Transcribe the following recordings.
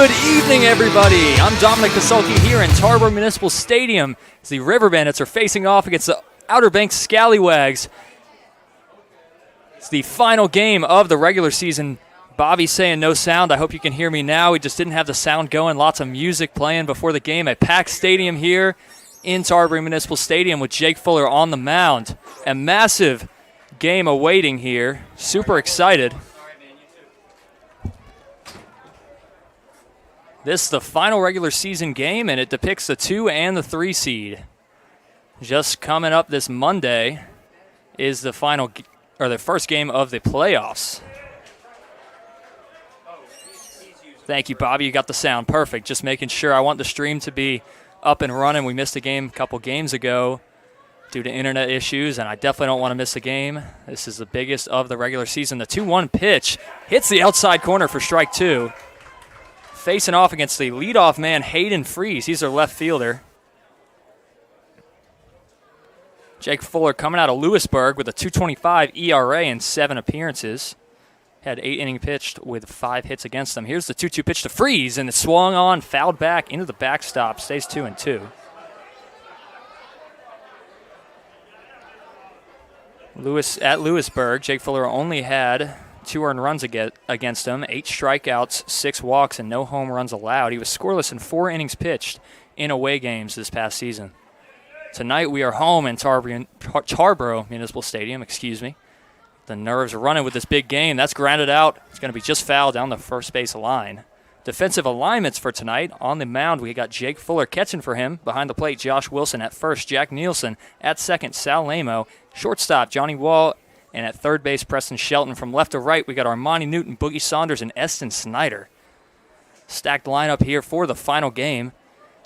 Good evening, everybody. I'm Dominic Kasulki here in Tarboro Municipal Stadium as the River Bandits are facing off against the Outer Banks Scallywags. It's the final game of the regular season. Bobby's saying no sound. I hope you can hear me now. We just didn't have the sound going. Lots of music playing before the game. A packed stadium here in Tarboro Municipal Stadium with Jake Fuller on the mound. A massive game awaiting here. Super excited. This is the final regular season game, and it depicts the 2 and the 3 seed. Just coming up this Monday is the final, or the first game of the playoffs. Thank you, Bobby. You got the sound perfect. Just making sure. I want the stream to be up and running. We missed a game a couple games ago due to internet issues, and I definitely don't want to miss a game. This is the biggest of the regular season. The 2-1 pitch hits the outside corner for strike 2. Facing off against the leadoff man, Hayden Freeze. He's their left fielder. Jake Fuller coming out of Lewisburg with a 2.25 ERA and 7 appearances. Had 8 innings pitched with 5 hits against them. Here's the 2-2 pitch to Freeze, and it swung on, fouled back into the backstop. Stays 2-2. At Lewisburg, Jake Fuller only had 2 earned runs against him, 8 strikeouts, 6 walks, and no home runs allowed. He was scoreless in 4 innings pitched in away games this past season. Tonight we are home in Tarboro Municipal Stadium, The Nerves are running with this big game. That's grounded out. It's going to be just fouled down the first base line. Defensive alignments for tonight. On the mound, we got Jake Fuller catching for him. Behind the plate, Josh Wilson at first, Jack Nielsen at second, Sal Lamo. Shortstop, Johnny Wall. And at third base, Preston Shelton. From left to right, we got Armani Newton, Boogie Saunders, and Eston Snyder. Stacked lineup here for the final game.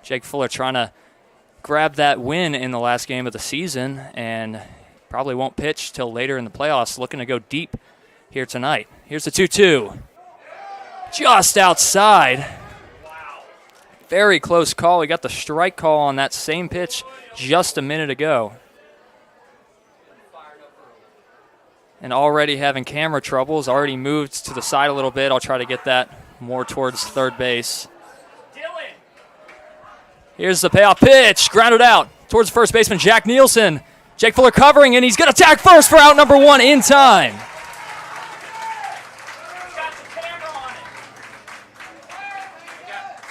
Jake Fuller trying to grab that win in the last game of the season, and probably won't pitch till later in the playoffs. Looking to go deep here tonight. Here's the 2-2. Just outside. Very close call. We got the strike call on that same pitch just a minute ago. And already having camera troubles, already moved to the side a little bit. I'll try to get that more towards third base. Here's the payoff pitch, grounded out towards first baseman Jack Nielsen. Jake Fuller covering, and he's going to tag first for out number 1 in time. Got the camera on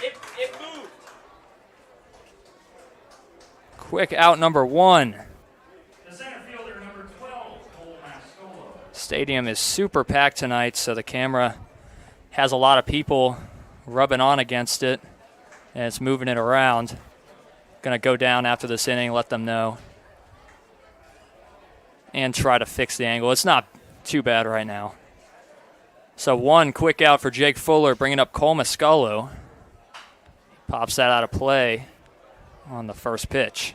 it. It moved. Quick out number 1. Stadium is super packed tonight, so the camera has a lot of people rubbing on against it, and it's moving it around. Going to go down after this inning, let them know, and try to fix the angle. It's not too bad right now. So 1 quick out for Jake Fuller, bringing up Cole Muscolo. Pops that out of play on the first pitch.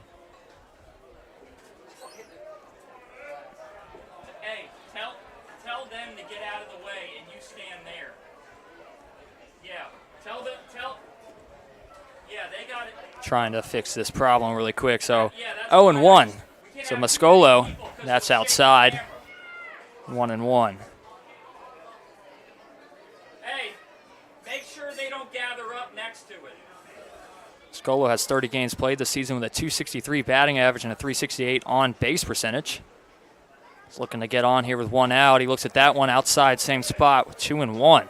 Trying to fix this problem really quick. So 0-1. So Muscolo, that's outside. 1-1. Hey, make sure they don't gather up next to it. Muscolo has 30 games played this season with a .263 batting average and a .368 on base percentage. He's looking to get on here with 1 out. He looks at that one outside, same spot with 2-1.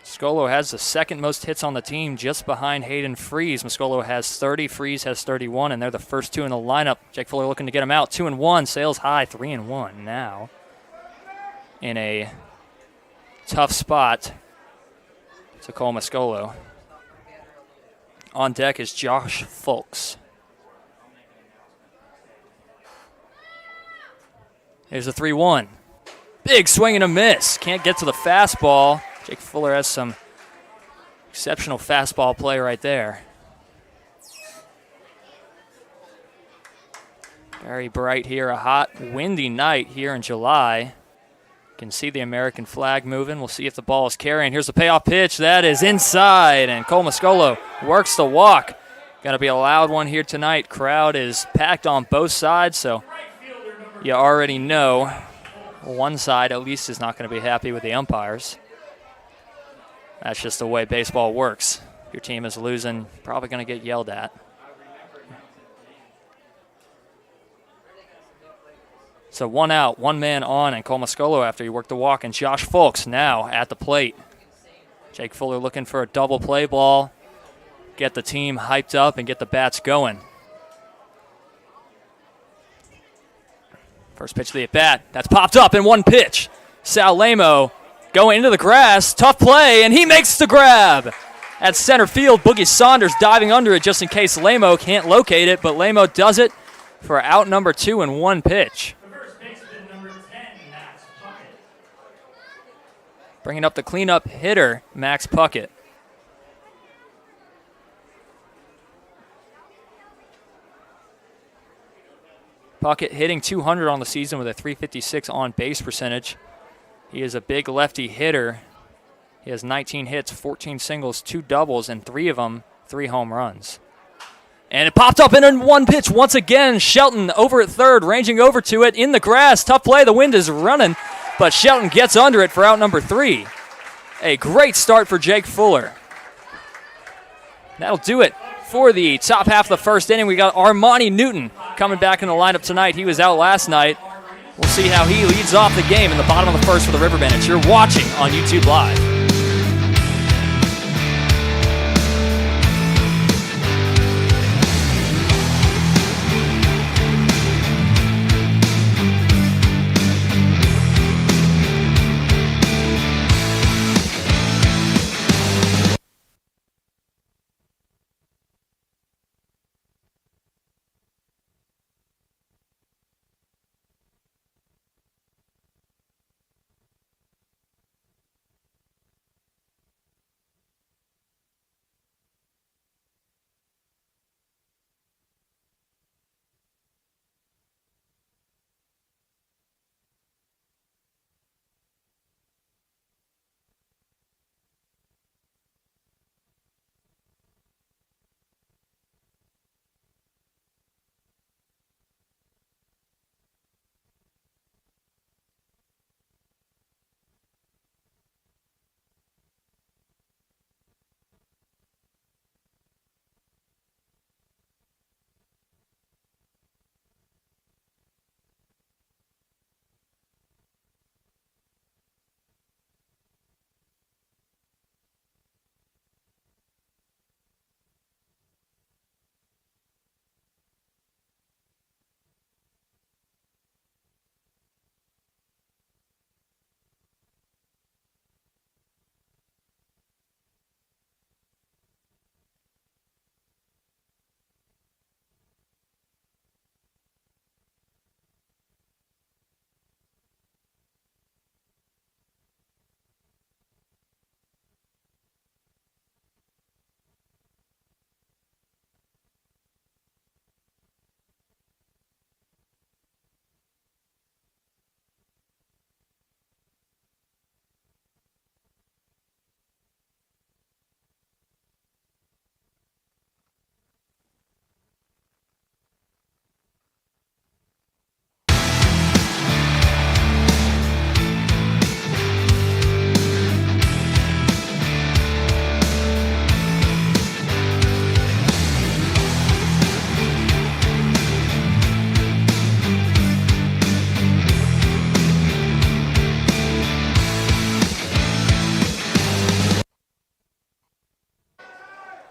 Muscolo has the second most hits on the team, just behind Hayden Freeze. Muscolo has 30, Freeze has 31, and they're the first 2 in the lineup. Jake Fuller looking to get him out. 2-1, sales high, 3-1 now. In a tough spot to Cole Muscolo. On deck is Josh Fulks. Here's a 3-1. Big swing and a miss. Can't get to the fastball. Jake Fuller has some exceptional fastball play right there. Very bright here, a hot, windy night here in July. You can see the American flag moving. We'll see if the ball is carrying. Here's the payoff pitch. That is inside, and Cole Muscolo works the walk. Going to be a loud one here tonight. Crowd is packed on both sides, so you already know One side at least is not going to be happy with the umpires. That's just the way baseball works. Your team is losing, probably going to get yelled at. So 1 out, 1 man on, and Cole Mascolo after he worked the walk, and Josh Folks now at the plate. Jake Fuller looking for a double play ball, get the team hyped up and get the bats going. First pitch of the at-bat, that's popped up in 1 pitch. Sal Lamo going into the grass, tough play, and he makes the grab. At center field, Boogie Saunders diving under it just in case Lamo can't locate it, but Lamo does it for out number 2 in 1 pitch. Bringing up the cleanup hitter, Max Puckett. Puckett hitting .200 on the season with a .356 on-base percentage. He is a big lefty hitter. He has 19 hits, 14 singles, 2 doubles, and 3 of them 3 home runs. And it popped up in 1 pitch once again. Shelton over at third, ranging over to it in the grass. Tough play, the wind is running, but Shelton gets under it for out number 3. A great start for Jake Fuller. That'll do it for the top half of the first inning. We got Armani Newton coming back in the lineup tonight. He was out last night. We'll see how he leads off the game in the bottom of the first for the River Bandits. You're watching on YouTube Live.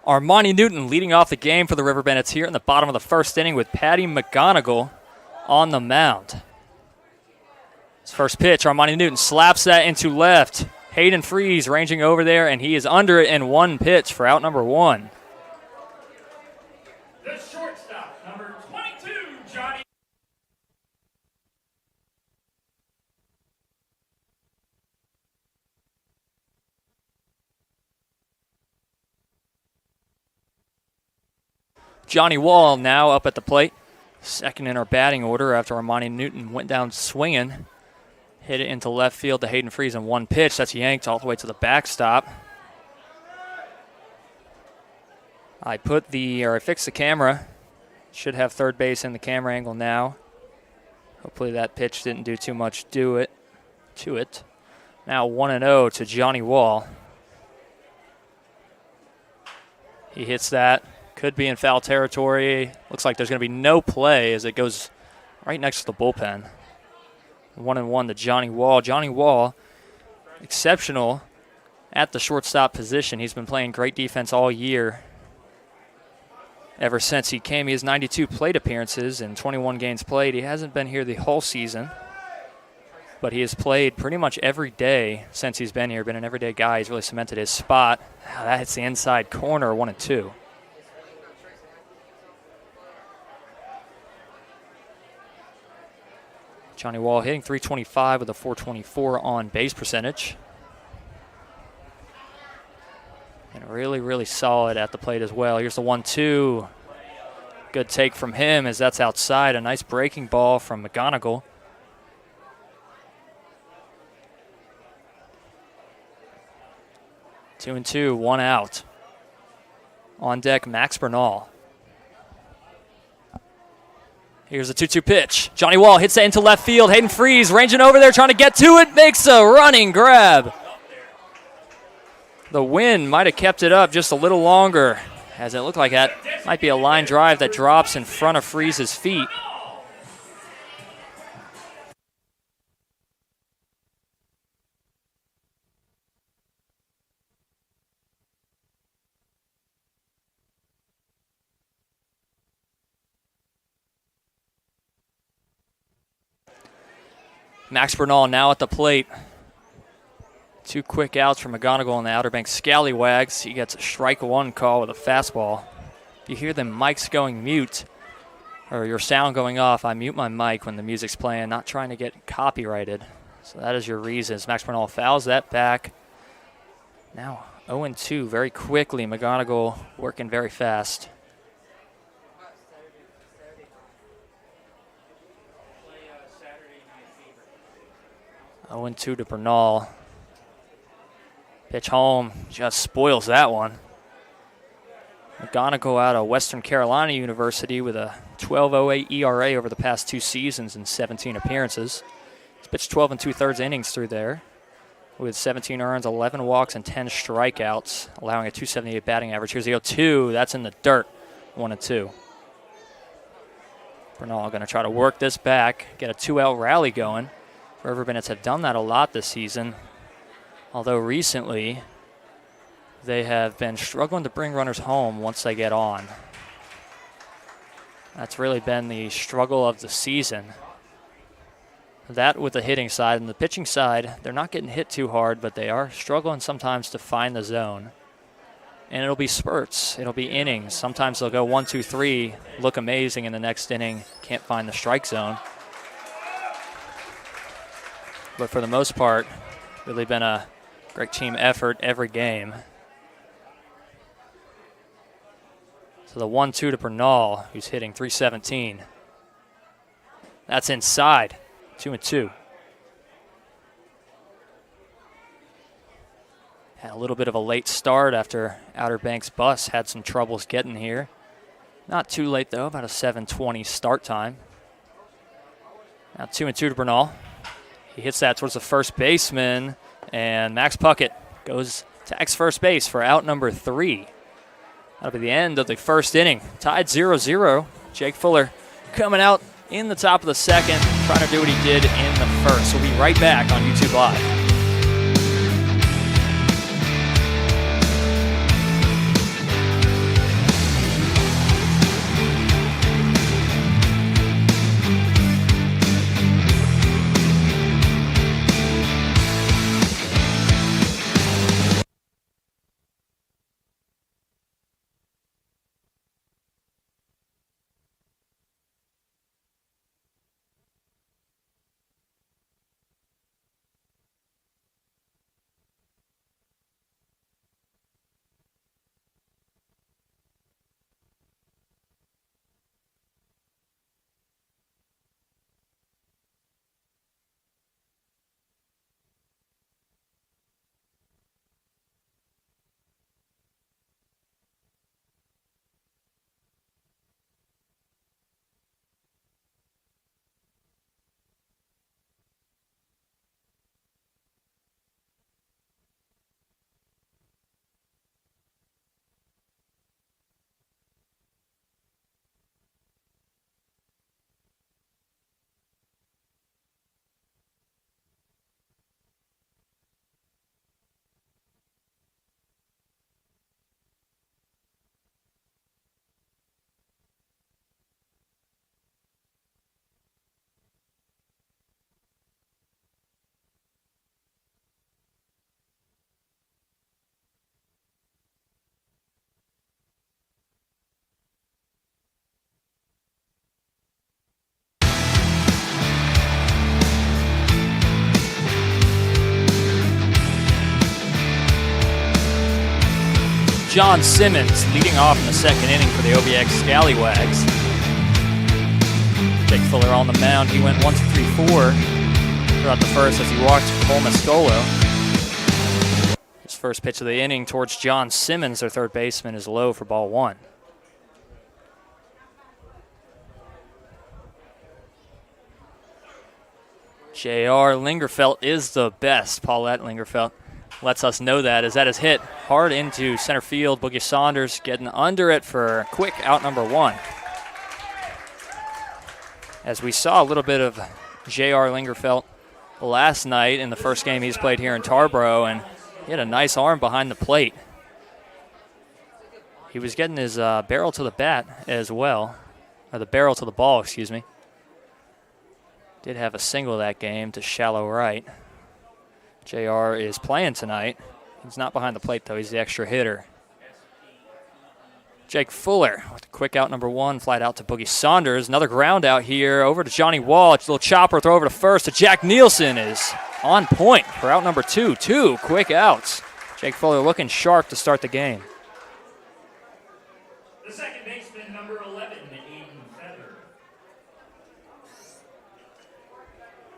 Armani Newton leading off the game for the River Bandits here in the bottom of the first inning with Patty McGonigal on the mound. His first pitch, Armani Newton slaps that into left. Hayden Freeze ranging over there, and he is under it in 1 pitch for out number 1. The shortstop, number 22, Johnny. Johnny Wall now up at the plate. Second in our batting order after Armani Newton went down swinging. Hit it into left field to Hayden Freeze in 1 pitch. That's yanked all the way to the backstop. I fixed the camera. Should have third base in the camera angle now. Hopefully that pitch didn't do too much to it. to it. Now 1-0 to Johnny Wall. He hits that. Could be in foul territory. Looks like there's going to be no play as it goes right next to the bullpen. 1-1 to Johnny Wall. Johnny Wall, exceptional at the shortstop position. He's been playing great defense all year. Ever since he came, he has 92 plate appearances and 21 games played. He hasn't been here the whole season, but he has played pretty much every day since he's been here. Been an everyday guy. He's really cemented his spot. That hits the inside corner, 1-2. Johnny Wall hitting .325 with a .424 on base percentage. And really, really solid at the plate as well. Here's the 1-2. Good take from him as that's outside. A nice breaking ball from McGonigal. Two and two, one out. On deck, Max Bernal. Here's a 2-2 pitch. Johnny Wall hits that into left field. Hayden Freeze ranging over there trying to get to it. Makes a running grab. The wind might have kept it up just a little longer, as it looked like that might be a line drive that drops in front of Freeze's feet. Max Bernal now at the plate. 2 quick outs from McGonigal on the Outer Banks Scallywags. He gets a strike one call with a fastball. If you hear the mics going mute, or your sound going off, I mute my mic when the music's playing, not trying to get copyrighted. So that is your reasons. Max Bernal fouls that back. Now 0-2 very quickly. McGonigal working very fast. 0-2 to Bernal. Pitch home, just spoils that one. McGonigal out of Western Carolina University with a 12.08 ERA over the past 2 seasons and 17 appearances. He's pitched 12 2/3 innings through there with 17 earns, 11 walks, and 10 strikeouts, allowing a .278 batting average. Here's the 0-2. That's in the dirt, 1-2. Bernal going to try to work this back, get a 2-out rally going. River Bandits have done that a lot this season, although recently they have been struggling to bring runners home once they get on. That's really been the struggle of the season. That with the hitting side. And the pitching side, they're not getting hit too hard, but they are struggling sometimes to find the zone. And it'll be spurts. It'll be innings. Sometimes they'll go 1, 2, 3, look amazing in the next inning, can't find the strike zone. But for the most part, really been a great team effort every game. So the 1-2 to Bernal, who's hitting .317. That's inside, 2-2. Had a little bit of a late start after Outer Banks bus had some troubles getting here. Not too late though, about a 7:20 start time. Now 2-2 to Bernal. He hits that towards the first baseman, and Max Puckett goes to first base for out number 3. That'll be the end of the first inning. Tied 0-0. Jake Fuller coming out in the top of the second, trying to do what he did in the first. We'll be right back on YouTube Live. John Simmons leading off in the second inning for the OBX Scallywags. Jake Fuller on the mound. He went 1, 2, 3, 4 throughout the first as he walked Cole Mascolo. His first pitch of the inning towards John Simmons, their third baseman, is low for ball 1. J.R. Lingerfelt is the best. Paulette Lingerfelt lets us know that as that is hit hard into center field. Boogie Saunders getting under it for quick out number 1. As we saw a little bit of J.R. Lingerfelt last night in the first game he's played here in Tarboro, and he had a nice arm behind the plate. He was getting his barrel to the bat as well, or the barrel to the ball, excuse me. Did have a single that game to shallow right. JR is playing tonight. He's not behind the plate, though. He's the extra hitter. Jake Fuller with a quick out number 1, flight out to Boogie Saunders. Another ground out here over to Johnny Wall. It's a little chopper throw over to first to Jack Nielsen is on point for out number 2. 2 quick outs. Jake Fuller looking sharp to start the game. The second baseman, number 11, Aiden Feather.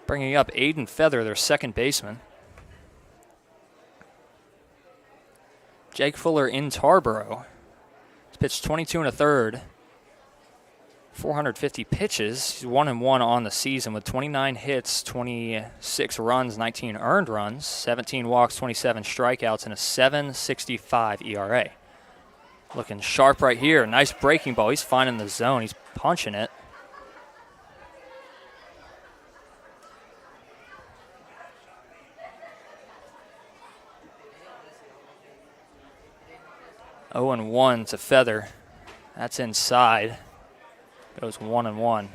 Bringing up Aiden Feather, their second baseman. Jake Fuller in Tarboro. He's pitched 22 1/3, 450 pitches. He's 1-1 on the season with 29 hits, 26 runs, 19 earned runs, 17 walks, 27 strikeouts, and a 7.65 ERA. Looking sharp right here. Nice breaking ball. He's finding the zone. He's punching it. Oh, 0-1 to Feather. That's inside. Goes 1-1.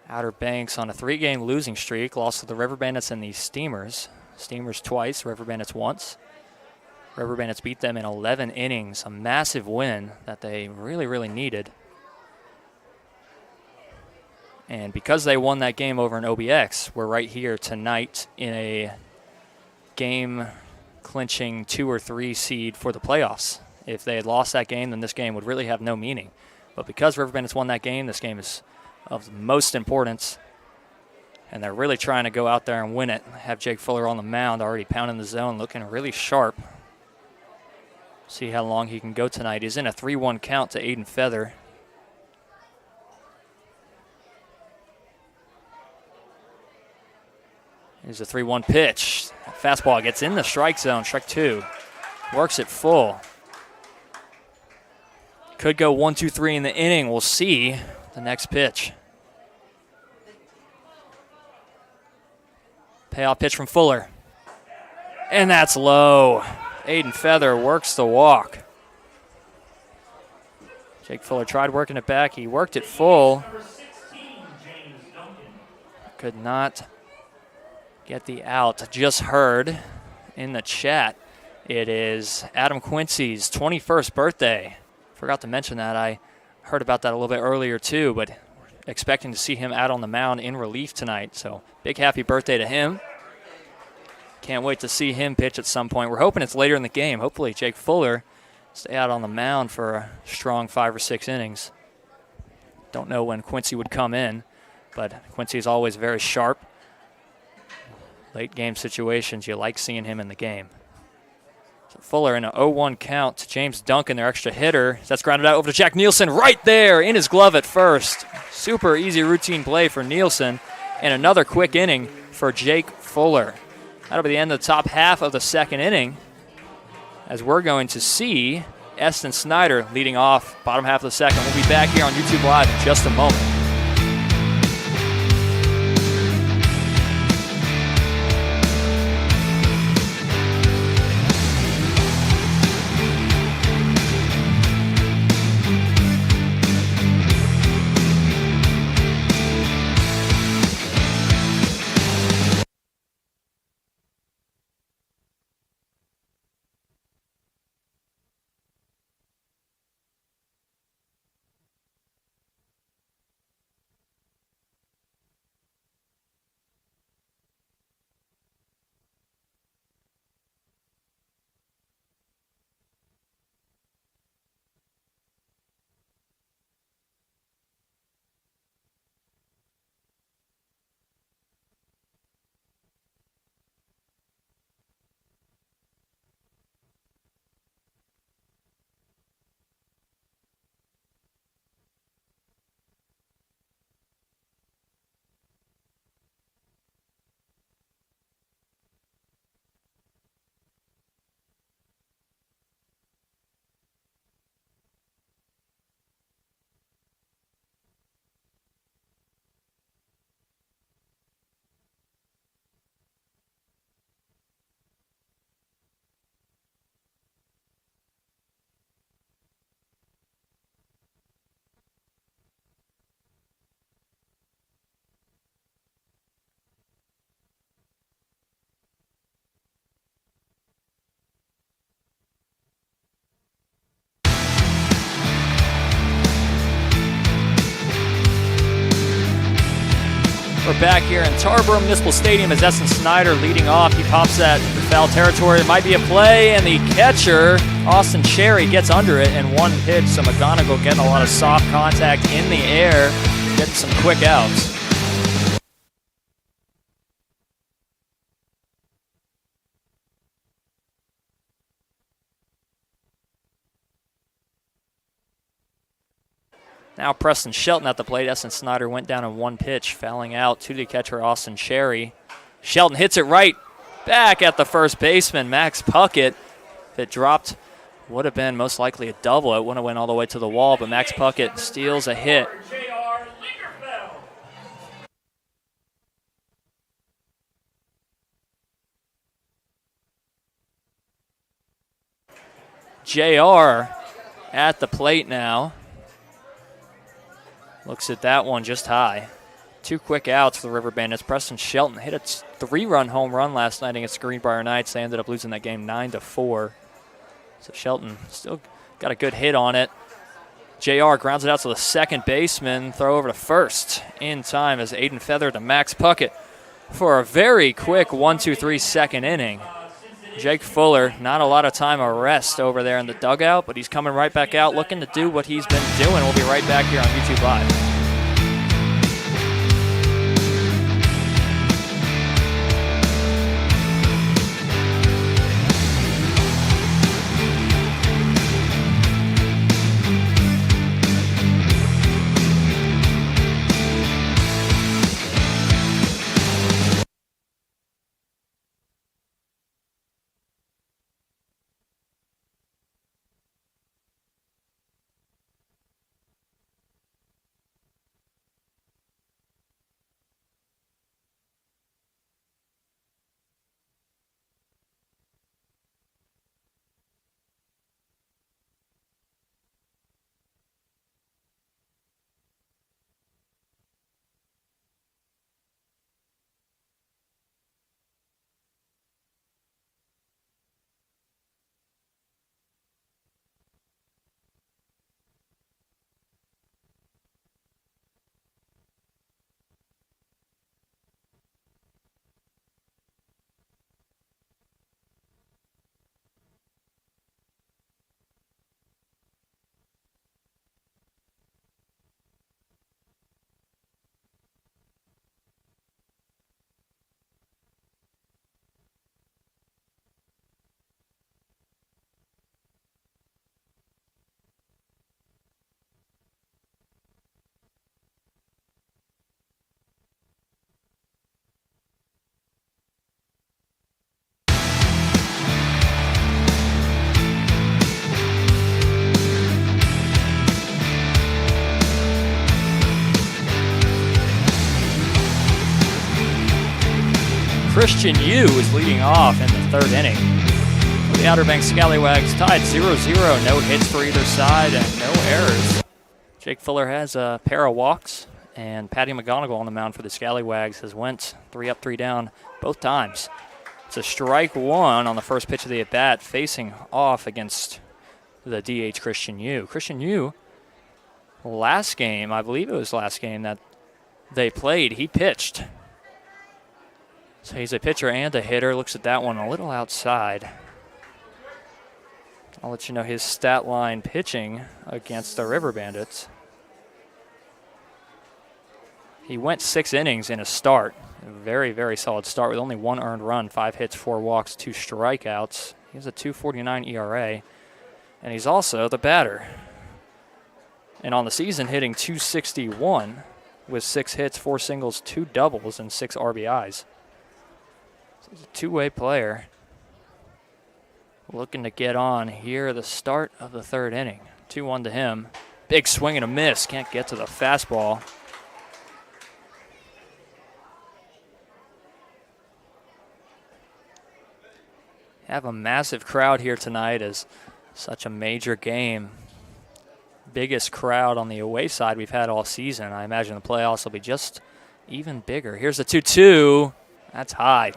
Outer Banks on a 3-game losing streak. Lost to the River Bandits and the Steamers. Steamers twice, River Bandits once. River Bandits beat them in 11 innings. A massive win that they really, really needed. And because they won that game over in OBX, we're right here tonight in a game-clinching 2 or 3 seed for the playoffs. If they had lost that game, then this game would really have no meaning. But because River Bandits won that game, this game is of the most importance. And they're really trying to go out there and win it. Have Jake Fuller on the mound, already pounding the zone, looking really sharp. See how long he can go tonight. He's in a 3-1 count to Aiden Feather. Here's a 3-1 pitch. Fastball gets in the strike zone, strike 2. Works it full. Could go 1, 2, 3 in the inning. We'll see the next pitch. Payoff pitch from Fuller. And that's low. Aiden Feather works the walk. Jake Fuller tried working it back. He worked it full. Could not get the out. Just heard in the chat it is Adam Quincy's 21st birthday. Forgot to mention that. I heard about that a little bit earlier too, but expecting to see him out on the mound in relief tonight. So big happy birthday to him. Can't wait to see him pitch at some point. We're hoping it's later in the game. Hopefully Jake Fuller stay out on the mound for a strong 5 or 6 innings. Don't know when Quincy would come in, but Quincy is always very sharp. Late game situations, you like seeing him in the game. So Fuller in an 0-1 count to James Duncan, their extra hitter. That's grounded out over to Jack Nielsen right there in his glove at first. Super easy routine play for Nielsen. And another quick inning for Jake Fuller. That'll be the end of the top half of the second inning, as we're going to see Eston Snyder leading off bottom half of the second. We'll be back here on YouTube Live in just a moment. We're back here in Tarboro Municipal Stadium as Essen Snyder leading off. He pops that to foul territory. It might be a play, and the catcher, Austin Cherry, gets under it in one pitch. So McGonigal getting a lot of soft contact in the air, getting some quick outs. Now Preston Shelton at the plate. Essen Snyder went down in one pitch, fouling out to the catcher, Austin Cherry. Shelton hits it right back at the first baseman, Max Puckett. If it dropped, would have been most likely a double. It wouldn't have went all the way to the wall, but Max Puckett steals a hit. JR at the plate now. Looks at that one just high. Two quick outs for the River Bandits. Preston Shelton hit a 3-run home run last night against Greenbrier Knights. They ended up losing that game 9-4. So Shelton still got a good hit on it. JR grounds it out to the second baseman. Throw over to first in time as Aiden Feather to Max Puckett for a very quick 1-2-3 second inning. Jake Fuller, not a lot of time of rest over there in the dugout, but he's coming right back out looking to do what he's been doing. We'll be right back here on YouTube Live. Christian Yu is leading off in the third inning. The Outer Banks Scallywags tied 0-0. No hits for either side and no errors. Jake Fuller has a pair of walks, and Patty McGonigal on the mound for the Scallywags has went 3 up, 3 down both times. It's a strike one on the first pitch of the at-bat, facing off against the DH Christian Yu. Christian Yu, last game, I believe it was last game that they played, he pitched. So he's a pitcher and a hitter. Looks at that one a little outside. I'll let you know his stat line pitching against the River Bandits. He went 6 innings in a start. A very, very solid start with only 1 earned run, 5 hits, 4 walks, 2 strikeouts. He has a 2.49 ERA. And he's also the batter. And on the season, hitting .261 with 6 hits, 4 singles, 2 doubles, and 6 RBIs. So he's a two-way player. Looking to get on here at the start of the third inning. 2-1 to him. Big swing and a miss. Can't get to the fastball. Have a massive crowd here tonight as such a major game. Biggest crowd on the away side we've had all season. I imagine the playoffs will be just even bigger. Here's the 2-2. That's high.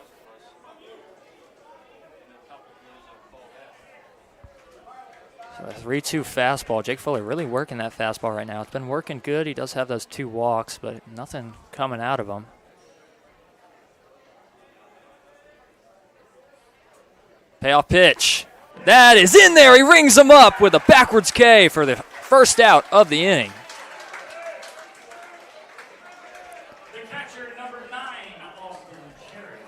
So a 3-2 fastball. Jake Fuller really working that fastball right now. It's been working good. He does have those 2 walks, but nothing coming out of him. Payoff pitch. That is in there. He rings him up with a backwards K for the first out of the inning. The catcher, number 9, Austin Cherry.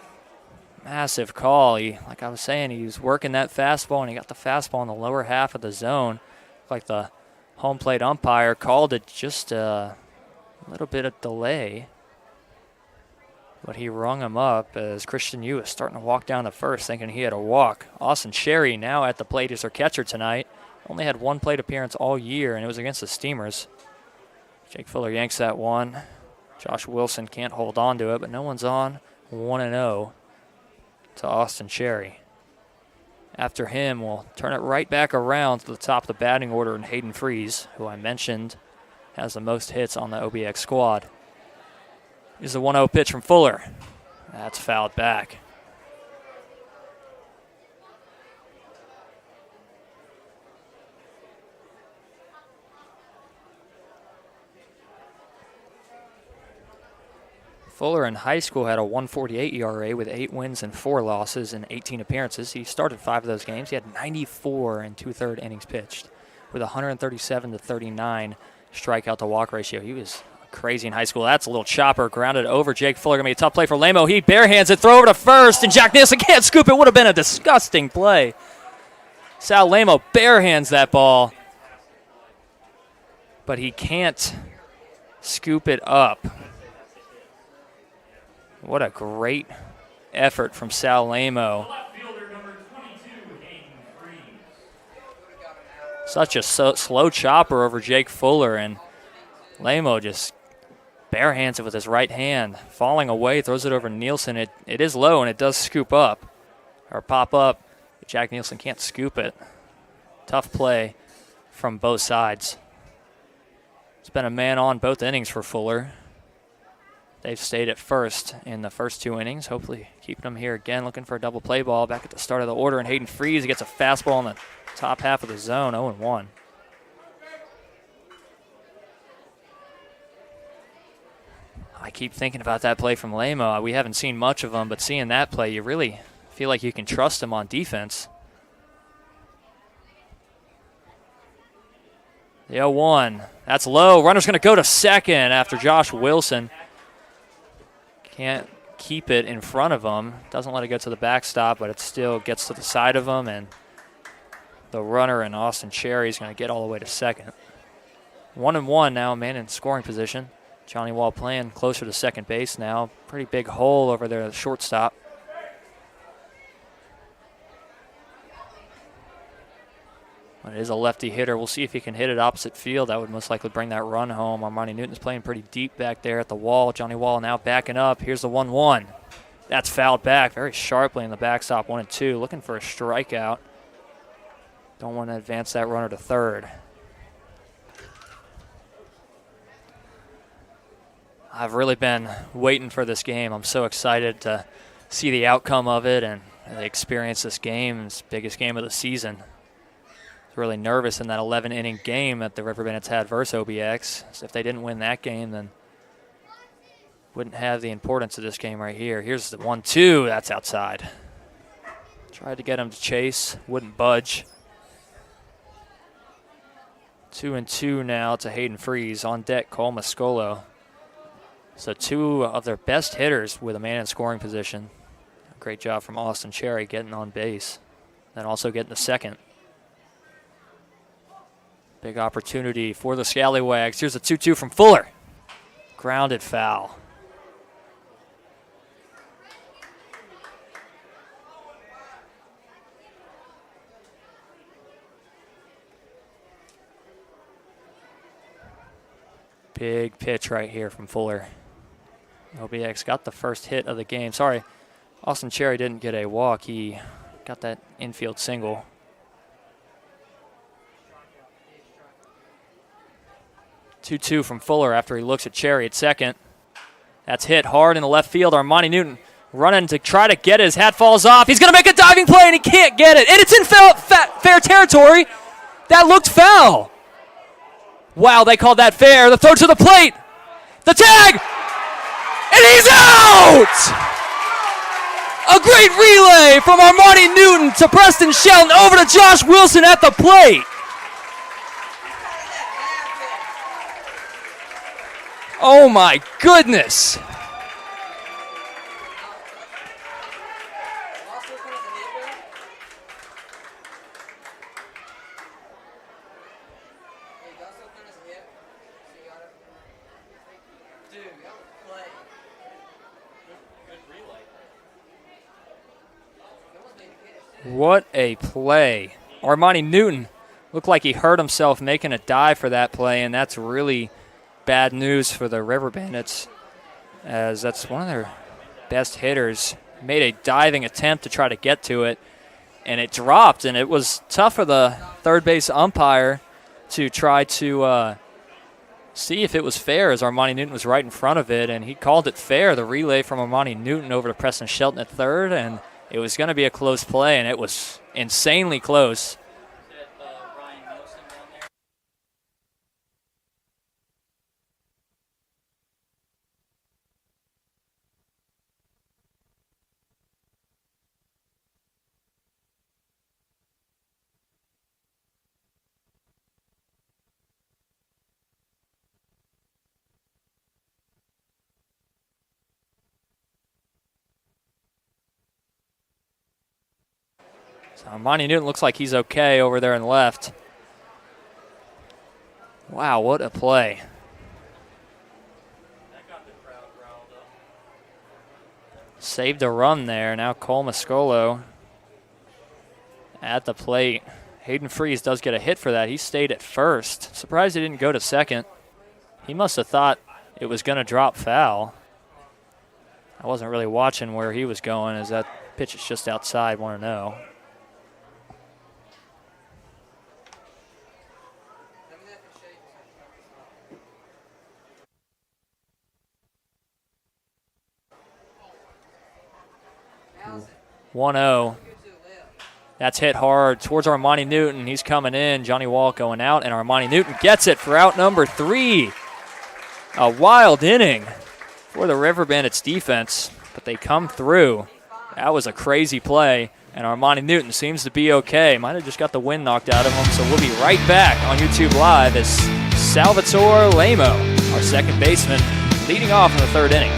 Massive call. Like I was saying, he was working that fastball, and he got the fastball in the lower half of the zone. Like the home plate umpire called it just a little bit of delay. But he rung him up as Christian Yu was starting to walk down to first, thinking he had a walk. Austin Cherry now at the plate as our catcher tonight. Only had one plate appearance all year, and it was against the Steamers. Jake Fuller yanks that one. Josh Wilson can't hold on to it, but no one's on. 1-0 to Austin Cherry. After him, we'll turn it right back around to the top of the batting order, and Hayden Freeze, who I mentioned, has the most hits on the OBX squad. Here's the 1-0 pitch from Fuller. That's fouled back. Fuller in high school had a 1.48 ERA with 8 wins and 4 losses in 18 appearances. He started 5 of those games. He had 94 and 2/3 innings pitched with 137 to 39 strikeout to walk ratio. He was crazy in high school. That's a little chopper grounded over Jake Fuller. Gonna be a tough play for Lamo. He barehands it, throw over to first, and Jack Nielsen can't scoop it. Would have been a disgusting play. Sal Lamo barehands that ball, but he can't scoop it up. What a great effort from Sal Lamo. Left fielder, number 22, Hayden Freeze. Such a slow chopper over Jake Fuller, and Lamo just barehands it with his right hand, falling away, throws it over Nielsen. It is low, and it does scoop up, or pop up. But Jack Nielsen can't scoop it. Tough play from both sides. It's been a man on both innings for Fuller. They've stayed at first in the first 2 innings, hopefully keeping them here again, looking for a double play ball back at the start of the order. And Hayden Freeze gets a fastball in the top half of the zone, 0-1. I keep thinking about that play from Lamo. We haven't seen much of him, but seeing that play, you really feel like you can trust him on defense. The 0-1. That's low. Runner's going to go to second after Josh Wilson can't keep it in front of him. Doesn't let it go to the backstop, but it still gets to the side of him, and the runner in Austin Cherry is going to get all the way to second. 1-1 now, man in scoring position. Johnny Wall playing closer to second base now. Pretty big hole over there at the shortstop. But it is a lefty hitter. We'll see if he can hit it opposite field. That would most likely bring that run home. Armani Newton's playing pretty deep back there at the wall. Johnny Wall now backing up. Here's the 1-1. That's fouled back very sharply in the backstop, 1-2. Looking for a strikeout. Don't want to advance that runner to third. I've really been waiting for this game. I'm so excited to see the outcome of it and experience this game. It's the biggest game of the season. Really nervous in that 11-inning game that the River Bandits had versus OBX. So if they didn't win that game, then wouldn't have the importance of this game right here. Here's the 1-2. That's outside. Tried to get him to chase. Wouldn't budge. 2-2 now to Hayden Freeze. On deck, Cole Mascolo. So 2 of their best hitters with a man in scoring position. Great job from Austin Cherry getting on base. Then also getting the second. Big opportunity for the Scallywags. Here's a 2-2 from Fuller. Grounded foul. Big pitch right here from Fuller. OBX got the first hit of the game. Sorry, Austin Cherry didn't get a walk. He got that infield single. 2-2 from Fuller after he looks at Cherry at second. That's hit hard in the left field. Armani Newton running to try to get it. His hat falls off. He's going to make a diving play, and he can't get it. And it's in fair territory. That looked foul. Wow, they called that fair. The throw to the plate. The tag. And he's out! A great relay from Armani Newton to Preston Shelton over to Josh Wilson at the plate. Oh my goodness. What a play. Armani Newton looked like he hurt himself making a dive for that play, and that's really bad news for the River Bandits, as that's one of their best hitters. Made a diving attempt to try to get to it, and it dropped, and it was tough for the third base umpire to try to see if it was fair, as Armani Newton was right in front of it, and he called it fair. The relay from Armani Newton over to Preston Shelton at third, and it was going to be a close play, and it was insanely close. So Armani Newton looks like he's okay over there in left. Wow, what a play. Saved a run there. Now Cole Mascolo at the plate. Hayden Freeze does get a hit for that. He stayed at first. Surprised he didn't go to second. He must have thought it was going to drop foul. I wasn't really watching where he was going, as that pitch is just outside. Want to know. (1-0). That's hit hard towards Armani Newton. He's coming in. Johnny Wall going out, and Armani Newton gets it for out number 3. A wild inning for the River Bandits defense, but they come through. That was a crazy play, and Armani Newton seems to be okay. Might have just got the wind knocked out of him, so we'll be right back on YouTube Live as Salvatore Lamo, our second baseman, leading off in the third inning.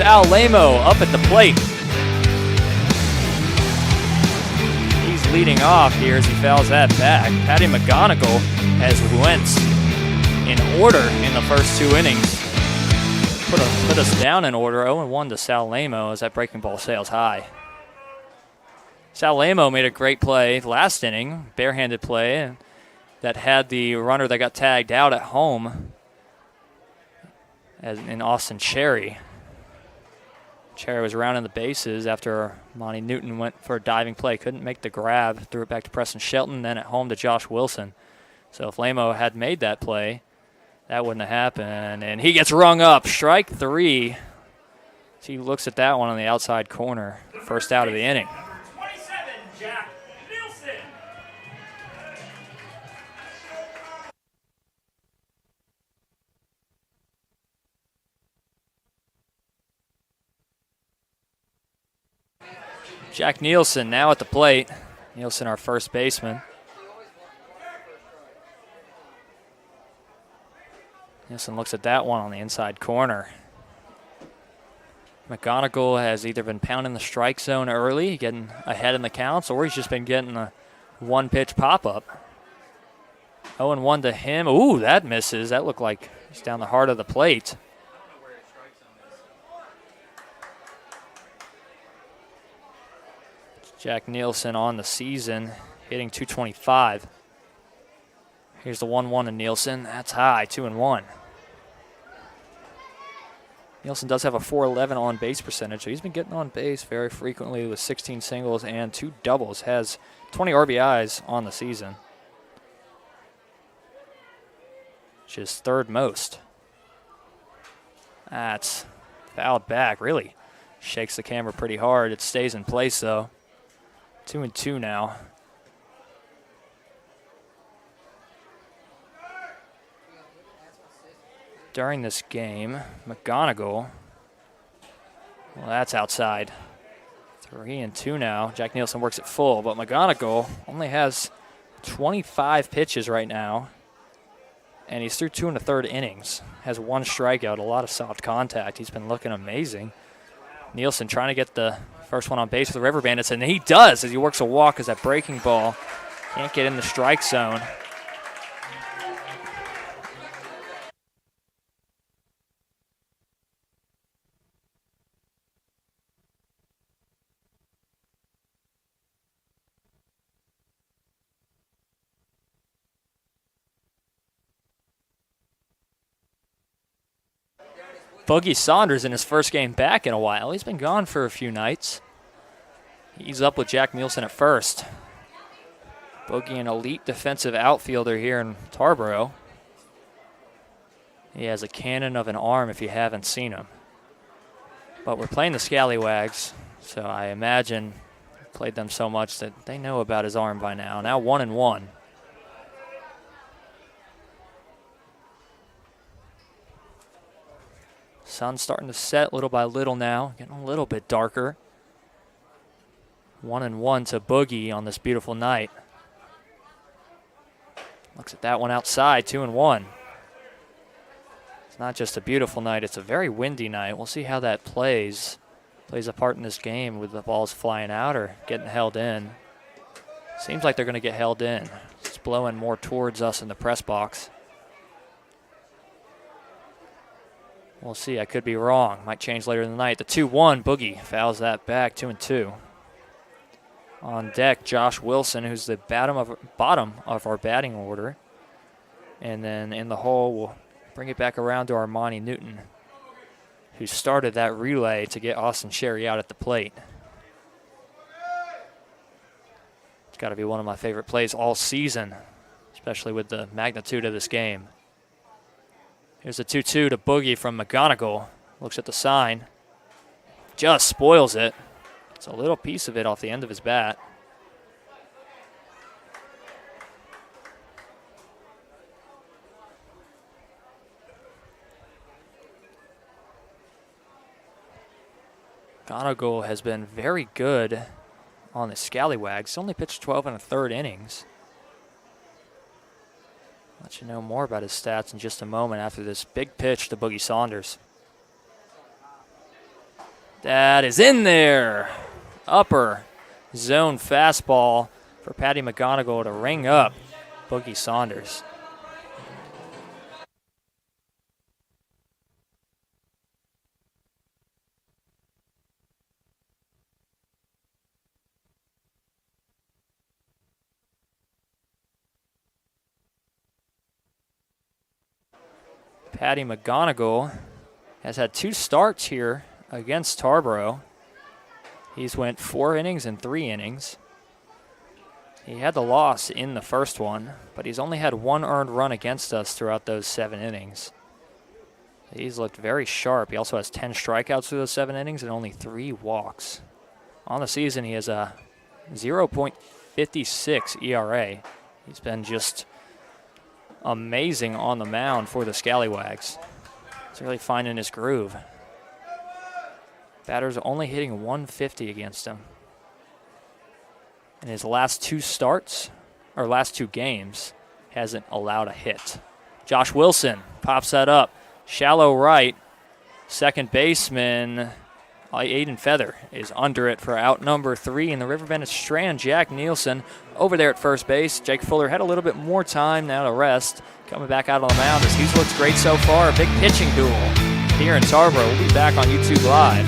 Sal Lamo up at the plate. He's leading off here as he fouls that back. Patty McGonigal has went in order in the first 2 innings. Put us down in order. 0-1 to Sal Lamo as that breaking ball sails high. Sal Lamo made a great play last inning, barehanded play, that had the runner that got tagged out at home as in Austin Cherry. Cherry was rounding the bases after Monty Newton went for a diving play. Couldn't make the grab. Threw it back to Preston Shelton, then at home to Josh Wilson. So if Lamo had made that play, that wouldn't have happened. And he gets rung up. Strike 3. He looks at that one on the outside corner. First out of the inning. Number 27, Jack Nielsen. Jack Nielsen now at the plate. Nielsen, our first baseman. Nielsen looks at that one on the inside corner. McGonigal has either been pounding the strike zone early, getting ahead in the counts, or he's just been getting a one-pitch pop-up. 0-1 to him. Ooh, that misses. That looked like he's down the heart of the plate. Jack Nielsen on the season, hitting .225. Here's the 1-1 to Nielsen. That's high, 2-1. Nielsen does have a .411 on-base percentage, so he's been getting on base very frequently with 16 singles and 2 doubles. Has 20 RBIs on the season, which is third most. That's fouled back, really shakes the camera pretty hard. It stays in place, though. 2-2 now. During this game, McGonigal, well, that's outside. 3-2 now. Jack Nielsen works it full, but McGonigal only has 25 pitches right now, and he's through 2 1/3 innings. Has 1 strikeout, a lot of soft contact. He's been looking amazing. Nielsen trying to get the first one on base for the River Bandits, and he does as he works a walk as that breaking ball can't get in the strike zone. Boogie Saunders in his first game back in a while. He's been gone for a few nights. He's up with Jack Nielsen at first. Boogie, an elite defensive outfielder here in Tarboro. He has a cannon of an arm if you haven't seen him. But we're playing the Scallywags, so I imagine I've played them so much that they know about his arm by now. Now 1-1. Sun's starting to set little by little now, getting a little bit darker. 1-1 to Boogie on this beautiful night. Looks at that one outside, 2-1. It's not just a beautiful night, it's a very windy night. We'll see how that plays a part in this game with the balls flying out or getting held in. Seems like they're going to get held in. It's blowing more towards us in the press box. We'll see. I could be wrong. Might change later in the night. The 2-1, Boogie fouls that back, 2-2. On deck, Josh Wilson, who's the bottom of our batting order. And then in the hole, we'll bring it back around to our Monty Newton, who started that relay to get Austin Cherry out at the plate. It's got to be one of my favorite plays all season, especially with the magnitude of this game. Here's a 2-2 to Boogie from McGonigal. Looks at the sign. Just spoils it. It's a little piece of it off the end of his bat. McGonigal has been very good on the Scallywags. Only pitched 12 1/3 innings. Let you know more about his stats in just a moment after this big pitch to Boogie Saunders. That is in there. Upper zone fastball for Patty McGonigal to ring up Boogie Saunders. Patty McGonigal has had 2 starts here against Tarboro. He's went 4 innings and 3 innings. He had the loss in the first one, but he's only had 1 earned run against us throughout those 7 innings. He's looked very sharp. He also has 10 strikeouts through those 7 innings and only 3 walks. On the season, he has a 0.56 ERA. He's been just amazing on the mound for the Scallywags. He's really finding his groove. Batter's only hitting 150 against him. In his last 2 starts, or last 2 games, hasn't allowed a hit. Josh Wilson pops that up. Shallow right. Second baseman, Aiden Feather, is under it for out number 3 in the River Bandits strand. Jack Nielsen over there at first base. Jake Fuller had a little bit more time now to rest. Coming back out on the mound as he's looked great so far. A big pitching duel here in Tarboro. We'll be back on YouTube Live.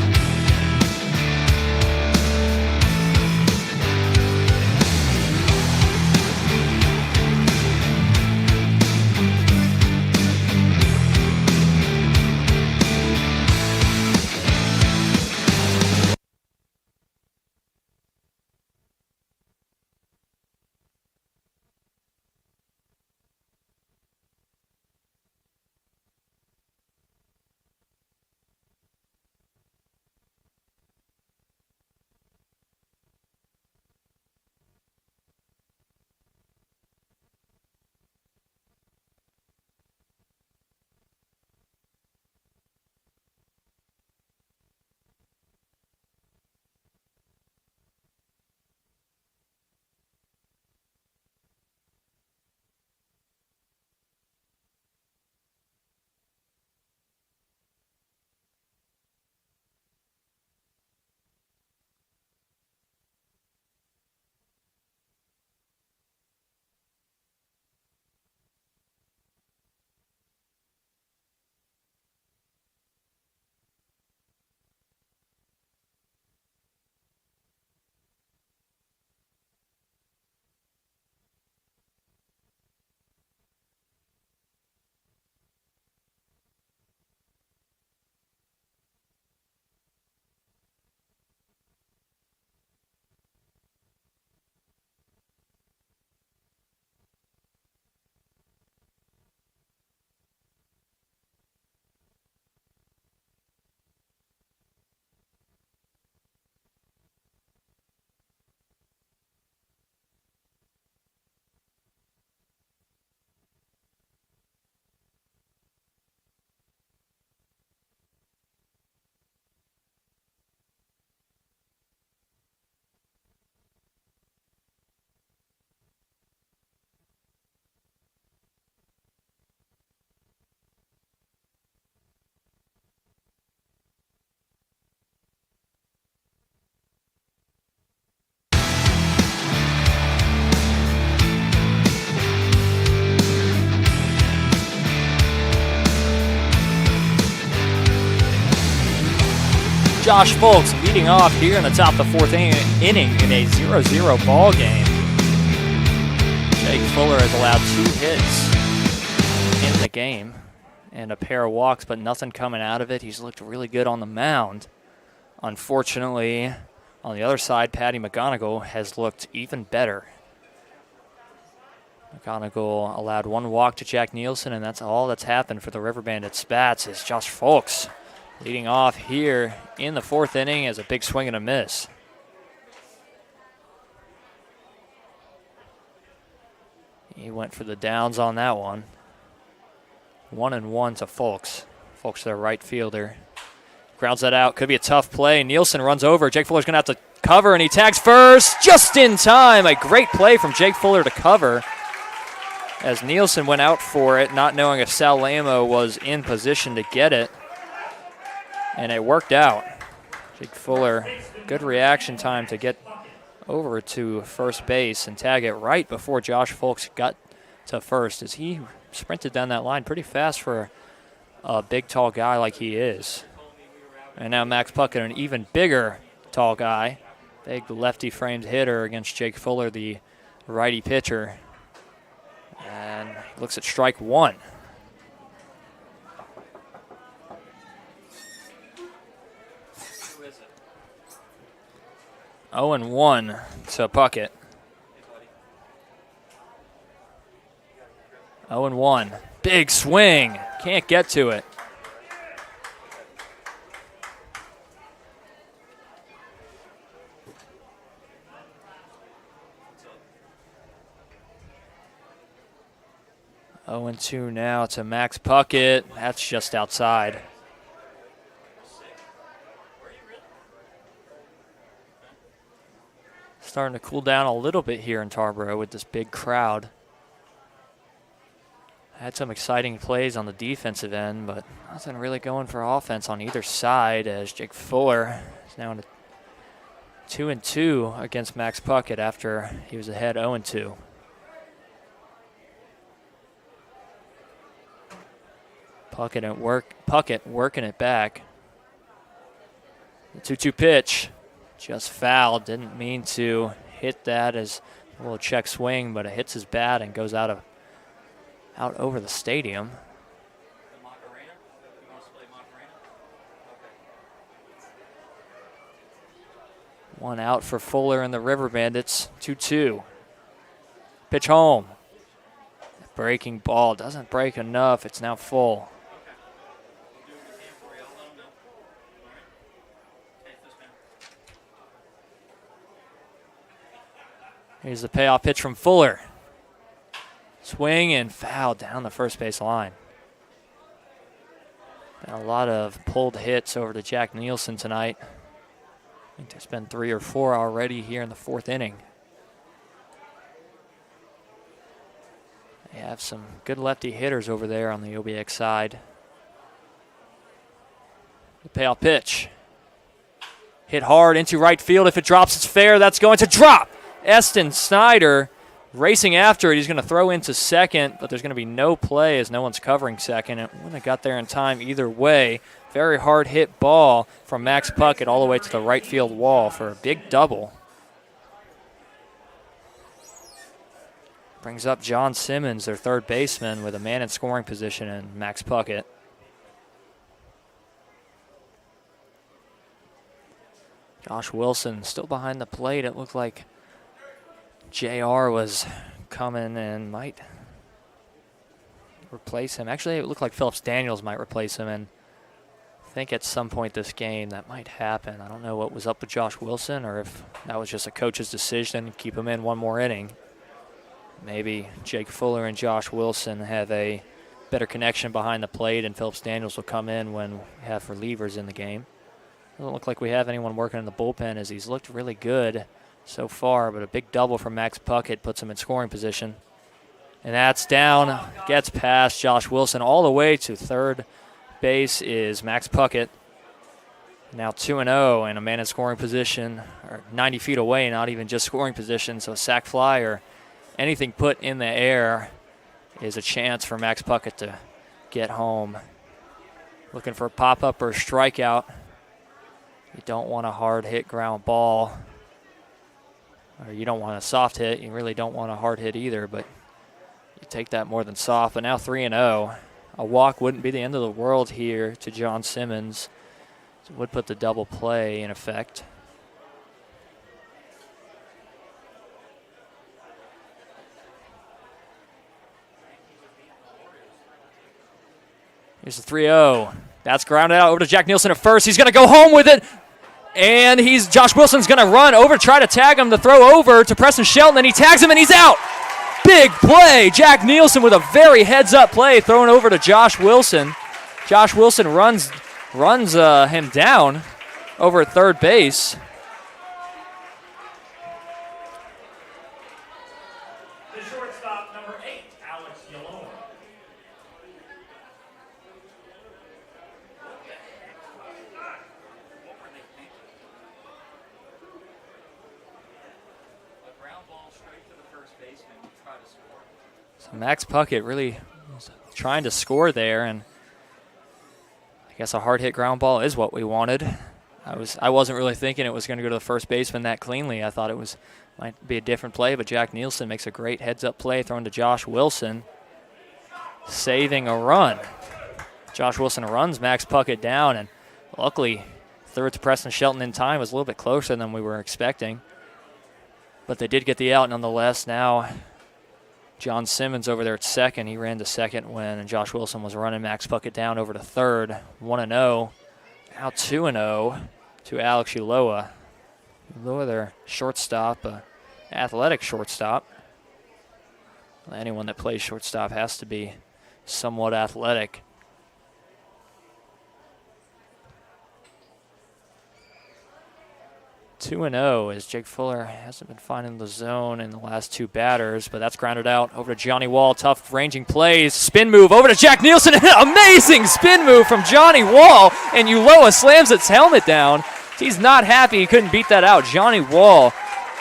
Josh Folks leading off here in the top of the 4th inning in a 0-0 ball game. Jake Fuller has allowed 2 hits in the game and a pair of walks, but nothing coming out of it. He's looked really good on the mound. Unfortunately, on the other side, Patty McGonigal has looked even better. McGonigal allowed 1 walk to Jack Nielsen, and that's all that's happened for the River Bandits bats is Josh Folks leading off here in the 4th inning as a big swing and a miss. He went for the downs on that one. 1-1 to Folks. Folks, their right fielder. Grounds that out. Could be a tough play. Nielsen runs over. Jake Fuller's going to have to cover, and he tags first just in time. A great play from Jake Fuller to cover as Nielsen went out for it, not knowing if Sal Lamo was in position to get it. And it worked out. Jake Fuller, good reaction time to get over to first base and tag it right before Josh Folks got to first as he sprinted down that line pretty fast for a big, tall guy like he is. And now Max Puckett, an even bigger, tall guy. Big lefty-framed hitter against Jake Fuller, the righty pitcher. And he looks at strike 1. 0-1 to Puckett. 0-1. Big swing. Can't get to it. Oh, 0-2 now to Max Puckett. That's just outside. Starting to cool down a little bit here in Tarboro with this big crowd. Had some exciting plays on the defensive end, but nothing really going for offense on either side as Jake Fuller is now in a 2-2 against Max Puckett after he was ahead 0-2. Puckett working it back. The 2-2 pitch. Just fouled. Didn't mean to hit that as a little check swing, but it hits his bat and goes out over the stadium. One out for Fuller and the River Bandits. 2-2. Pitch home. Breaking ball doesn't break enough. It's now full. Here's the payoff pitch from Fuller. Swing and foul down the first base line. Been a lot of pulled hits over to Jack Nielsen tonight. I think there's been 3 or 4 already here in the 4th inning. They have some good lefty hitters over there on the OBX side. The payoff pitch. Hit hard into right field. If it drops, it's fair. That's going to drop. Eston Snyder racing after it. He's going to throw into second, but there's going to be no play as no one's covering second. It wouldn't have got there in time either way. Very hard hit ball from Max Puckett all the way to the right field wall for a big double. Brings up John Simmons, their third baseman, with a man in scoring position and Max Puckett. Josh Wilson still behind the plate. It looked like JR was coming and might replace him. Actually, it looked like Phillips Daniels might replace him, and I think at some point this game that might happen. I don't know what was up with Josh Wilson or if that was just a coach's decision to keep him in one more inning. Maybe Jake Fuller and Josh Wilson have a better connection behind the plate, and Phillips Daniels will come in when we have relievers in the game. Doesn't look like we have anyone working in the bullpen as he's looked really good so far, but a big double from Max Puckett puts him in scoring position. And that's down, gets past Josh Wilson all the way to third base is Max Puckett. Now 2-0 and a man in scoring position, or 90 feet away, not even just scoring position, so a sac fly or anything put in the air is a chance for Max Puckett to get home. Looking for a pop-up or a strikeout. You don't want a hard hit ground ball, or you don't want a soft hit. You really don't want a hard hit either, but you take that more than soft. But now 3-0. A walk wouldn't be the end of the world here to John Simmons. It would put the double play in effect. Here's the 3-0. That's grounded out over to Jack Nielsen at first. He's going to go home with it. And Josh Wilson's going to run over, try to tag him, to throw over to Preston Shelton, and he tags him, and he's out. Big play. Jack Nielsen with a very heads-up play thrown over to Josh Wilson. Josh Wilson runs him down over at third base. The shortstop, number 8, Alex Yalone. So Max Puckett really was trying to score there, and I guess a hard hit ground ball is what we wanted. I wasn't really thinking it was going to go to the first baseman that cleanly. I thought it might be a different play, but Jack Nielsen makes a great heads-up play thrown to Josh Wilson, saving a run. Josh Wilson runs Max Puckett down, and luckily Threw it to Preston Shelton in time. It was a little bit closer than we were expecting. But they did get the out nonetheless. Now John Simmons over there at second. He ran to second when Josh Wilson was running Max Puckett down over to third. 1-0. Now 2-0 to Alex Uloa. Uloa, their shortstop, athletic shortstop. Anyone that plays shortstop has to be somewhat athletic. 2-0 as Jake Fuller hasn't been finding the zone in the last two batters, but that's grounded out over to Johnny Wall. Tough ranging plays. Spin move over to Jack Nielsen. Amazing spin move from Johnny Wall, and Uloa slams its helmet down. He's not happy he couldn't beat that out. Johnny Wall,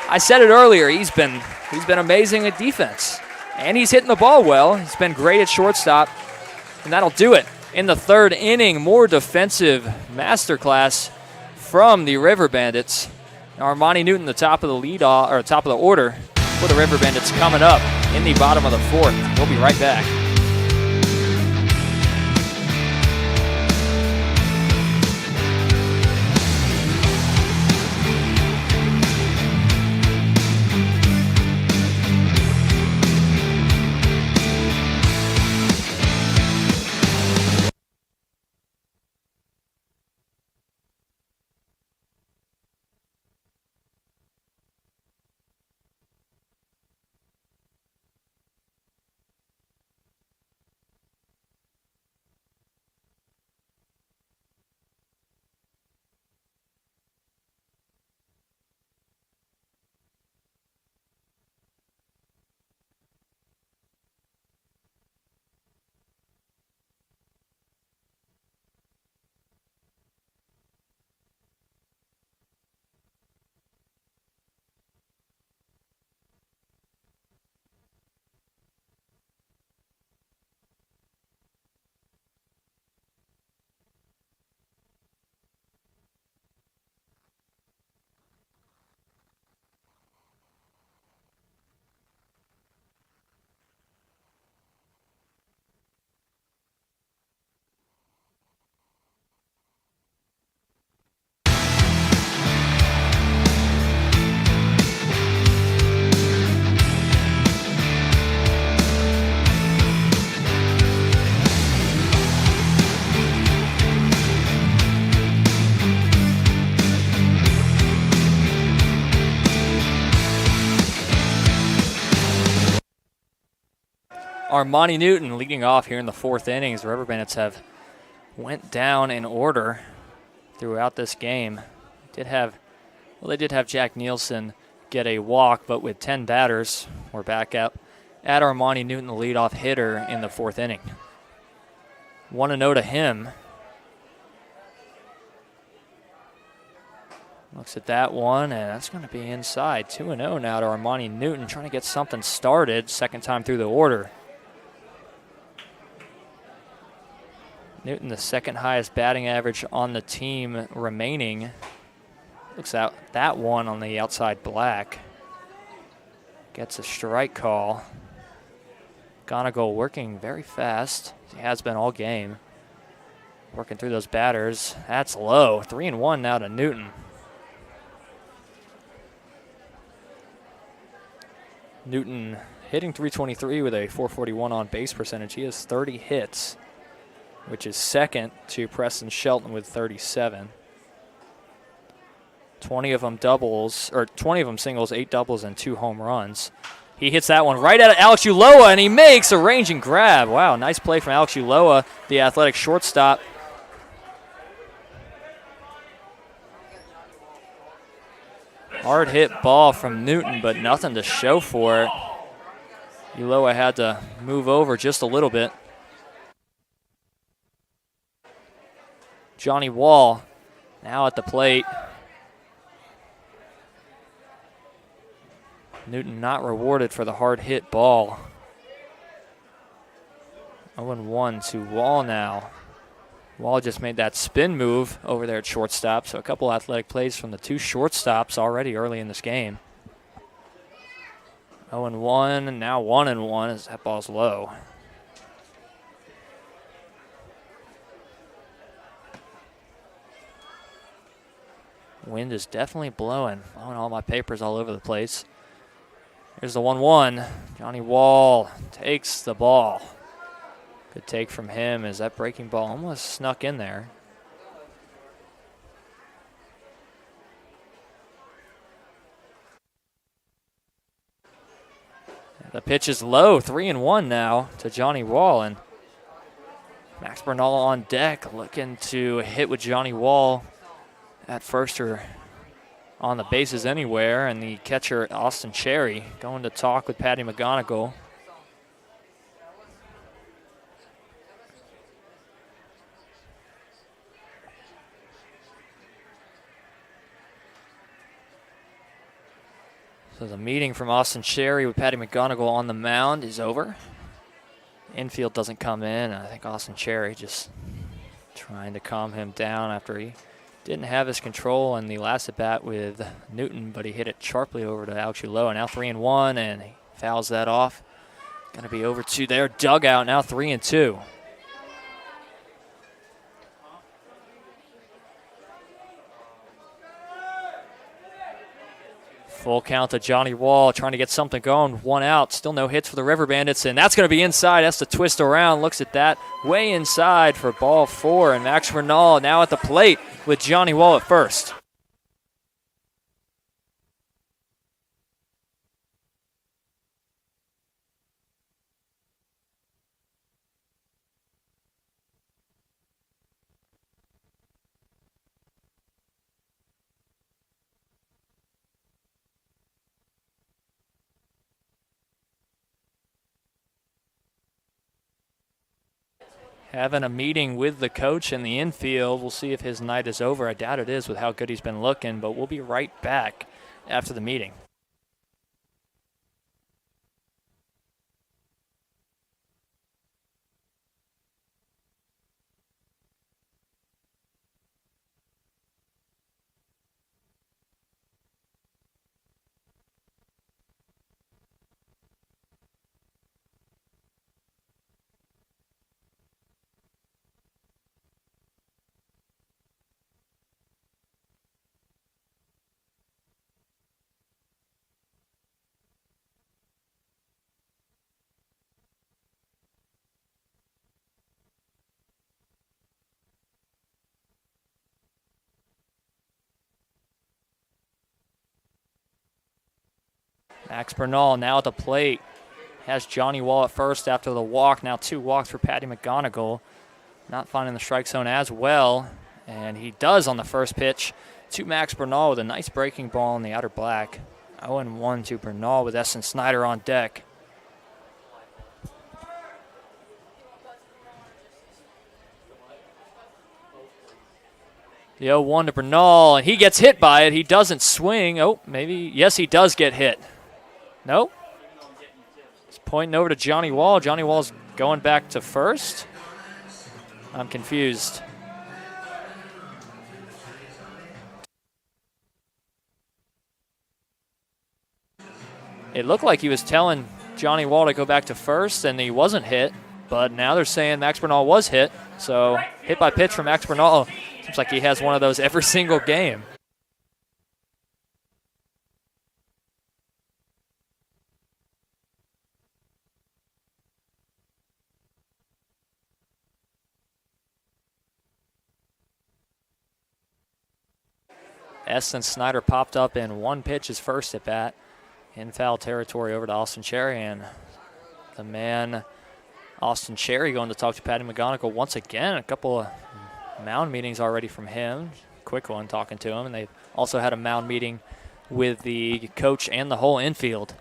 I said it earlier, he's been amazing at defense, and he's hitting the ball well. He's been great at shortstop, and that'll do it in the third inning. More defensive masterclass from the River Bandits. Armani Newton, the top of the lead or top of the order for the River Bandits, coming up in the bottom of the fourth. We'll be right back. Armani Newton leading off here in the fourth innings. The River Bandits have went down in order throughout this game. They did have Jack Nielsen get a walk, but with 10 batters, we're back up at Armani Newton, the leadoff hitter in the fourth inning. 1-0 to him. Looks at that one, and that's going to be inside. 2-0 now to Armani Newton, trying to get something started. Second time through the order. Newton, the second highest batting average on the team remaining. Looks out that one on the outside black. Gets a strike call. Gonigal working very fast. He has been all game. Working through those batters. That's low. 3-1 now to Newton. Newton hitting .323 with a .441 on base percentage. He has 30 hits, which is second to Preston Shelton with 37. 20 of them doubles, or 20 of them singles, 8 doubles, and 2 home runs. He hits that one right at Alex Uloa, and he makes a ranging grab. Wow, nice play from Alex Uloa, the athletic shortstop. Hard hit ball from Newton, but nothing to show for it. Uloa had to move over just a little bit. Johnny Wall now at the plate. Newton not rewarded for the hard hit ball. 0-1 to Wall now. Wall just made that spin move over there at shortstop, so a couple athletic plays from the two shortstops already early in this game. 0-1, and now 1-1 as that ball's low. Wind is definitely blowing all my papers all over the place. Here's the 1-1. Johnny Wall takes the ball. Good take from him as that breaking ball almost snuck in there. The pitch is low, 3-1 now to Johnny Wall, and Max Bernal on deck looking to hit with Johnny Wall at first or on the bases anywhere, and the catcher Austin Cherry going to talk with Patty McGonigal. So the meeting from Austin Cherry with Patty McGonigal on the mound is over. Infield doesn't come in. I think Austin Cherry just trying to calm him down after he didn't have his control in the last at bat with Newton, but he hit it sharply over to Alex Ulloa. Now 3-1, and he fouls that off. Going to be over to their dugout now, 3-2. Full count to Johnny Wall, trying to get something going. 1 out, still no hits for the River Bandits, and that's going to be inside. Has to twist around, looks at that. Way inside for ball 4, and Max Bernal now at the plate with Johnny Wall at first. Having a meeting with the coach in the infield. We'll see if his night is over. I doubt it is with how good he's been looking, but we'll be right back after the meeting. Max Bernal now at the plate. Has Johnny Wall at first after the walk. Now 2 walks for Patty McGonigal. Not finding the strike zone as well. And he does on the first pitch to Max Bernal with a nice breaking ball in the outer black. 0-1 to Bernal with Essen Snyder on deck. The 0-1 to Bernal, and he gets hit by it. He doesn't swing. Oh, maybe. Yes, he does get hit. Nope. It's pointing over to Johnny Wall. Johnny Wall's going back to first. I'm confused. It looked like he was telling Johnny Wall to go back to first, and he wasn't hit. But now they're saying Max Bernal was hit. So hit by pitch from Max Bernal. Seems like he has one of those every single game. Essen Snyder popped up in 1 pitch his first at bat in foul territory over to Austin Cherry, and the man Austin Cherry going to talk to Patty McGonigal once again. A couple of mound meetings already from him. Quick one talking to him, and they've also had a mound meeting with the coach and the whole infield.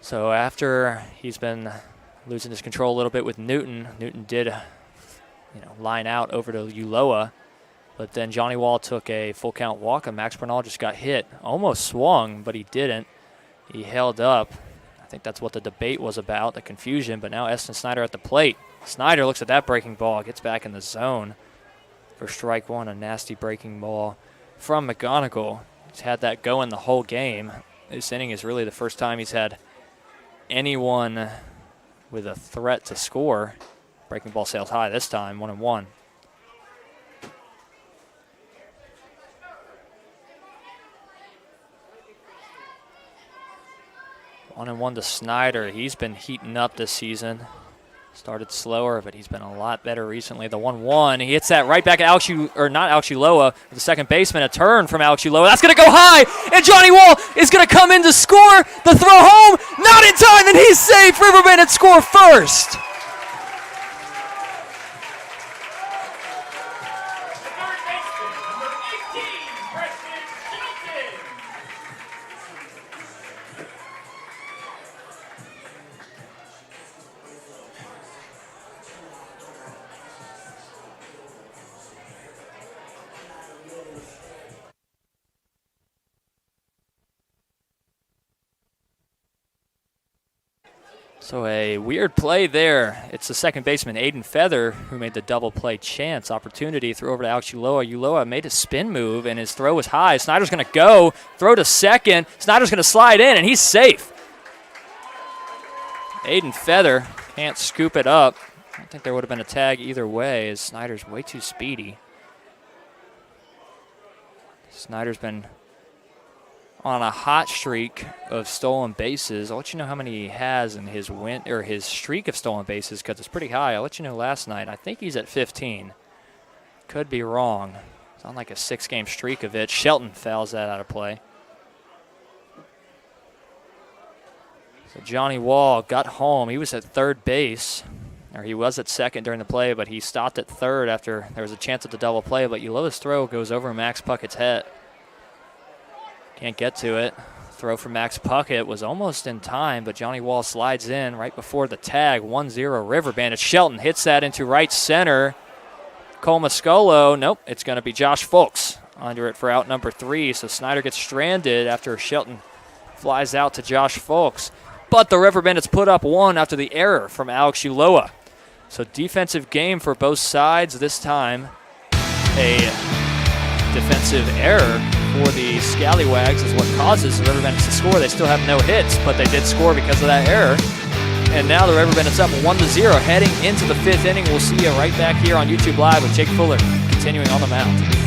So after he's been losing his control a little bit with Newton, Newton did line out over to Ulloa. But then Johnny Wall took a full count walk, and Max Bernal just got hit. Almost swung, but he didn't. He held up. I think that's what the debate was about, the confusion. But now Essen Snyder at the plate. Snyder looks at that breaking ball, gets back in the zone for strike 1, a nasty breaking ball from McGonigal. He's had that going the whole game. This inning is really the first time he's had anyone with a threat to score. Breaking ball sails high this time, 1-1. 1-1 to Snyder. He's been heating up this season. Started slower, but he's been a lot better recently. The 1-1, he hits that right back at Alex, or not Alex Uloa, the second baseman. A turn from Alex Uloa. That's going to go high, and Johnny Wall is going to come in to score. The throw home, not in time, and he's safe. River Bandits score first. So a weird play there. It's the second baseman, Aiden Feather, who made the double play chance opportunity. Threw over to Alex Uloa. Uloa made a spin move, and his throw was high. Snyder's going to go, throw to second. Snyder's going to slide in, and he's safe. Aiden Feather can't scoop it up. I don't think there would have been a tag either way, as Snyder's way too speedy. Snyder's been on a hot streak of stolen bases. I'll let you know how many he has in his his streak of stolen bases, because it's pretty high. I'll let you know last night. I think he's at 15. Could be wrong. It's on like a 6-game streak of it. Shelton fouls that out of play. So Johnny Wall got home. He was at third base, or he was at second during the play, but he stopped at third after there was a chance at the double play. But Uloa's throw goes over Max Puckett's head. Can't get to it. Throw from Max Puckett was almost in time, but Johnny Wall slides in right before the tag. 1-0 River Bandits. Shelton hits that into right center. Cole Mascolo, nope, it's going to be Josh Folks under it for out number 3. So Snyder gets stranded after Shelton flies out to Josh Folks. But the River Bandits put up 1 after the error from Alex Uloa. So defensive game for both sides this time. A defensive error for the Scallywags is what causes the River Bandits to score. They still have no hits, but they did score because of that error. And now the River Bandits up 1-0 heading into the 5th inning. We'll see you right back here on YouTube Live with Jake Fuller continuing on the mound.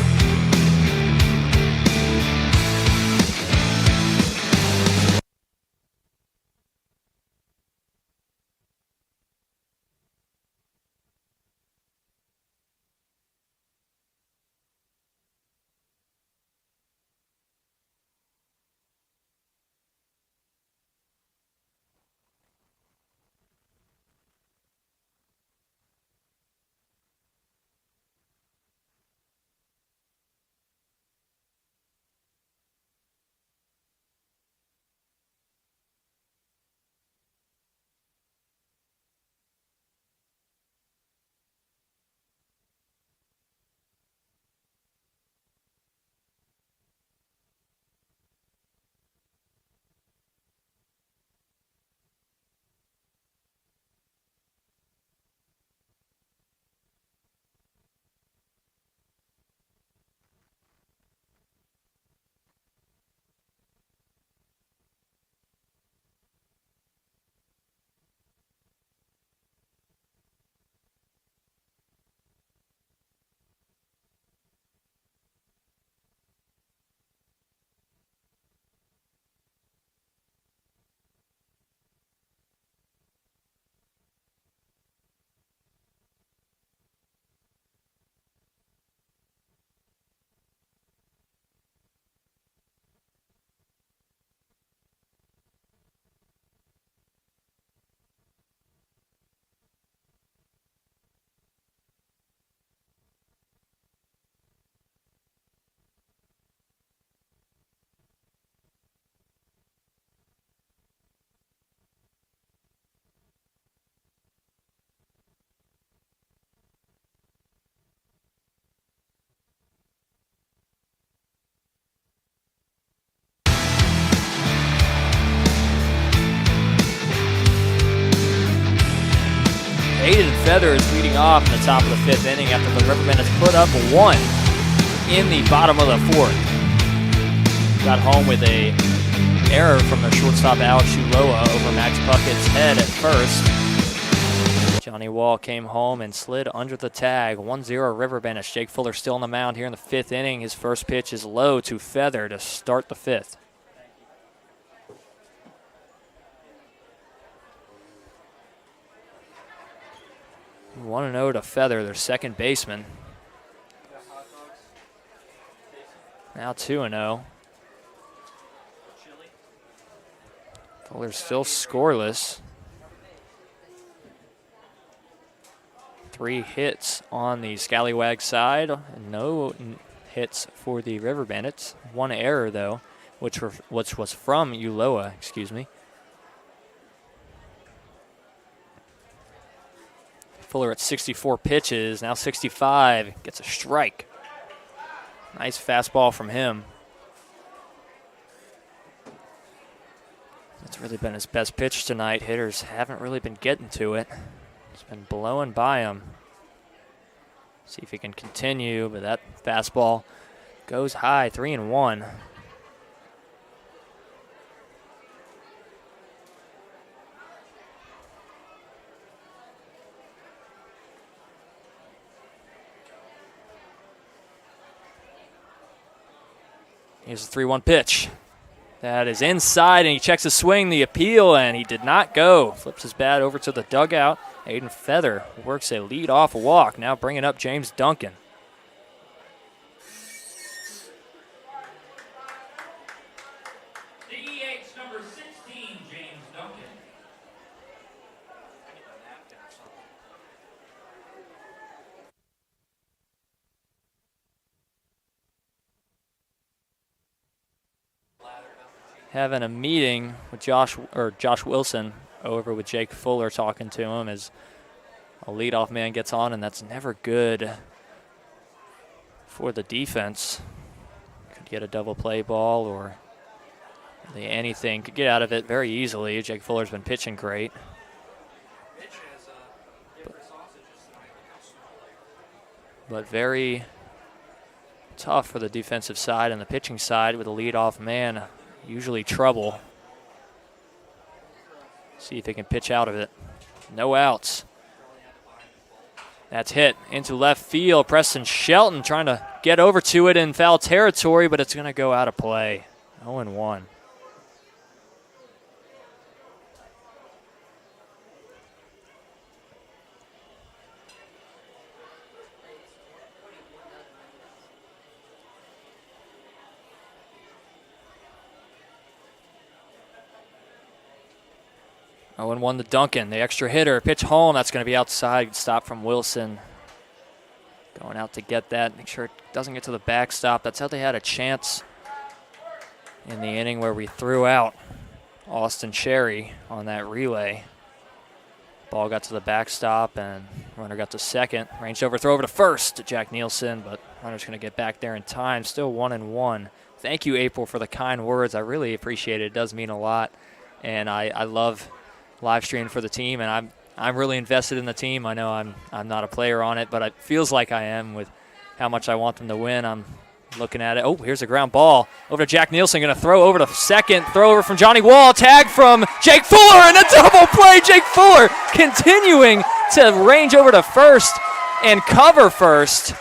Aiden Feather is leading off in the top of the 5th inning after the River Bandits put up 1 in the bottom of the 4th. Got home with a error from their shortstop Alex Uloa over Max Puckett's head at first. Johnny Wall came home and slid under the tag. 1-0 River Bandits. Jake Fuller still on the mound here in the 5th inning. His first pitch is low to Feather to start the 5th. 1-0 to Feather, their second baseman. Now 2-0. Fuller's still scoreless. 3 hits on the Scallywags side. No hits for the River Bandits. 1 error, though, which was from Uloa, excuse me. Fuller at 64 pitches, now 65, gets a strike. Nice fastball from him. That's really been his best pitch tonight. Hitters haven't really been getting to it. It's been blowing by him. See if he can continue, but that fastball goes high, 3-1. Here's the 3-1 pitch. That is inside, and he checks his swing, the appeal, and he did not go. Flips his bat over to the dugout. Aiden Feather works a lead-off walk, now bringing up James Duncan. DEH number 16, James Duncan. Having a meeting with Josh Wilson over with Jake Fuller talking to him as a leadoff man gets on, and that's never good for the defense. Could get a double play ball or really anything. Could get out of it very easily. Jake Fuller's been pitching great. But very tough for the defensive side and the pitching side with a leadoff man. Usually trouble. See if they can pitch out of it. No outs. That's hit into left field. Preston Shelton trying to get over to it in foul territory, but it's going to go out of play. 0-1. Oh, and 1 to Duncan, the extra hitter. Pitch home, that's going to be outside. Stop from Wilson. Going out to get that. Make sure it doesn't get to the backstop. That's how they had a chance in the inning where we threw out Austin Cherry on that relay. Ball got to the backstop, and runner got to second. Ranged over, throw over to first to Jack Nielsen, but runner's going to get back there in time. Still 1-1. Thank you, April, for the kind words. I really appreciate it. It does mean a lot, and I love live streaming for the team, and I'm really invested in the team. I know I'm not a player on it, but it feels like I am with how much I want them to win. I'm looking at it. Oh, here's a ground ball over to Jack Nielsen. Going to throw over to second. Throw over from Johnny Wall. Tag from Jake Fuller, and a double play. Jake Fuller continuing to range over to first and cover first.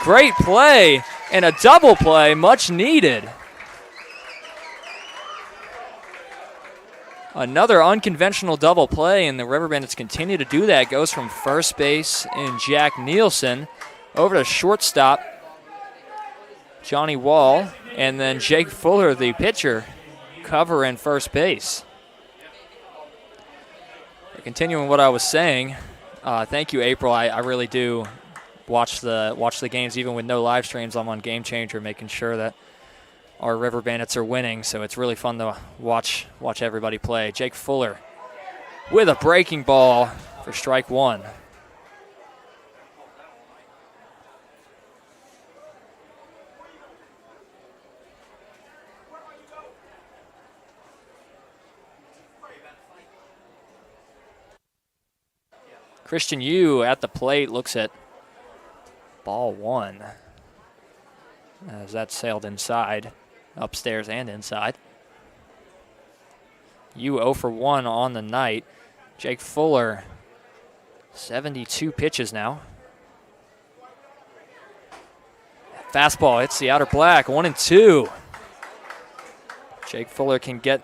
Great play and a double play, much needed. Another unconventional double play, and the River Bandits continue to do that. Goes from first base in Jack Nielsen over to shortstop, Johnny Wall, and then Jake Fuller, the pitcher, covering first base. Continuing what I was saying, thank you, April. I really do watch the games even with no live streams. I'm on Game Changer, making sure that our River Bandits are winning, so it's really fun to watch everybody play. Jake Fuller with a breaking ball for strike 1. Christian Yu at the plate looks at ball 1 as that sailed inside. Upstairs and inside. Yu 0 for 1 on the night. Jake Fuller, 72 pitches now. Fastball hits the outer black, 1-2. Jake Fuller can get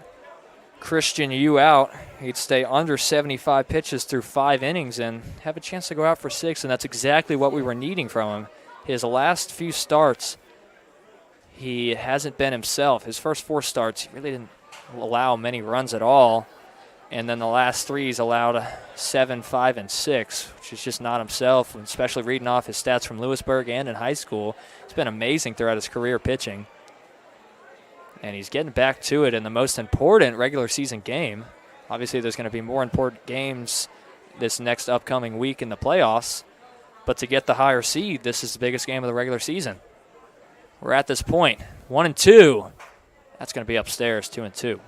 Christian Yu out, he'd stay under 75 pitches through 5 innings and have a chance to go out for 6, and that's exactly what we were needing from him. His last few starts, he hasn't been himself. His first 4 starts, he really didn't allow many runs at all, and then the last 3 he's allowed 7, 5, and 6, which is just not himself, and especially reading off his stats from Lewisburg and in high school. It's been amazing throughout his career pitching. And he's getting back to it in the most important regular season game. Obviously, there's going to be more important games this next upcoming week in the playoffs. But to get the higher seed, this is the biggest game of the regular season. We're at this point. 1-2. That's going to be upstairs, 2-2.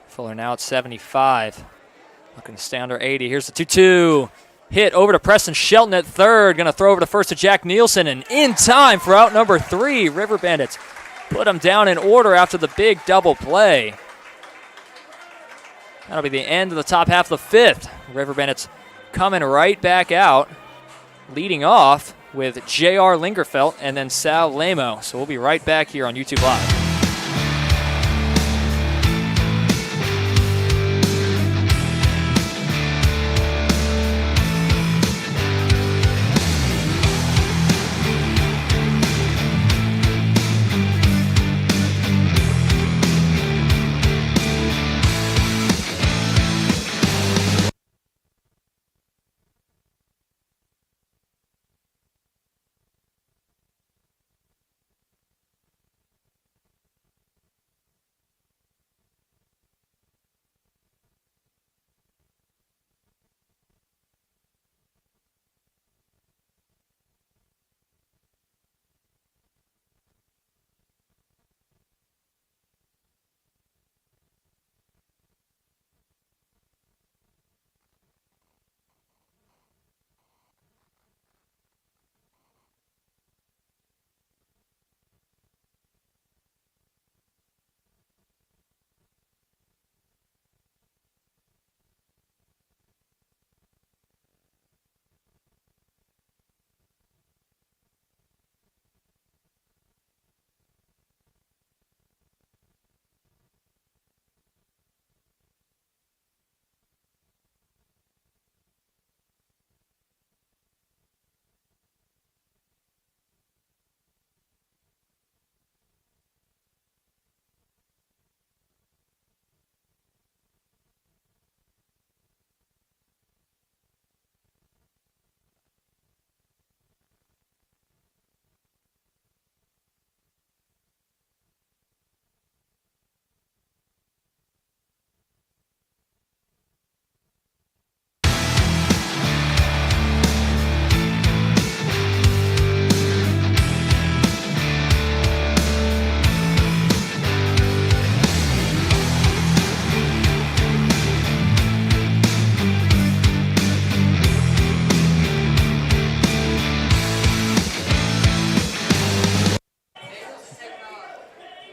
Fuller now at 75. Looking to stay under 80. Here's the 2-2. Hit over to Preston Shelton at third. Going to throw over to first to Jack Nielsen. And in time for out number 3. River Bandits put him down in order after the big double play. That'll be the end of the top half of the 5th. River Bandits coming right back out. Leading off with J.R. Lingerfelt and then Sal Lamo. So we'll be right back here on YouTube Live.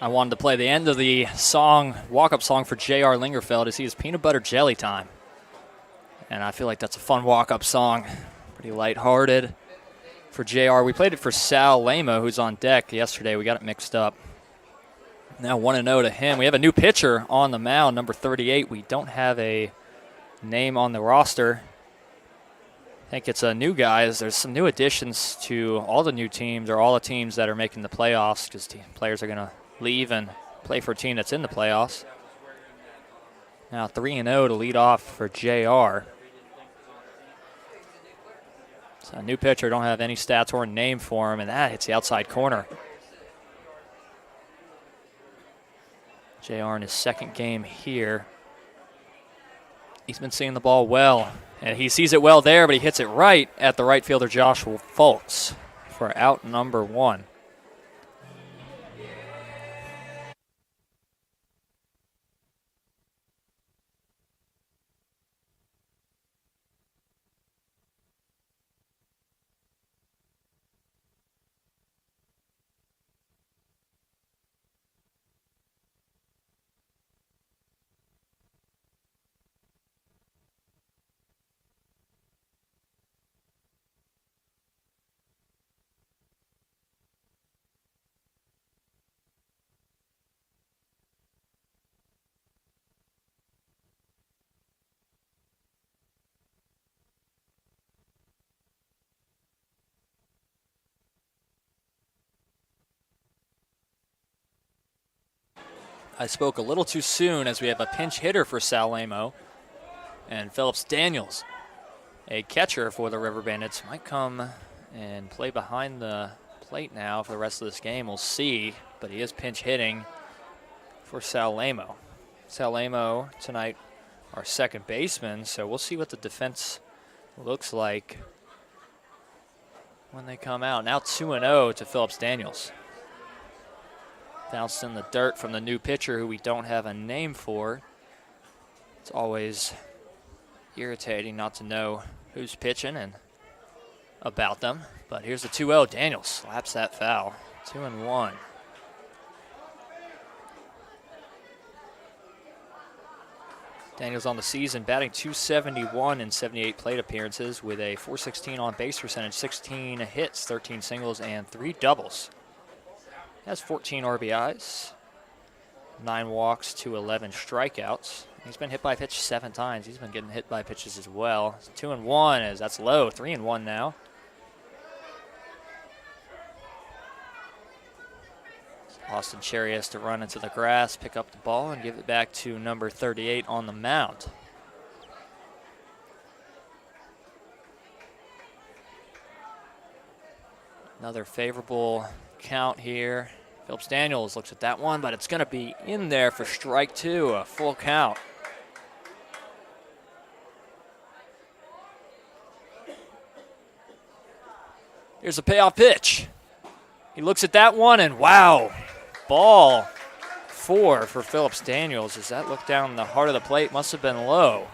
I wanted to play the end of the song, walk-up song for J.R. Lingerfeld as he is Peanut Butter Jelly Time. And I feel like that's a fun walk-up song. Pretty lighthearted for J.R. We played it for Sal Lamo, who's on deck yesterday. We got it mixed up. Now 1-0 to him. We have a new pitcher on the mound, number 38. We don't have a name on the roster. I think it's a new guys. There's some new additions to all the new teams, or all the teams that are making the playoffs, because players are going to leave and play for a team that's in the playoffs. Now 3-0 to lead off for JR. So a new pitcher, don't have any stats or name for him, and that hits the outside corner. JR in his second game here. He's been seeing the ball well, and he sees it well there, but he hits it right at the right fielder Joshua Foltz for out number 1. I spoke a little too soon as we have a pinch hitter for Sal Lamo. And Phillips Daniels, a catcher for the River Bandits, might come and play behind the plate now for the rest of this game. We'll see, but he is pinch hitting for Sal Lamo. Sal Lamo tonight, our second baseman, so we'll see what the defense looks like when they come out. Now 2-0 to Phillips Daniels. Bounced in the dirt from the new pitcher who we don't have a name for. It's always irritating not to know who's pitching and about them. But here's the 2-0. Daniels slaps that foul. 2-1. Daniels on the season batting .271 in 78 plate appearances with a .416 on base percentage, 16 hits, 13 singles, and 3 doubles. Has 14 RBIs, 9 walks to 11 strikeouts. He's been hit by a pitch 7 times. He's been getting hit by pitches as well. So 2-1 as that's low. 3-1 now. Austin Cherry has to run into the grass, pick up the ball, and give it back to number 38 on the mound. Another favorable count here. Phillips Daniels looks at that one, but it's going to be in there for strike 2, a full count. Here's a payoff pitch. He looks at that one, and wow, ball 4 for Phillips Daniels. As that look down the heart of the plate must have been low.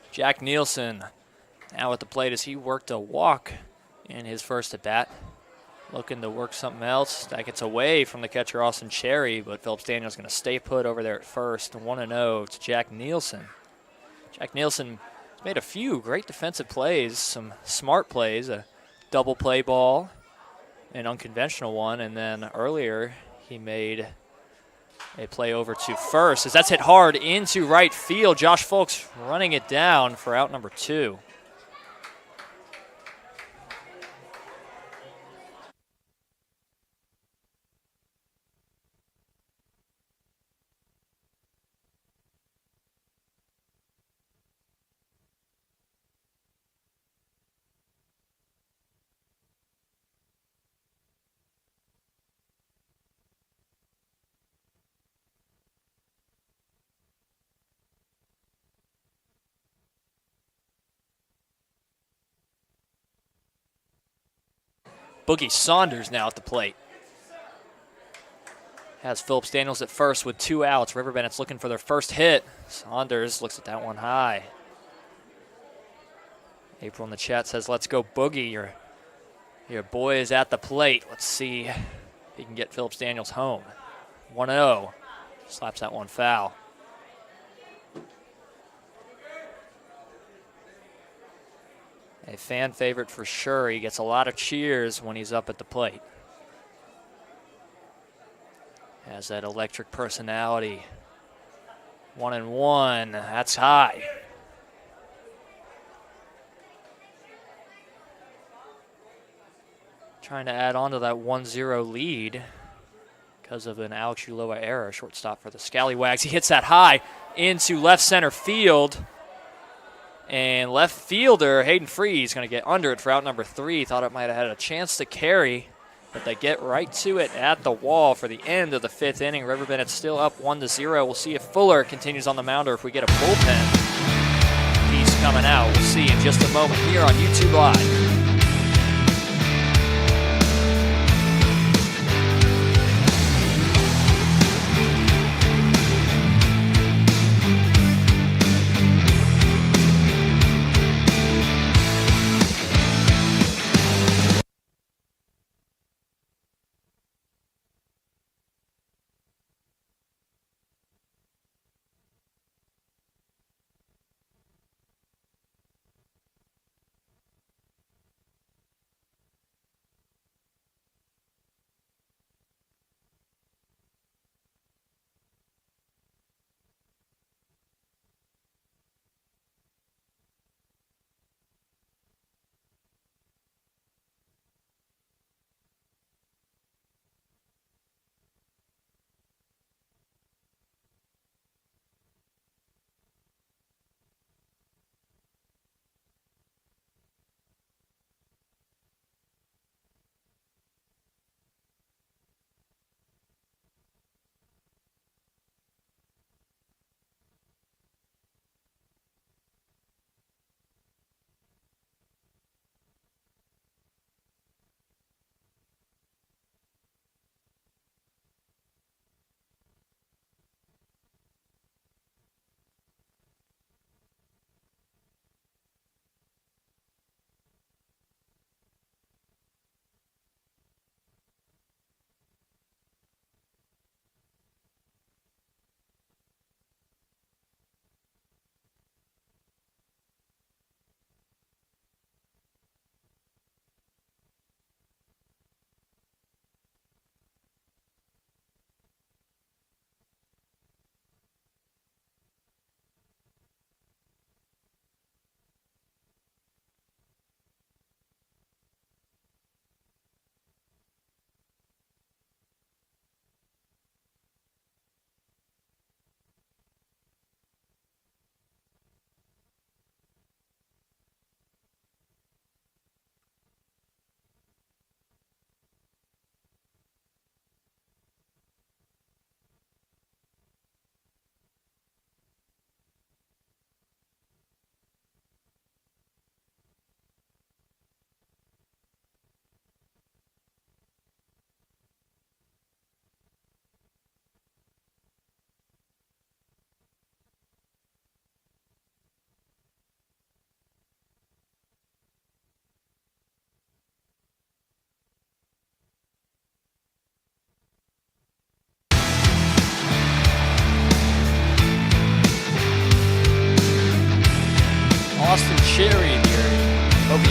Jack Nielsen now at the plate as he worked a walk in his first at bat. Looking to work something else. That gets away from the catcher Austin Cherry, but Phillips Daniels going to stay put over there at first. 1-0 to Jack Nielsen. Jack Nielsen made a few great defensive plays, some smart plays, a double play ball, an unconventional one, and then earlier he made a play over to first as that's hit hard into right field. Josh Folks running it down for out number 2. Boogie Saunders now at the plate. Has Phillips Daniels at first with 2 outs. River Bandits looking for their first hit. Saunders looks at that one high. April in the chat says, let's go Boogie. Your boy is at the plate. Let's see if he can get Phillips Daniels home. 1-0. Slaps that one foul. A fan favorite for sure. He gets a lot of cheers when he's up at the plate. Has that electric personality. 1-1, that's high. Trying to add on to that 1-0 lead because of an Alex Ulloa error. Shortstop for the Scallywags. He hits that high into left center field. And left fielder Hayden Free is going to get under it for out number 3. Thought it might have had a chance to carry, but they get right to it at the wall for the end of the 5th inning. River Bandits still up 1-0. We'll see if Fuller continues on the mound or if we get a bullpen piece coming out. We'll see in just a moment here on YouTube Live.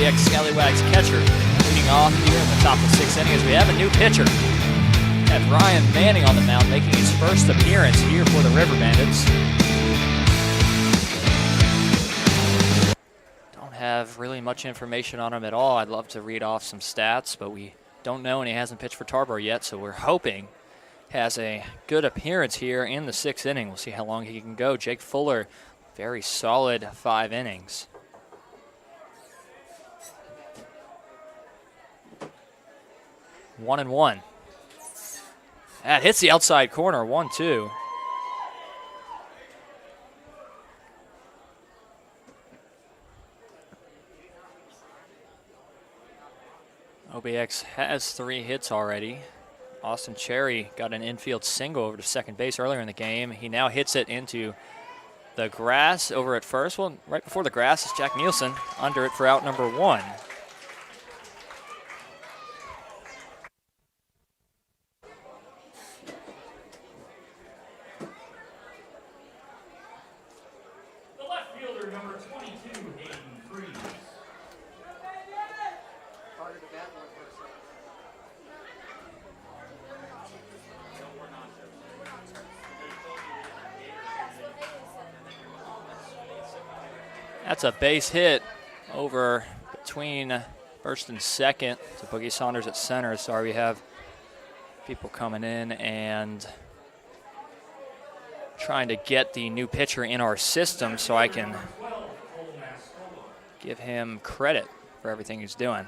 OBX Scallywags catcher leading off here in the top of the 6th inning as we have a new pitcher. We have Ryan Manning on the mound making his first appearance here for the River Bandits. Don't have really much information on him at all. I'd love to read off some stats, but we don't know, and he hasn't pitched for Tarboro yet, so we're hoping has a good appearance here in the 6th inning. We'll see how long he can go. Jake Fuller, very solid 5 innings. One and one. That hits the outside corner, 1-2. OBX has 3 hits already. Austin Cherry got an infield single over to second base earlier in the game. He now hits it into the grass over at first. Well, right before the grass is Jack Nielsen under it for out number 1. The left fielder, number 22, Hayden Freeze. That's a base hit over between first and second to Boogie Saunders at center. Sorry, we have people coming in and trying to get the new pitcher in our system so I can give him credit for everything he's doing.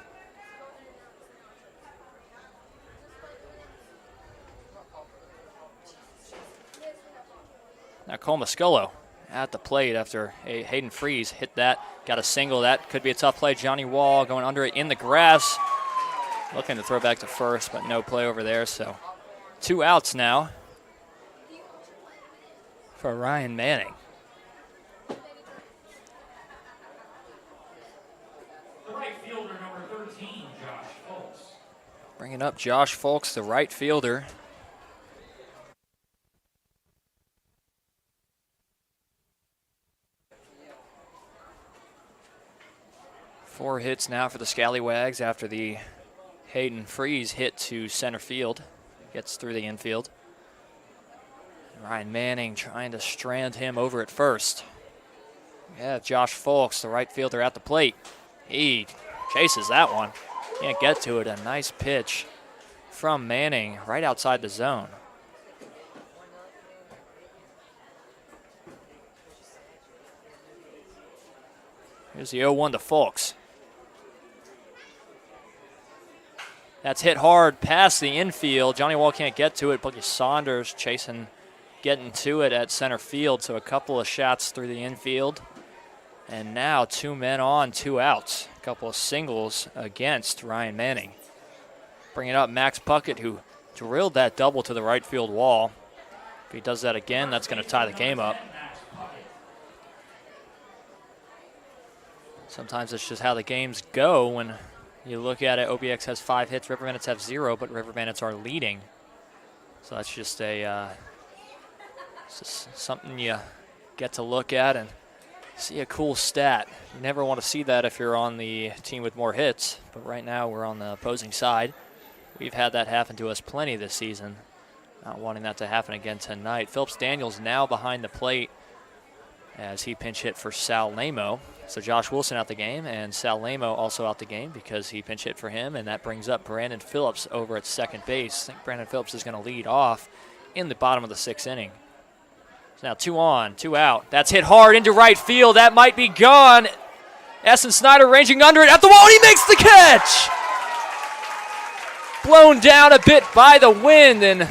Now Cole Muscolo at the plate after Hayden Freeze hit that, got a single. That could be a tough play. Johnny Wall going under it in the grass. Looking to throw back to first, but no play over there. So 2 outs now for Ryan Manning. The right fielder, number 13, Josh Folks. Bringing up Josh Folks, the right fielder. Four hits now for the Scallywags after the Hayden Freeze hit to center field. Gets through the infield. Ryan Manning trying to strand him over at first. Yeah, Josh Folks, the right fielder at the plate. He chases that one. Can't get to it. A nice pitch from Manning right outside the zone. Here's the 0-1 to Folks. That's hit hard past the infield. Johnny Wall can't get to it. Boogie Saunders chasing, getting to it at center field. So a couple of shots through the infield. And now 2 men on, 2 outs. A couple of singles against Ryan Manning. Bringing up Max Puckett, who drilled that double to the right field wall. If he does that again, that's going to tie the game up. Sometimes it's just how the games go when you look at it. OBX has 5 hits, River Bandits have 0, but River Bandits are leading. So that's just something you get to look at and see a cool stat. You never want to see that if you're on the team with more hits, but right now we're on the opposing side. We've had that happen to us plenty this season. Not wanting that to happen again tonight. Phillips Daniels now behind the plate as he pinch hit for Sal Lamo. So Josh Wilson out the game, and Sal Lamo also out the game because he pinch hit for him, and that brings up Brandon Phillips over at second base. I think Brandon Phillips is going to lead off in the bottom of the 6th inning. So now 2 on, 2 out. That's hit hard into right field. That might be gone. Essen Snyder ranging under it at the wall, and he makes the catch! Blown down a bit by the wind, and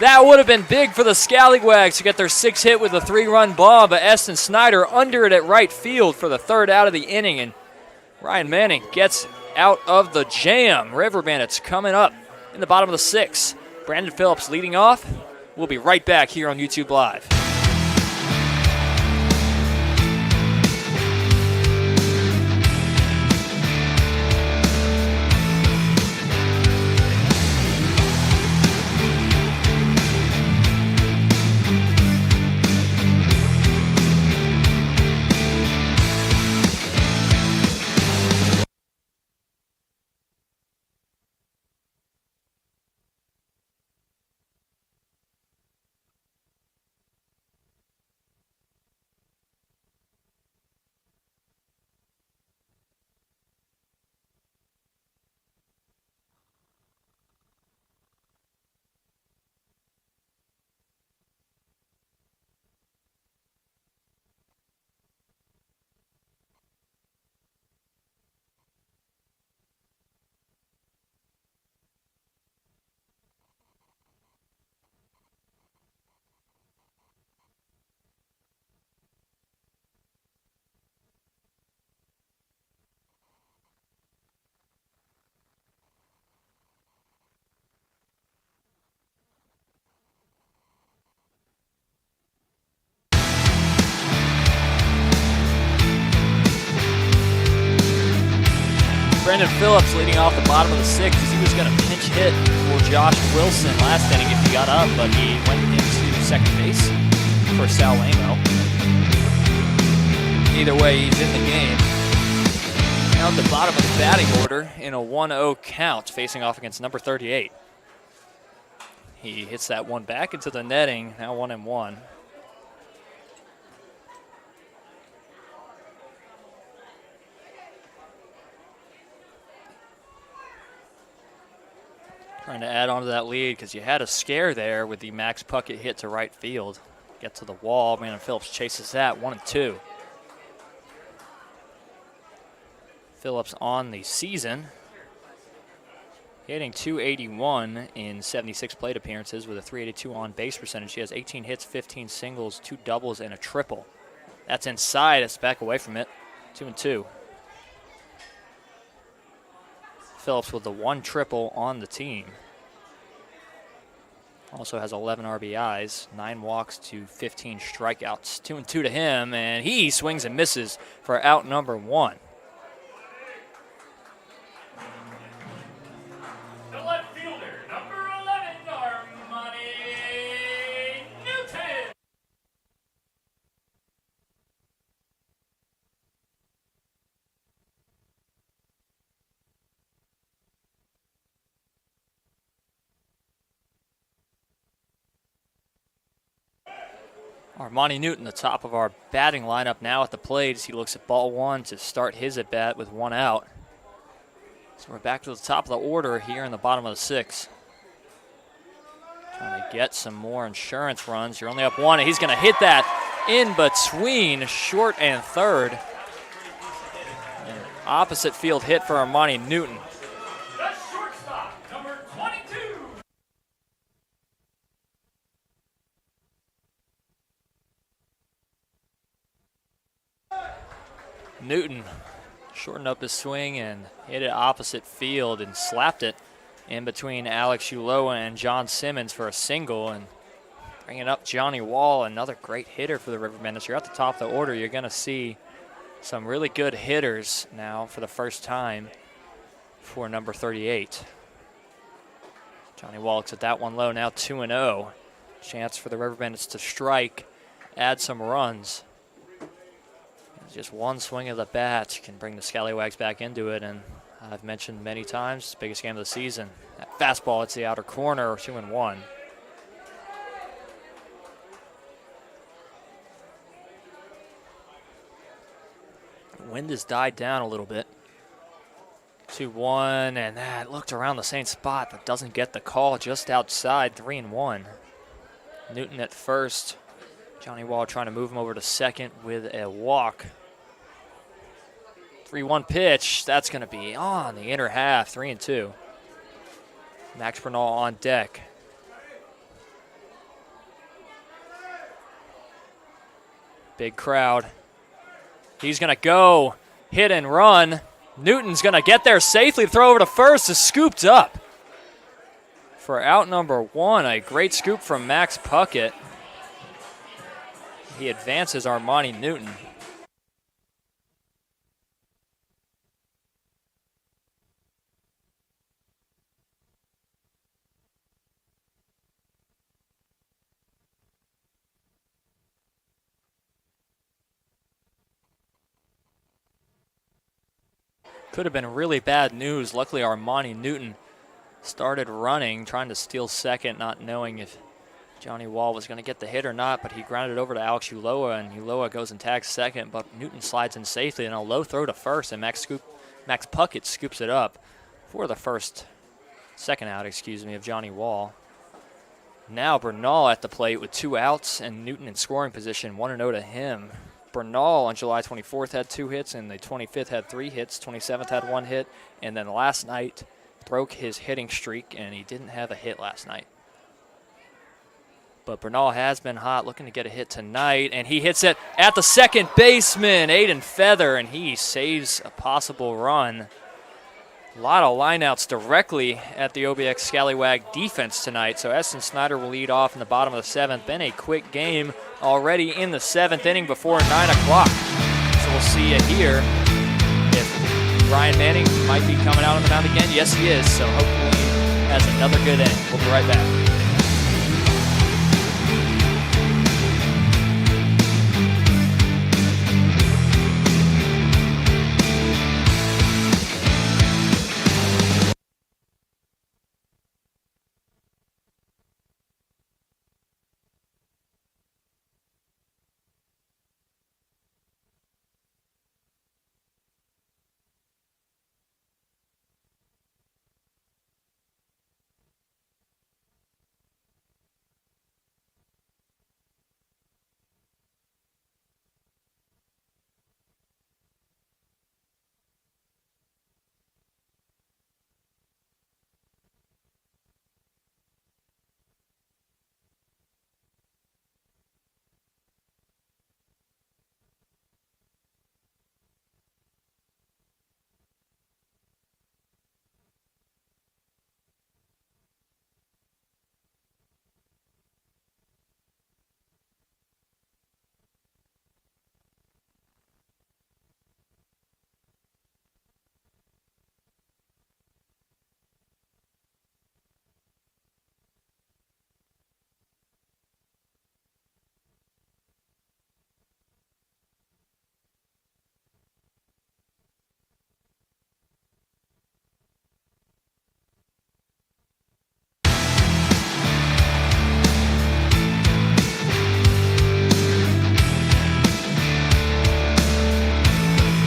that would have been big for the Scallywags to get their 6th hit with a 3-run bomb, but Esten Snyder under it at right field for the 3rd out of the inning, and Ryan Manning gets out of the jam. River Bandits coming up in the bottom of the 6th. Brandon Phillips leading off. We'll be right back here on YouTube Live. Brendan Phillips leading off the bottom of the 6th as he was going to pinch hit for Josh Wilson last inning if he got up, but he went into second base for Sal Lamo. Either way, he's in the game. Now at the bottom of the batting order in a 1-0 count, facing off against number 38. He hits that one back into the netting, now 1-1. Trying to add on to that lead because you had a scare there with the Max Puckett hit to right field. Get to the wall, Brandon Phillips chases that, 1-2. Phillips on the season, hitting .281 in 76 plate appearances with a .382 on base percentage. He has 18 hits, 15 singles, 2 doubles, and a triple. That's inside, it's back away from it, 2-2. Phillips with the 1 triple on the team. Also has 11 RBIs, 9 walks to 15 strikeouts. 2-2 to him, and he swings and misses for out number 1. The left fielder, number 11, Armani Newton. Armani Newton, the top of our batting lineup now at the plate as he looks at ball 1 to start his at-bat with 1 out. So we're back to the top of the order here in the bottom of the 6th. Trying to get some more insurance runs. You're only up 1, and he's going to hit that in between short and third. An opposite field hit for Armani Newton. The shortstop, number 22. Newton shortened up his swing and hit it opposite field and slapped it in between Alex Uloa and John Simmons for a single. And bringing up Johnny Wall, another great hitter for the River Bandits. You're at the top of the order. You're going to see some really good hitters now for the first time for number 38. Johnny Wall looks at that one low, now 2-0. Chance for the River Bandits to strike, add some runs. Just one swing of the bat can bring the Scallywags back into it, and I've mentioned many times, biggest game of the season. That fastball, it's the outer corner, 2-1. The wind has died down a little bit. 2-1, and that looked around the same spot, but doesn't get the call, just outside, 3-1. Newton at first. Johnny Wall trying to move him over to second with a walk. 3-1 pitch, that's going to be on the inner half, 3-2. Max Bernal on deck. Big crowd. He's going to go, hit and run. Newton's going to get there safely, throw over to first, is scooped up. For out number 1, a great scoop from Max Puckett. He advances Armani Newton. Could have been really bad news. Luckily, Armani Newton started running, trying to steal second, not knowing if Johnny Wall was going to get the hit or not, but he grounded over to Alex Uloa, and Uloa goes and tags second, but Newton slides in safely, and a low throw to first, and Max Puckett scoops it up for the second out, of Johnny Wall. Now Bernal at the plate with 2 outs, and Newton in scoring position, 1-0 to him. Bernal on July 24th had 2 hits, and the 25th had 3 hits, 27th had 1 hit, and then last night broke his hitting streak, and he didn't have a hit last night. But Bernal has been hot, looking to get a hit tonight, and he hits it at the second baseman, Aiden Feather, and he saves a possible run. A lot of lineouts directly at the OBX Scallywag defense tonight, so Esten Snyder will lead off in the bottom of the 7th. Been a quick game already in the 7th inning before 9 o'clock. So we'll see you here if Ryan Manning might be coming out on the mound again. Yes, he is. So hopefully he has another good inning. We'll be right back.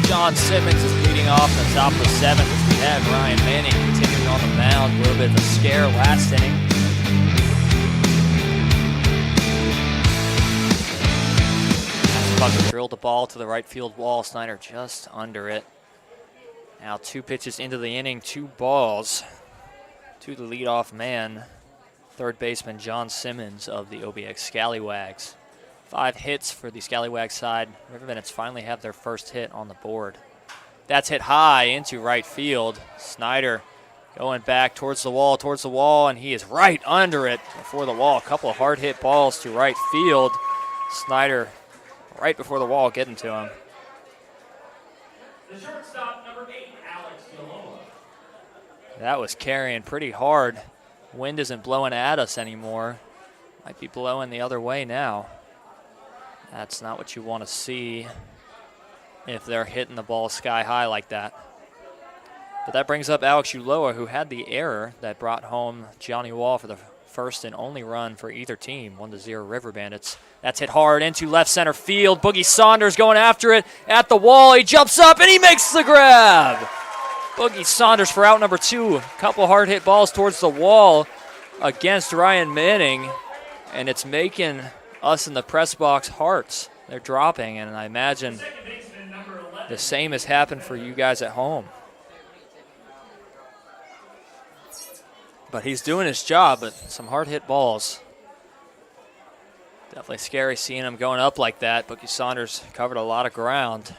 John Simmons is leading off in the top of the seventh as we have Ryan Manning continuing on the mound. A little bit of a scare last inning. Puck drilled the ball to the right field wall. Snyder just under it. Now 2 pitches into the inning, 2 balls to the leadoff man, third baseman John Simmons of the OBX Scallywags. 5 hits for the Scallywags side. River Bandits finally have their first hit on the board. That's hit high into right field. Snyder going back towards the wall, and he is right under it before the wall. A couple of hard hit balls to right field. Snyder right before the wall getting to him. The shortstop, number 8, Alex Yoloa. That was carrying pretty hard. Wind isn't blowing at us anymore. Might be blowing the other way now. That's not what you want to see if they're hitting the ball sky high like that. But that brings up Alex Uloa, who had the error that brought home Johnny Wall for the first and only run for either team, 1-0 River Bandits. That's hit hard into left center field. Boogie Saunders going after it at the wall. He jumps up and he makes the grab. Boogie Saunders for out number 2. A couple hard hit balls towards the wall against Ryan Manning, and it's making us in the press box hearts. They're dropping, and I imagine the same has happened for you guys at home. But he's doing his job, but some hard hit balls. Definitely scary seeing him going up like that. Boogie Saunders covered a lot of ground.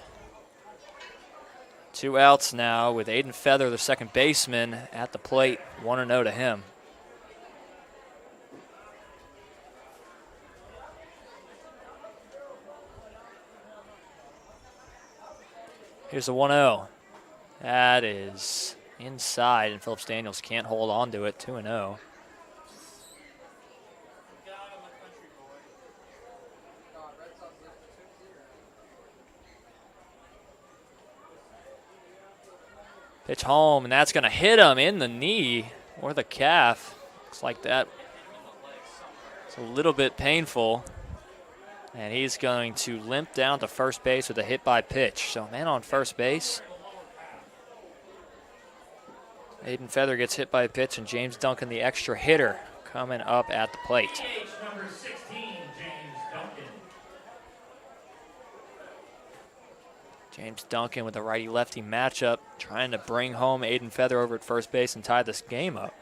2 outs now with Aiden Feather, the second baseman, at the plate. 1-0 to him. Here's the 1-0. That is inside, and Phillips Daniels can't hold on to it. 2-0. Pitch home, and that's going to hit him in the knee or the calf. Looks like that. It's a little bit painful. And he's going to limp down to first base with a hit by pitch. So man on first base. Aiden Feather gets hit by a pitch, and James Duncan, the extra hitter, coming up at the plate. Number 16, James Duncan. James Duncan with a righty-lefty matchup, trying to bring home Aiden Feather over at first base and tie this game up.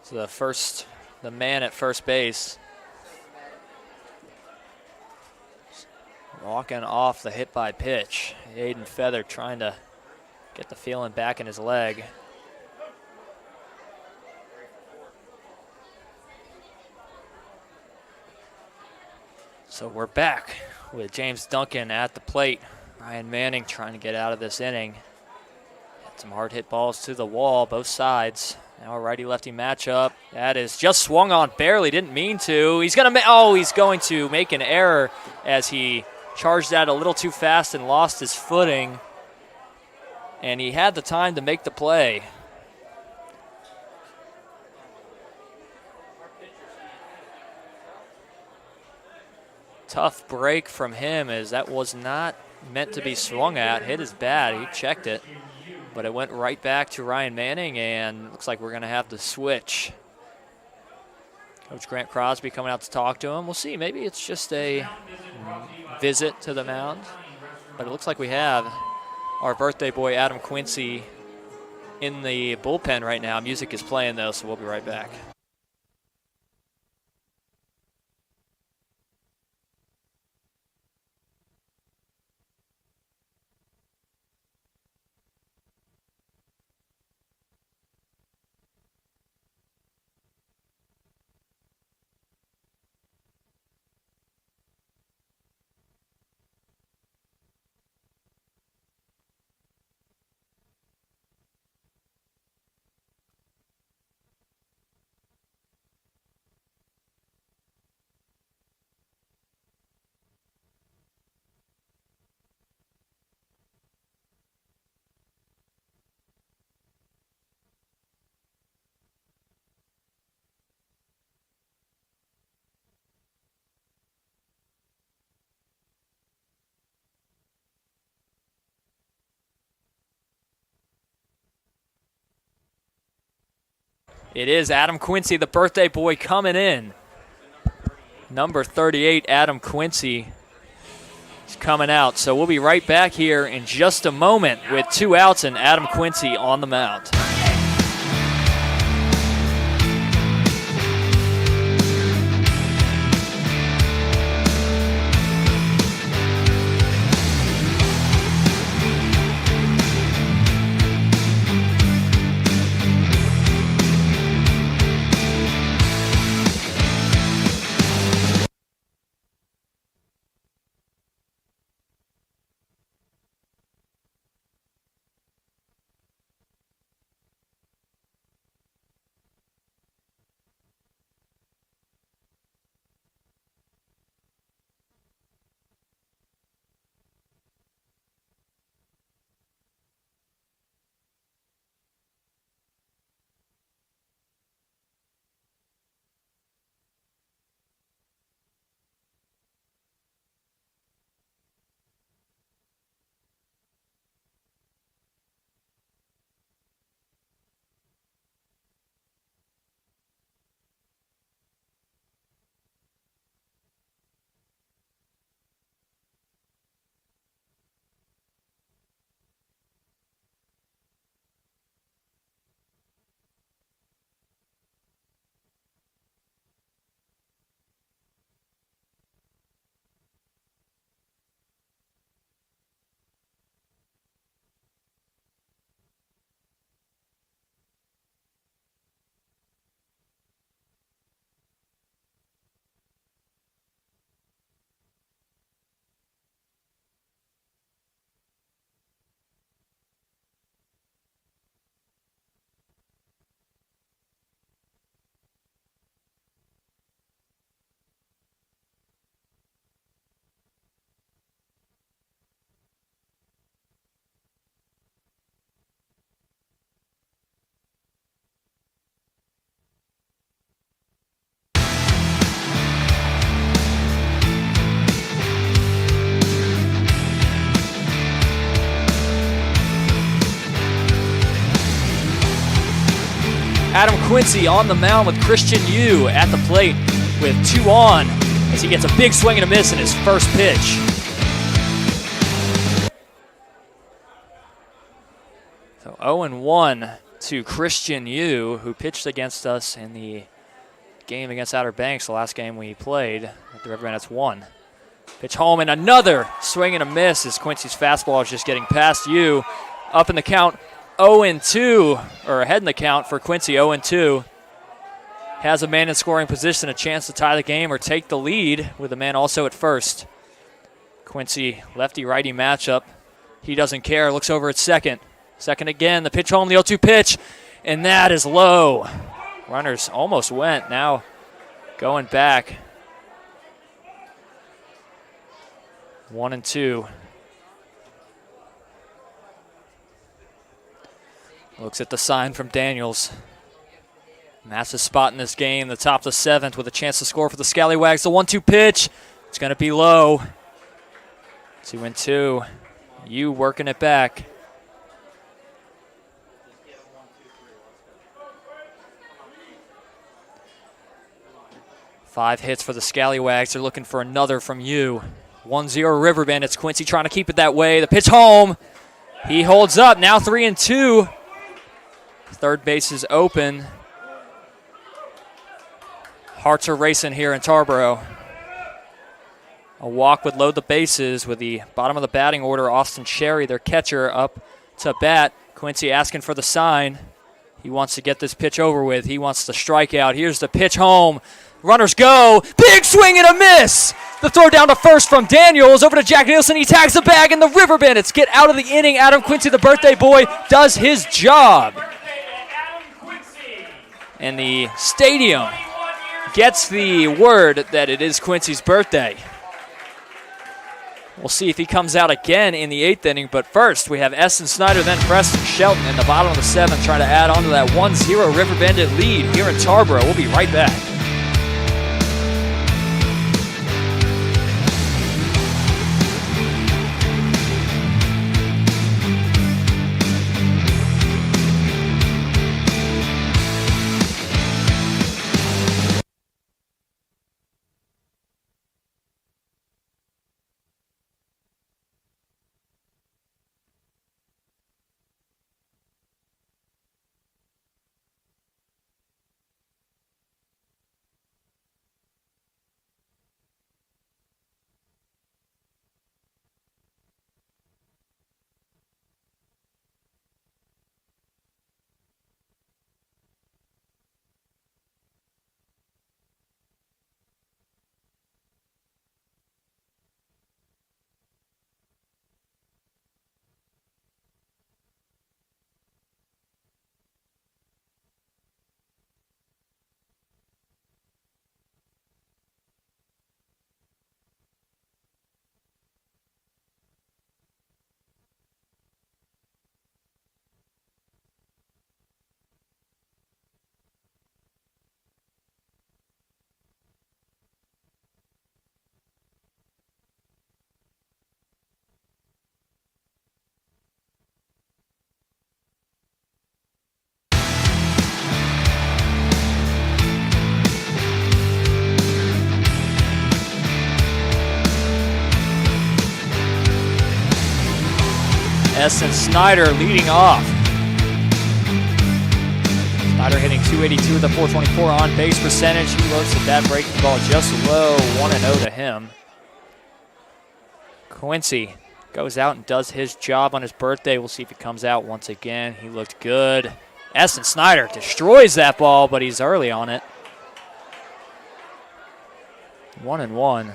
So the man at first base, walking off the hit by pitch. Aiden Feather trying to Get the feeling back in his leg. So we're back with James Duncan at the plate. Ryan Manning trying to get out of this inning. Had some hard hit balls to the wall, both sides. Now a righty-lefty matchup. That is just swung on barely, didn't mean to. He's going to make an error as he charged that a little too fast and lost his footing. And he had the time to make the play. Tough break from him, as that was not meant to be swung at. Hit his bat, he checked it, but it went right back to Ryan Manning, and looks like we're going to have to switch. Coach Grant Crosby coming out to talk to him. We'll see, maybe it's just a visit to the mound, but it looks like we have our birthday boy Adam Quincy in the bullpen right now. Music is playing though, so we'll be right back. It is Adam Quincy, the birthday boy, coming in. Number 38, Adam Quincy, is coming out. So we'll be right back here in just a moment with 2 outs and Adam Quincy on the mound. Adam Quincy on the mound with Christian Yu at the plate with 2 on as he gets a big swing and a miss in his first pitch. So 0-1 to Christian Yu, who pitched against us in the game against Outer Banks, the last game we played at the River Bandits 1. Pitch home and another swing and a miss as Quincy's fastball is just getting past Yu. up in the count, 0-2, or ahead in the count for Quincy, 0-2. Has a man in scoring position, a chance to tie the game or take the lead with a man also at first. Quincy, lefty-righty matchup. He doesn't care, looks over at second. Second again, the pitch home, the 0-2 pitch, and that is low. Runners almost went, now going back. 1-2. Looks at the sign from Daniels. Massive spot in this game, the top of the 7th with a chance to score for the Scallywags. The 1-2 pitch, it's going to be low. 2-2. You working it back. Five hits for the Scallywags. They're looking for another from you. 1-0 River Bandits. Quincy trying to keep it that way. The pitch home. He holds up. Now 3-2. Third base is open. Hearts are racing here in Tarboro. A walk would load the bases with the bottom of the batting order. Austin Cherry, their catcher, up to bat. Quincy asking for the sign. He wants to get this pitch over with. He wants to strike out. Here's the pitch home. Runners go. Big swing and a miss. The throw down to first from Daniels. Over to Jack Nielsen. He tags the bag, and the River Bandits get out of the inning. Adam Quincy, the birthday boy, does his job. And the stadium gets the word that it is Quincy's birthday. We'll see if he comes out again in the 8th inning, but first we have Essen Snyder, then Preston Shelton in the bottom of the 7th trying to add on to that 1-0 River Bandit lead here in Tarboro. We'll be right back. Essen Snyder leading off. Snyder hitting .282 with a .424 on base percentage. He looks at that breaking ball just low, 1-0 to him. Quincy goes out and does his job on his birthday. We'll see if he comes out once again. He looked good. Essen Snyder destroys that ball, but he's early on it. 1-1.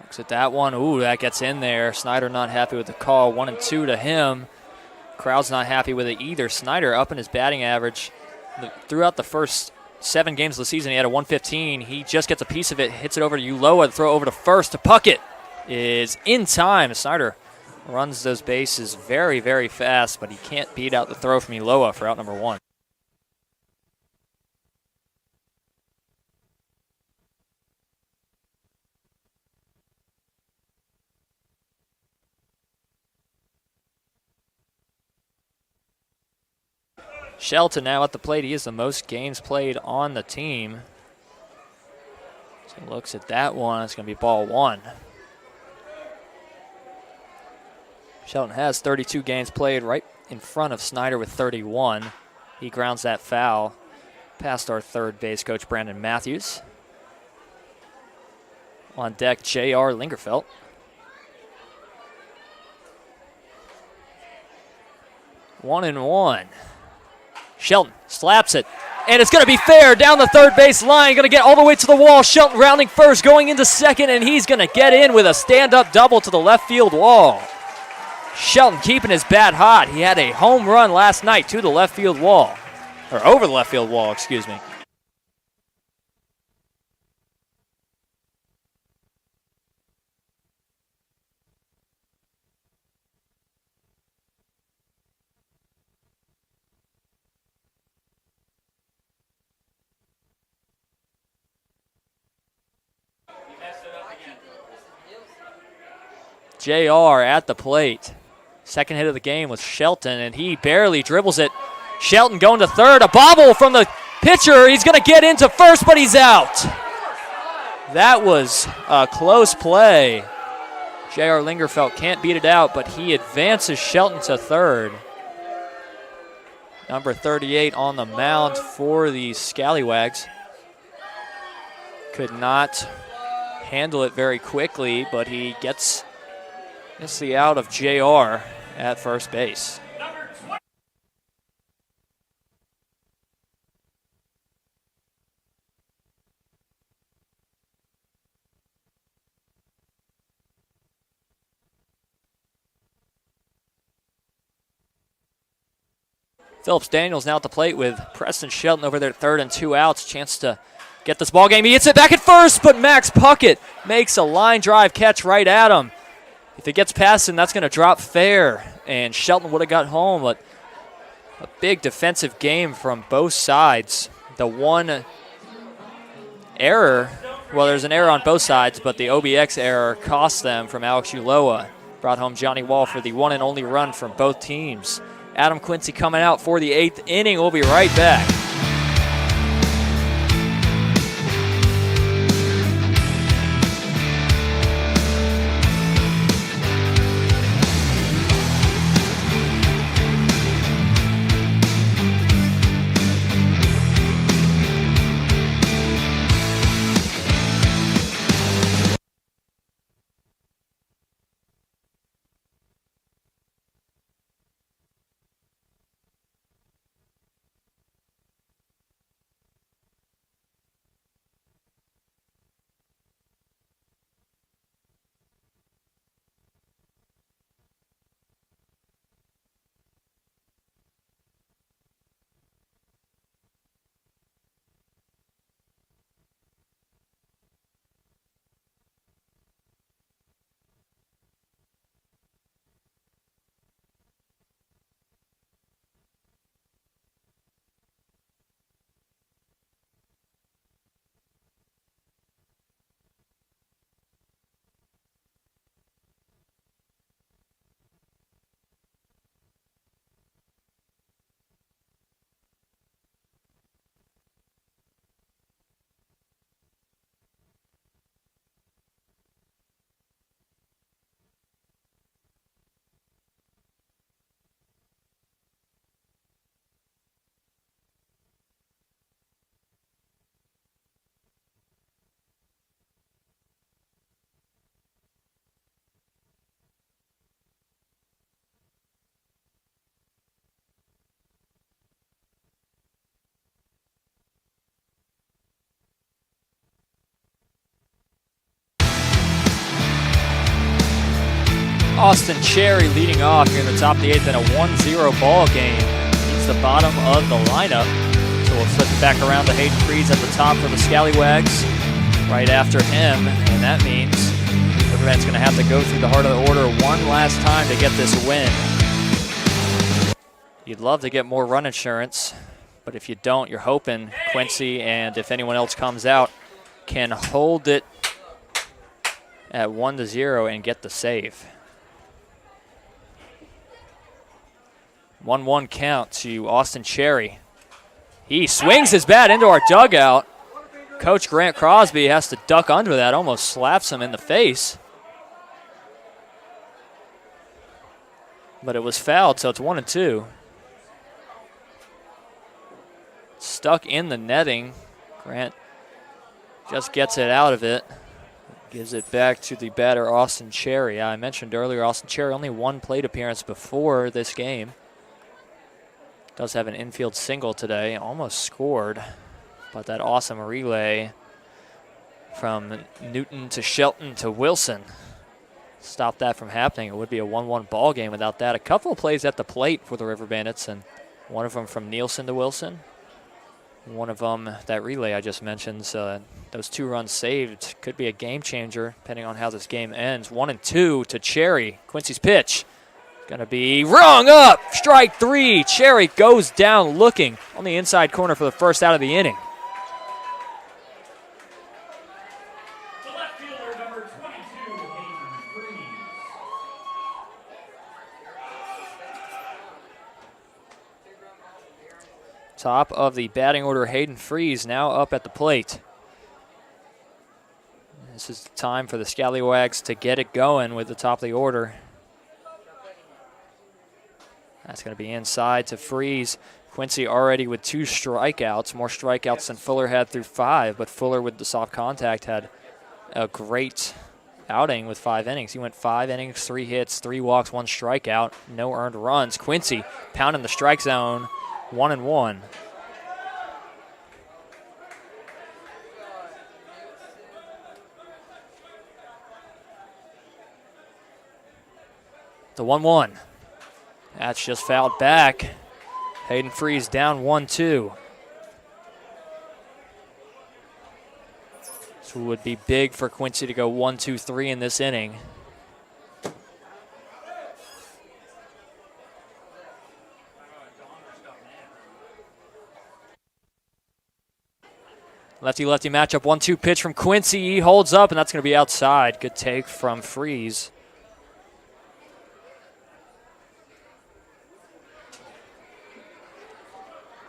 Looks at that one. Ooh, that gets in there. Snyder not happy with the call. 1-2 to him. Crowd's not happy with it either. Snyder up in his batting average. Throughout the first 7 games of the season, he had a 115. He just gets a piece of it, hits it over to Uloa, to throw over to first. To Puckett is in time. Snyder runs those bases very, very fast, but he can't beat out the throw from Uloa for out number 1. Shelton now at the plate. He has the most games played on the team. So he looks at that one. It's going to be ball 1. Shelton has 32 games played, right in front of Snyder with 31. He grounds that foul past our third base coach, Brandon Matthews. On deck, J.R. Lingerfelt. One and one. Shelton slaps it. And it's going to be fair down the third base line. Going to get all the way to the wall. Shelton rounding first, going into second, and he's going to get in with a stand-up double to the left field wall. Shelton keeping his bat hot. He had a home run last night to the left field wall. Or over the left field wall, excuse me. JR at the plate. Second hit of the game was Shelton, and he barely dribbles it. Shelton going to third. A bobble from the pitcher. He's going to get into first, but he's out. That was a close play. J.R. Lingerfelt can't beat it out, but he advances Shelton to third. Number 38 on the mound for the Scallywags. Could not handle it very quickly, but he gets the out of JR at first base. Phillips Daniels now at the plate with Preston Shelton over there at third and 2 outs. Chance to get this ball game. He hits it back at first, but Max Puckett makes a line drive catch right at him. If it gets past him, that's going to drop fair, and Shelton would have got home. But a big defensive game from both sides. The one error, well, there's an error on both sides, but the OBX error cost them from Alex Uloa. Brought home Johnny Wall for the one and only run from both teams. Adam Quincy coming out for the 8th inning. We'll be right back. Austin Cherry leading off here in the top of the 8th in a 1-0 ball game. He's the bottom of the lineup. So we'll flip it back around to Hayden Freeze at the top for the Scallywags right after him. And that means Riverman's going to have to go through the heart of the order one last time to get this win. You'd love to get more run insurance, but if you don't, you're hoping Quincy and if anyone else comes out can hold it at 1-0 and get the save. 1-1 count to Austin Cherry. He swings his bat into our dugout. Coach Grant Crosby has to duck under that, almost slaps him in the face. But it was fouled, so it's 1-2. Stuck in the netting. Grant just gets it out of it. Gives it back to the batter, Austin Cherry. I mentioned earlier, Austin Cherry only one plate appearance before this game. Does have an infield single today, almost scored, but that awesome relay from Newton to Shelton to Wilson stopped that from happening. It would be a 1-1 ball game without that. A couple of plays at the plate for the River Bandits, and one of them from Nielsen to Wilson. One of them, that relay I just mentioned, those 2 runs saved could be a game changer depending on how this game ends. 1-2 to Cherry. Quincy's pitch going to be rung up. Strike 3. Cherry goes down looking on the inside corner for the first out of the inning. The left fielder, number 22, Hayden Freeze. Top of the batting order, Hayden Freeze now up at the plate. This is the time for the Scallywags to get it going with the top of the order. That's going to be inside to Freeze. Quincy already with 2 strikeouts, more strikeouts than Fuller had through 5, but Fuller with the soft contact had a great outing with 5 innings. He went 5 innings, 3 hits, 3 walks, 1 strikeout, no earned runs. Quincy pounding the strike zone. 1-1. The 1-1. That's just fouled back. Hayden Freeze down 1-2. This would be big for Quincy to go 1-2-3 in this inning. Lefty-lefty matchup, 1-2 pitch from Quincy. He holds up, and that's going to be outside. Good take from Freeze.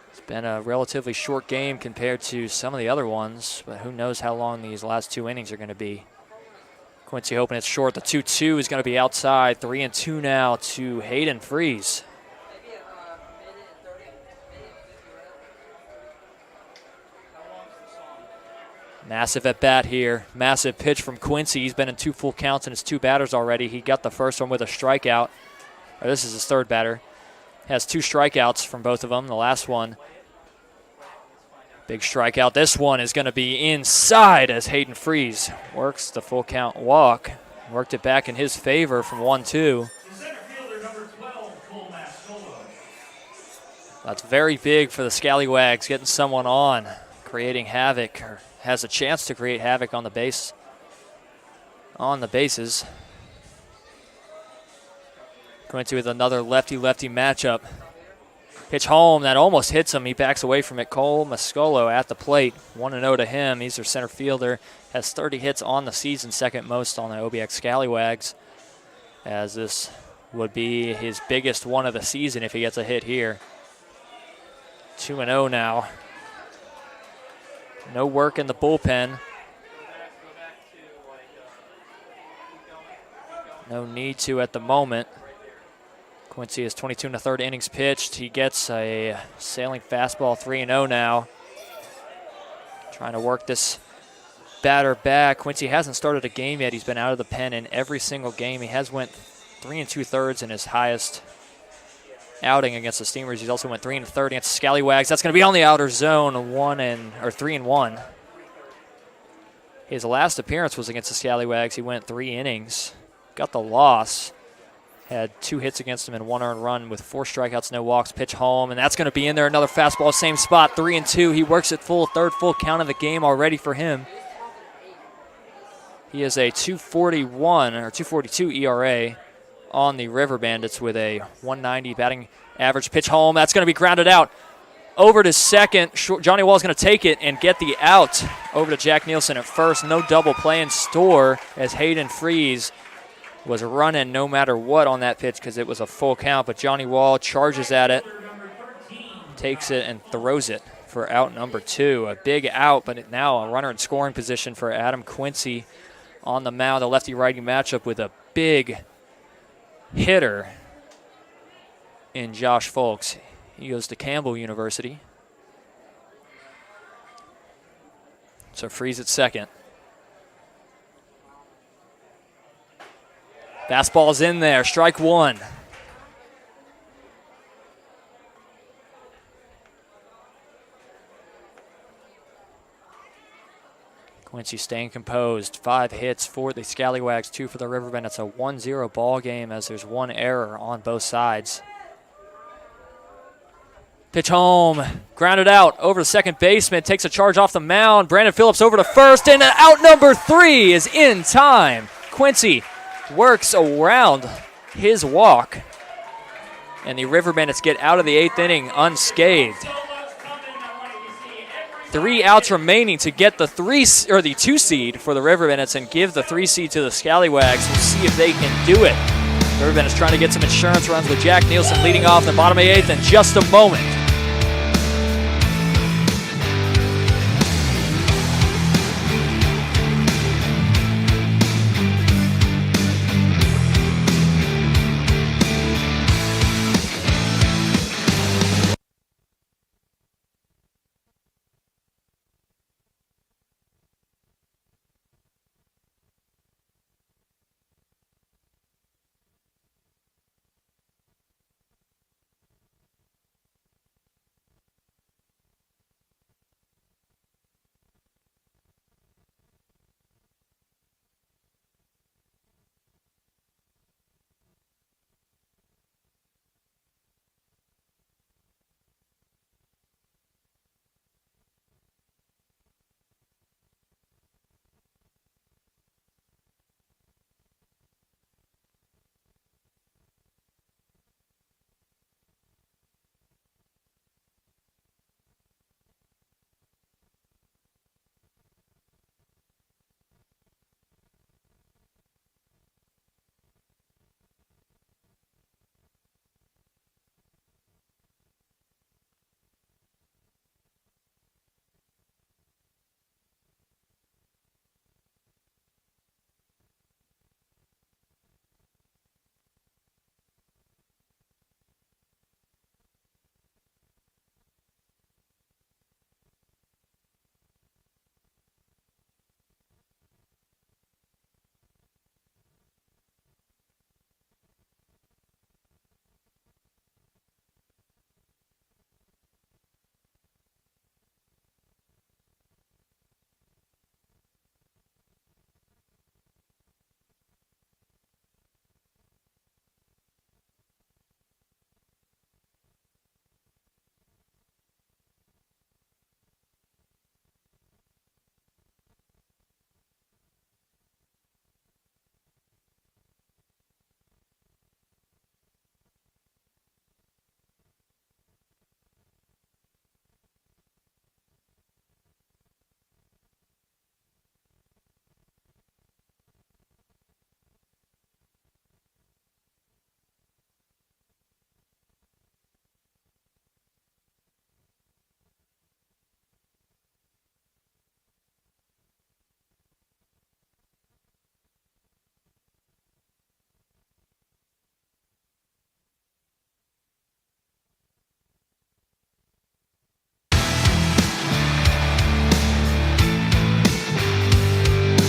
It's been a relatively short game compared to some of the other ones, but who knows how long these last 2 innings are going to be. Quincy hoping it's short. The 2-2 is going to be outside. 3-2 now to Hayden Freeze. Massive at bat here. Massive pitch from Quincy. He's been in 2 full counts in his 2 batters already. He got the first one with a strikeout. Or this is his 3rd batter. Has 2 strikeouts from both of them. The last one, big strikeout. This one is going to be inside as Hayden Freeze works the full count walk. Worked it back in his favor from 1-2. That's very big for the Scallywags, getting someone on, creating havoc, or has a chance to create havoc on the bases. Quincy with another lefty-lefty matchup. Pitch home, that almost hits him. He backs away from it. Cole Mascolo at the plate. 1-0 to him. He's their center fielder. Has 30 hits on the season, 2nd most on the OBX Scallywags, as this would be his biggest one of the season if he gets a hit here. 2-0 now. No work in the bullpen. No need to at the moment. Quincy is 22 1/3 innings pitched. He gets a sailing fastball, 3-0 now. Trying to work this batter back. Quincy hasn't started a game yet. He's been out of the pen in every single game. He has went 3 2/3 in his highest outing against the Steamers. He's also went 3 1/3 against the Scallywags. That's going to be on the outer zone, 3-1. His last appearance was against the Scallywags. He went 3 innings, got the loss. Had 2 hits against him and 1 earned run with 4 strikeouts, no walks. Pitch home, and that's going to be in there. Another fastball, same spot, 3-2. He works it full, 3rd full count of the game already for him. He has a 2.41 or 2.42 ERA on the River Bandits with a 190 batting average. Pitch home, that's going to be grounded out. Over to second, Johnny Wall's going to take it and get the out. Over to Jack Nielsen at first. No double play in store as Hayden Freeze was running no matter what on that pitch because it was a full count, but Johnny Wall charges at it, takes it, and throws it for out number 2. A big out, but now a runner in scoring position for Adam Quincy on the mound. A lefty-righty matchup with a big hitter in Josh Folks. He goes to Campbell University. So Freeze at second. Fastball's in there, strike one. Quincy staying composed. 5 hits for the Scallywags, 2 for the Riverbend. It's a 1-0 ball game as there's one error on both sides. Pitch home, grounded out over to second baseman, takes a charge off the mound. Brandon Phillips over to first, and out number 3 is in time. Quincy works around his walk, and the River Bandits get out of the 8th inning unscathed. 3 outs remaining to get the 2 seed for the River Bandits and give the 3 seed to the Scallywags. We'll see if they can do it. River Bandits trying to get some insurance runs with Jack Nielsen leading off the bottom of the 8th in just a moment.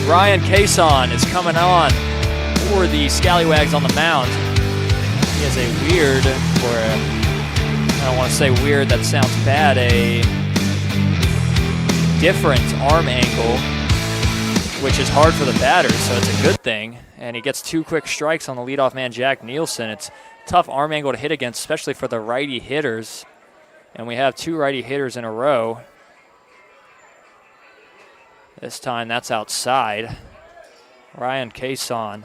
Ryan Cason is coming on for the Scallywags on the mound. He has a weird, I don't want to say weird, that sounds bad, a different arm angle, which is hard for the batters, so it's a good thing. And he gets 2 quick strikes on the leadoff man, Jack Nielsen. It's a tough arm angle to hit against, especially for the righty hitters. And we have 2 righty hitters in a row. This time that's outside. Ryan Cason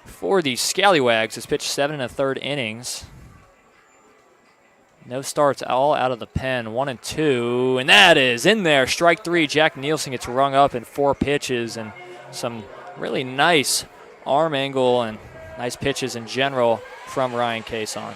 for the Scallywags has pitched 7 1/3 innings. No starts, all out of the pen. 1 and 2, and that is in there. Strike 3. Jack Nielsen gets rung up in 4 pitches, and some really nice arm angle and nice pitches in general from Ryan Cason.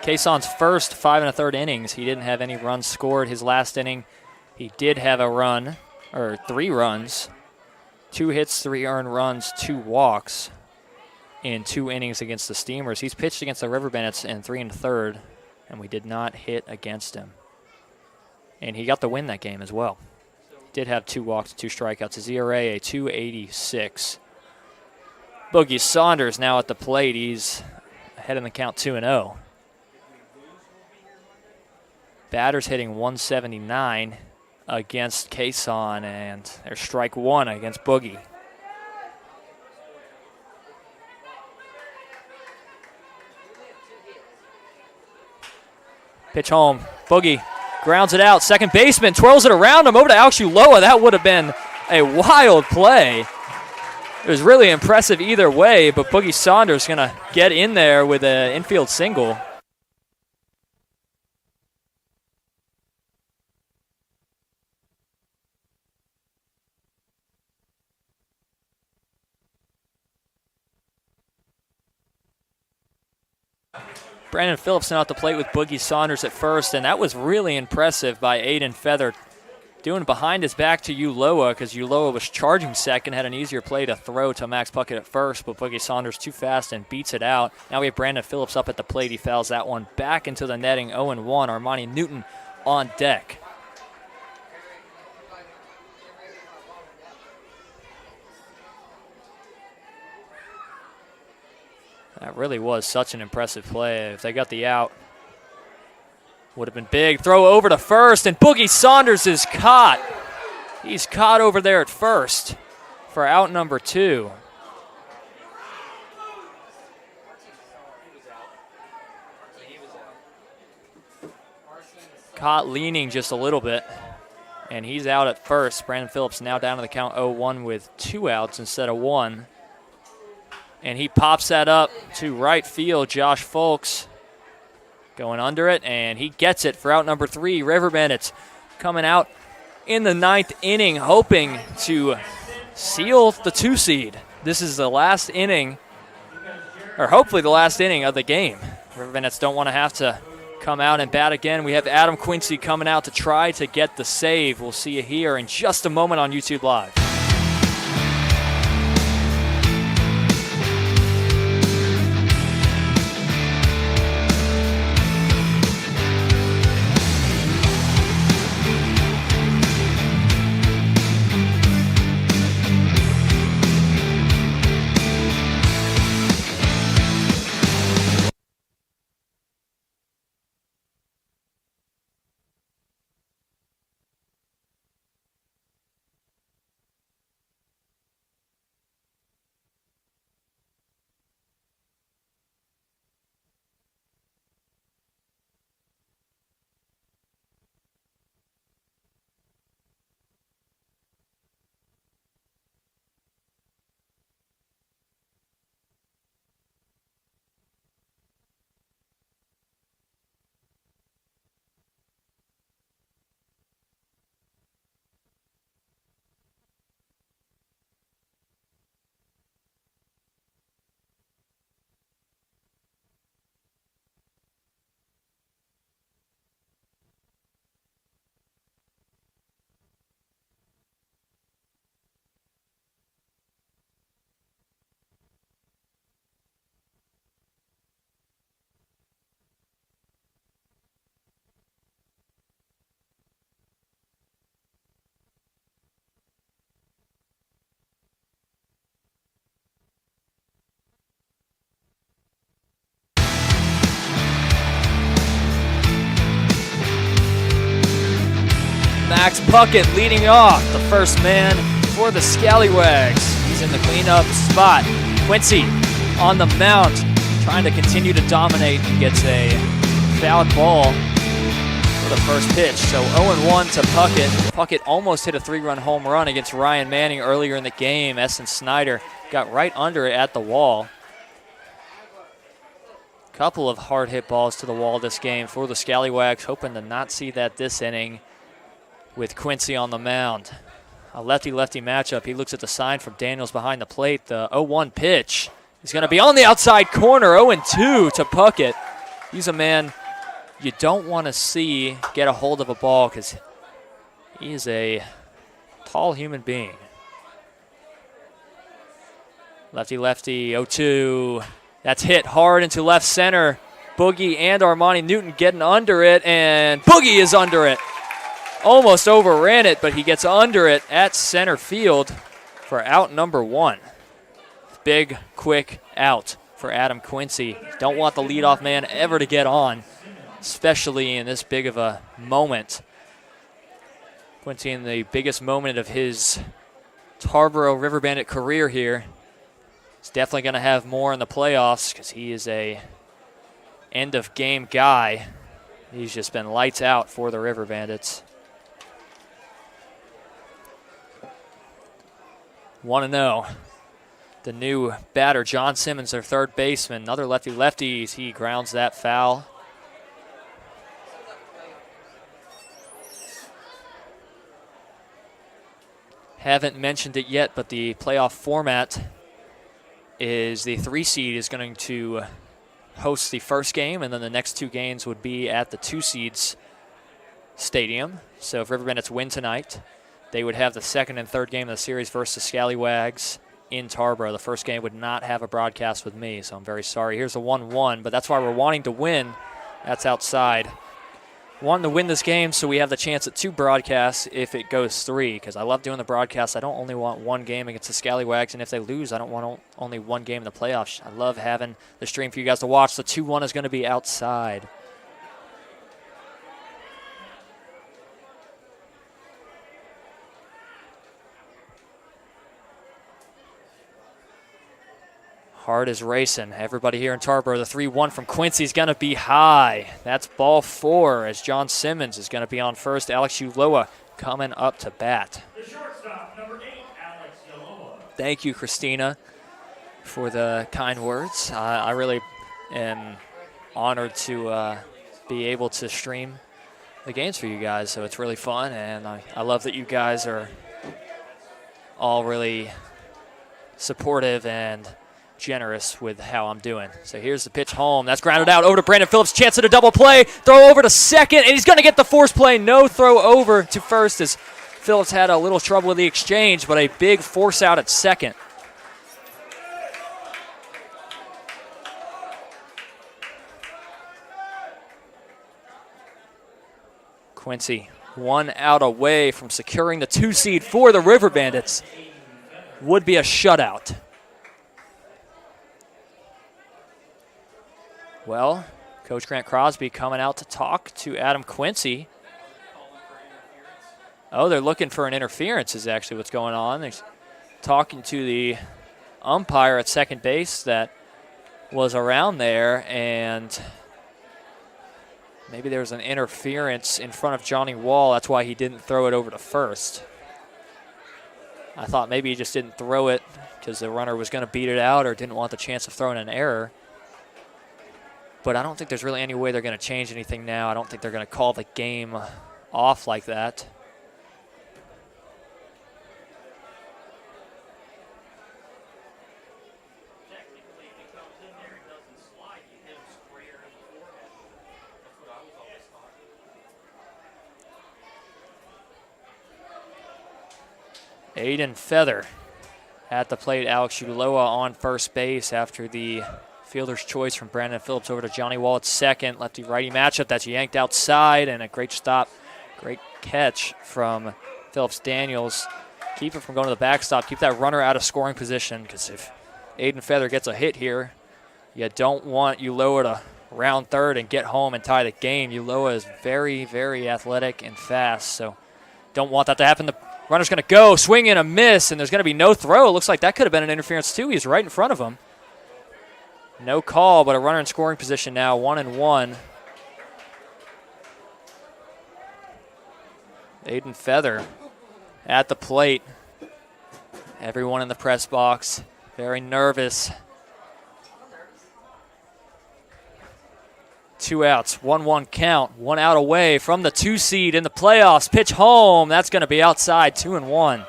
Cason's first 5 1/3 innings, he didn't have any runs scored. His last inning, he did have a run, or 3 runs, 2 hits, 3 earned runs, 2 walks in 2 innings against the Steamers. He's pitched against the River Bandits in 3 1/3 and we did not hit against him. And he got the win that game as well. Did have 2 walks, 2 strikeouts. His ERA, a 2.86. Boogie Saunders now at the plate. He's ahead in the count 2-0. Batters hitting 179 against Kason, and there's strike 1 against Boogie. Pitch home. Boogie grounds it out. Second baseman twirls it around him over to Alex Uloa. That would have been a wild play. It was really impressive either way, but Boogie Saunders going to get in there with an infield single. Brandon Phillips now at the plate with Boogie Saunders at first, and that was really impressive by Aiden Feather. Doing behind his back to Uloa because Uloa was charging second, had an easier play to throw to Max Puckett at first, but Boogie Saunders too fast and beats it out. Now we have Brandon Phillips up at the plate. He fouls that one back into the netting, 0-1. Armani Newton on deck. That really was such an impressive play. If they got the out, would have been big. Throw over to first, and Boogie Saunders is caught. He's caught over there at first for out number 2. Caught leaning just a little bit, and he's out at first. Brandon Phillips now down to the count 0-1 with 2 outs instead of 1. And he pops that up to right field. Josh Folks going under it, and he gets it for out number 3. River Bandits coming out in the 9th inning, hoping to seal the 2 seed. This is the last inning, or hopefully the last inning of the game. River Bandits don't want to have to come out and bat again. We have Adam Quincy coming out to try to get the save. We'll see you here in just a moment on YouTube Live. Max Puckett leading off, the first man for the Scallywags. He's in the cleanup spot. Quincy on the mound, trying to continue to dominate. He gets a fouled ball for the first pitch. So 0-1 to Puckett. Puckett almost hit a 3-run home run against Ryan Manning earlier in the game. Essen Snyder got right under it at the wall. Couple of hard hit balls to the wall this game for the Scallywags, hoping to not see that this inning with Quincy on the mound. A lefty-lefty matchup. He looks at the sign from Daniels behind the plate. The 0-1 pitch is going to be on the outside corner. 0-2 to Puckett. He's a man you don't want to see get a hold of a ball because he is a tall human being. Lefty-lefty, 0-2. That's hit hard into left center. Boogie and Armani Newton getting under it, and Boogie is under it. Almost overran it, but he gets under it at center field for out number 1. Big, quick out for Adam Quincy. Don't want the leadoff man ever to get on, especially in this big of a moment. Quincy in the biggest moment of his Tarboro River Bandit career here. He's definitely going to have more in the playoffs because he is a end-of-game guy. He's just been lights out for the River Bandits. 1-0. The new batter, John Simmons, their third baseman. Another lefty-lefty. He grounds that foul. Haven't mentioned it yet, but the playoff format is the 3 seed is going to host the first game, and then the next 2 games would be at the 2 seeds stadium. So if River Bandits win tonight, they would have the second and third game of the series versus the Scallywags in Tarboro. The first game would not have a broadcast with me, so I'm very sorry. Here's a 1-1, but that's why we're wanting to win. That's outside. Wanting to win this game so we have the chance at 2 broadcasts if it goes 3, because I love doing the broadcasts. I don't only want 1 game against the Scallywags, and if they lose, I don't want only 1 game in the playoffs. I love having the stream for you guys to watch. The 2-1 is going to be outside. Heart is racing. Everybody here in Tarboro, the 3-1 from Quincy is going to be high. That's ball 4 as John Simmons is going to be on first. Alex Uloa coming up to bat. The shortstop, number 8, Alex Uloa. Thank you, Christina, for the kind words. I really am honored to be able to stream the games for you guys, so it's really fun, and I love that you guys are all really supportive and generous with how I'm doing. So here's the pitch home. That's grounded out over to Brandon Phillips. Chance at a double play. Throw over to second, and he's going to get the force play. No throw over to first as Phillips had a little trouble with the exchange, but a big force out at second. Quincy 1 out away from securing the 2 seed for the River Bandits. Would be a shutout. Well, Coach Grant Crosby coming out to talk to Adam Quincy. Oh, they're looking for an interference is actually what's going on. They're talking to the umpire at second base that was around there, and maybe there was an interference in front of Johnny Wall. That's why he didn't throw it over to first. I thought maybe he just didn't throw it because the runner was going to beat it out or didn't want the chance of throwing an error. But I don't think there's really any way they're going to change anything now. I don't think they're going to call the game off like that. Technically, if he comes in there and doesn't slide, you hit him square in the forehead. That's what I was always taught. Aiden Feather at the plate. Alex Uloa on first base after the fielder's choice from Brandon Phillips over to Johnny Wall at second. Lefty-righty matchup that's yanked outside, and a great stop, great catch from Phillips Daniels. Keep it from going to the backstop. Keep that runner out of scoring position, because if Aiden Feather gets a hit here, you don't want Uloa to round third and get home and tie the game. Uloa is very, very athletic and fast, so don't want that to happen. The runner's going to go, swing and a miss, and there's going to be no throw. It looks like that could have been an interference too. He's right in front of him. No call, but a runner in scoring position now, 1-1. Aiden Feather at the plate. Everyone in the press box very nervous. 2 outs, 1-1 count, 1 out away from the 2 seed in the playoffs. Pitch home, that's going to be outside, 2-1.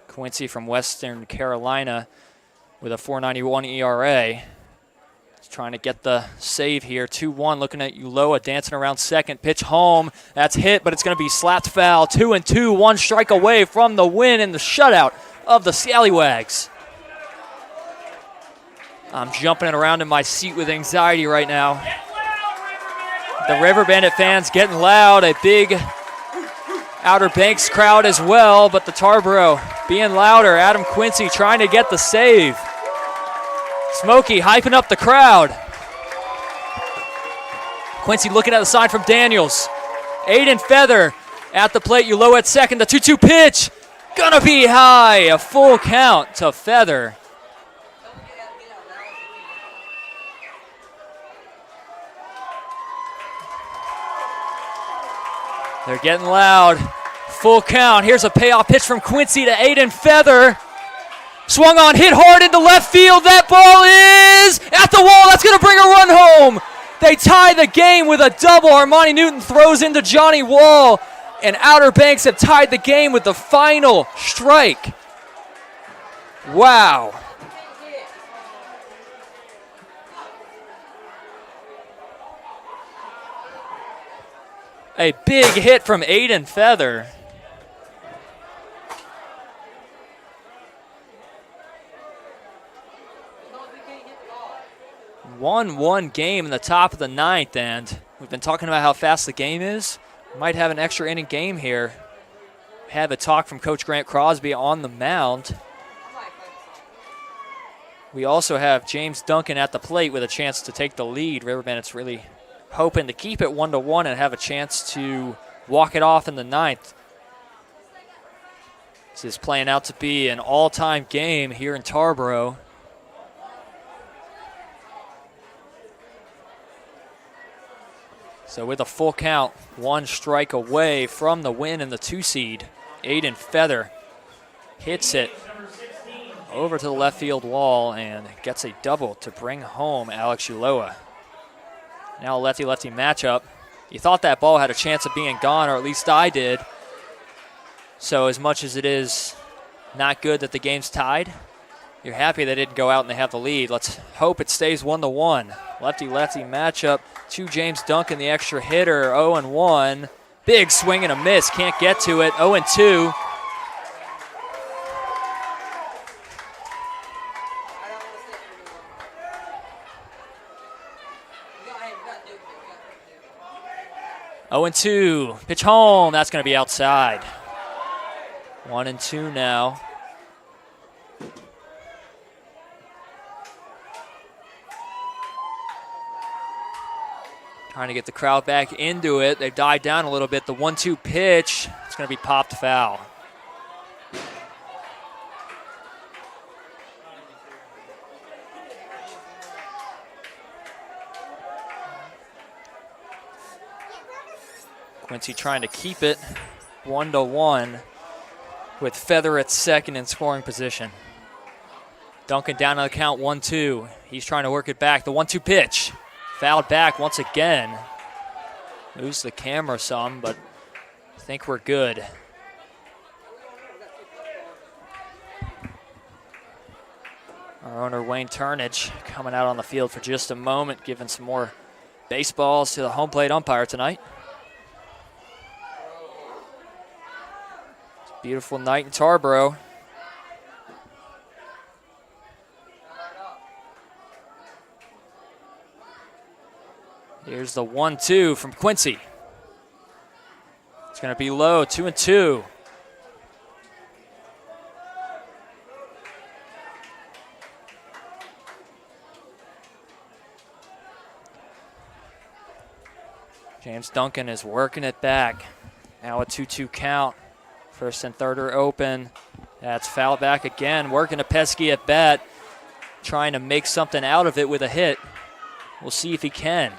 Quincy from Western Carolina with a 4.91 ERA. Trying to get the save here. 2-1, looking at Ulloa dancing around second. Pitch home. That's hit, but it's going to be slapped foul. 2-2, 1 strike away from the win and the shutout of the Scallywags. I'm jumping around in my seat with anxiety right now. The River Bandit fans getting loud. A big Outer Banks crowd as well, but the Tarboro being louder. Adam Quincy trying to get the save. Smokey hyping up the crowd. Quincy looking at the sign from Daniels. Aiden Feather at the plate. Ulloa at second. The 2-2 pitch. Gonna be high. A full count to Feather. They're getting loud. Full count. Here's a payoff pitch from Quincy to Aiden Feather. Swung on, hit hard into left field. That ball is at the wall. That's going to bring a run home. They tie the game with a double. Armani Newton throws into Johnny Wall, and Outer Banks have tied the game with the final strike. Wow. A big hit from Aiden Feather. 1-1 game in the top of the ninth, and we've been talking about how fast the game is. We might have an extra inning game here. Have a talk from Coach Grant Crosby on the mound. We also have James Duncan at the plate with a chance to take the lead. River Bandits really hoping to keep it 1-1 and have a chance to walk it off in the ninth. This is playing out to be an all-time game here in Tarboro. So with a full count, 1 strike away from the win in the 2 seed, Aiden Feather hits it over to the left field wall and gets a double to bring home Alex Ulloa. Now a lefty-lefty matchup. You thought that ball had a chance of being gone, or at least I did. So as much as it is not good that the game's tied, you're happy they didn't go out and they have the lead. Let's hope it stays 1-1. Lefty-lefty matchup. To James Duncan, the extra hitter, 0-1. Big swing and a miss, can't get to it, 0-2. Oh and 2, pitch home, that's going to be outside. 1-2 now. Trying to get the crowd back into it. They've died down a little bit. The 1-2 pitch, it's going to be popped foul. Quincy trying to keep it 1-1 with Feather at second in scoring position. Duncan down on the count, 1-2. He's trying to work it back. The 1-2 pitch. Fouled back once again. Moves the camera some, but I think we're good. Our owner, Wayne Turnage, coming out on the field for just a moment, giving some more baseballs to the home plate umpire tonight. It's a beautiful night in Tarboro. Here's the 1-2 from Quincy. It's going to be low, 2-2. James Duncan is working it back. Now a 2-2 count. First and third are open. That's fouled back again. Working a pesky at bat. Trying to make something out of it with a hit. We'll see if he can.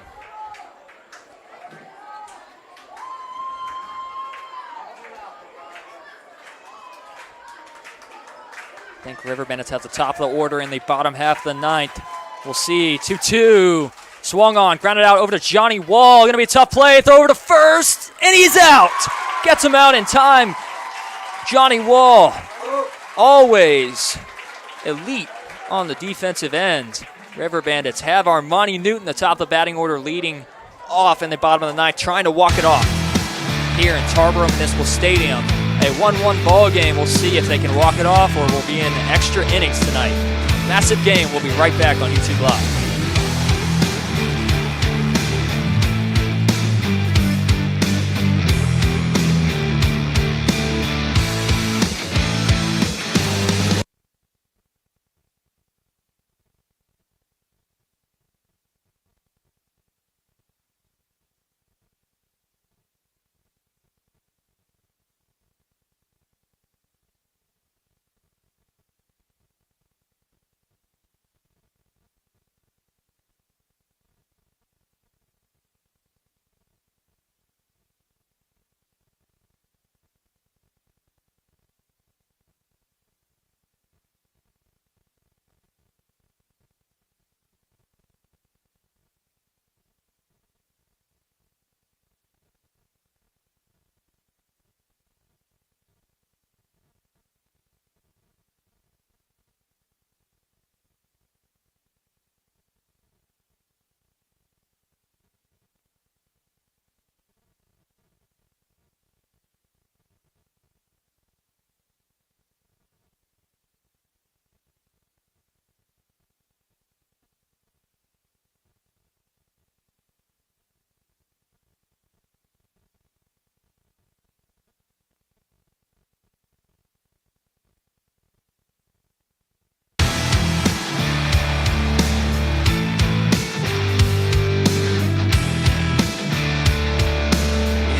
I think River Bandits have the top of the order in the bottom half of the ninth. We'll see. 2-2. Swung on. Grounded out over to Johnny Wall. Going to be a tough play. Throw over to first. And he's out. Gets him out in time. Johnny Wall. Always elite on the defensive end. River Bandits have Armani Newton, the top of the batting order, leading off in the bottom of the ninth, trying to walk it off here in Tarboro Municipal Stadium. A 1-1 ball game. We'll see if they can walk it off or we'll be in extra innings tonight. Massive game. We'll be right back on YouTube Live.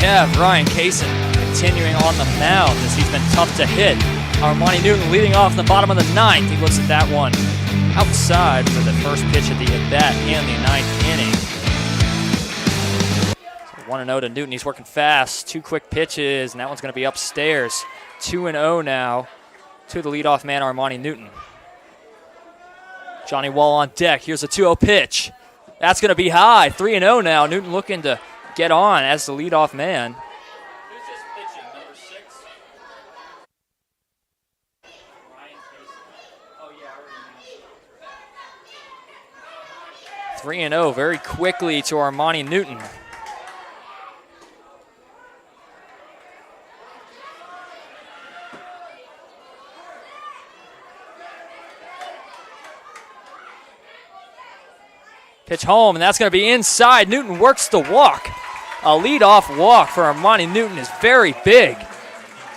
We have Ryan Kaysen continuing on the mound as he's been tough to hit. Armani Newton leading off in the bottom of the ninth. He looks at that one outside for the first pitch of the at-bat in the ninth inning. So 1-0 to Newton. He's working fast. 2 quick pitches, and that one's going to be upstairs. 2-0 now to the leadoff man, Armani Newton. Johnny Wall on deck. Here's a 2-0 pitch. That's going to be high. 3-0 now. Newton looking to get on as the leadoff man. Who's this pitching? Number 6? Ryan Casey. Oh, yeah, I already know. 3-0 very quickly to Armani Newton. Pitch home, and that's going to be inside. Newton works the walk. A leadoff walk for Armani Newton is very big.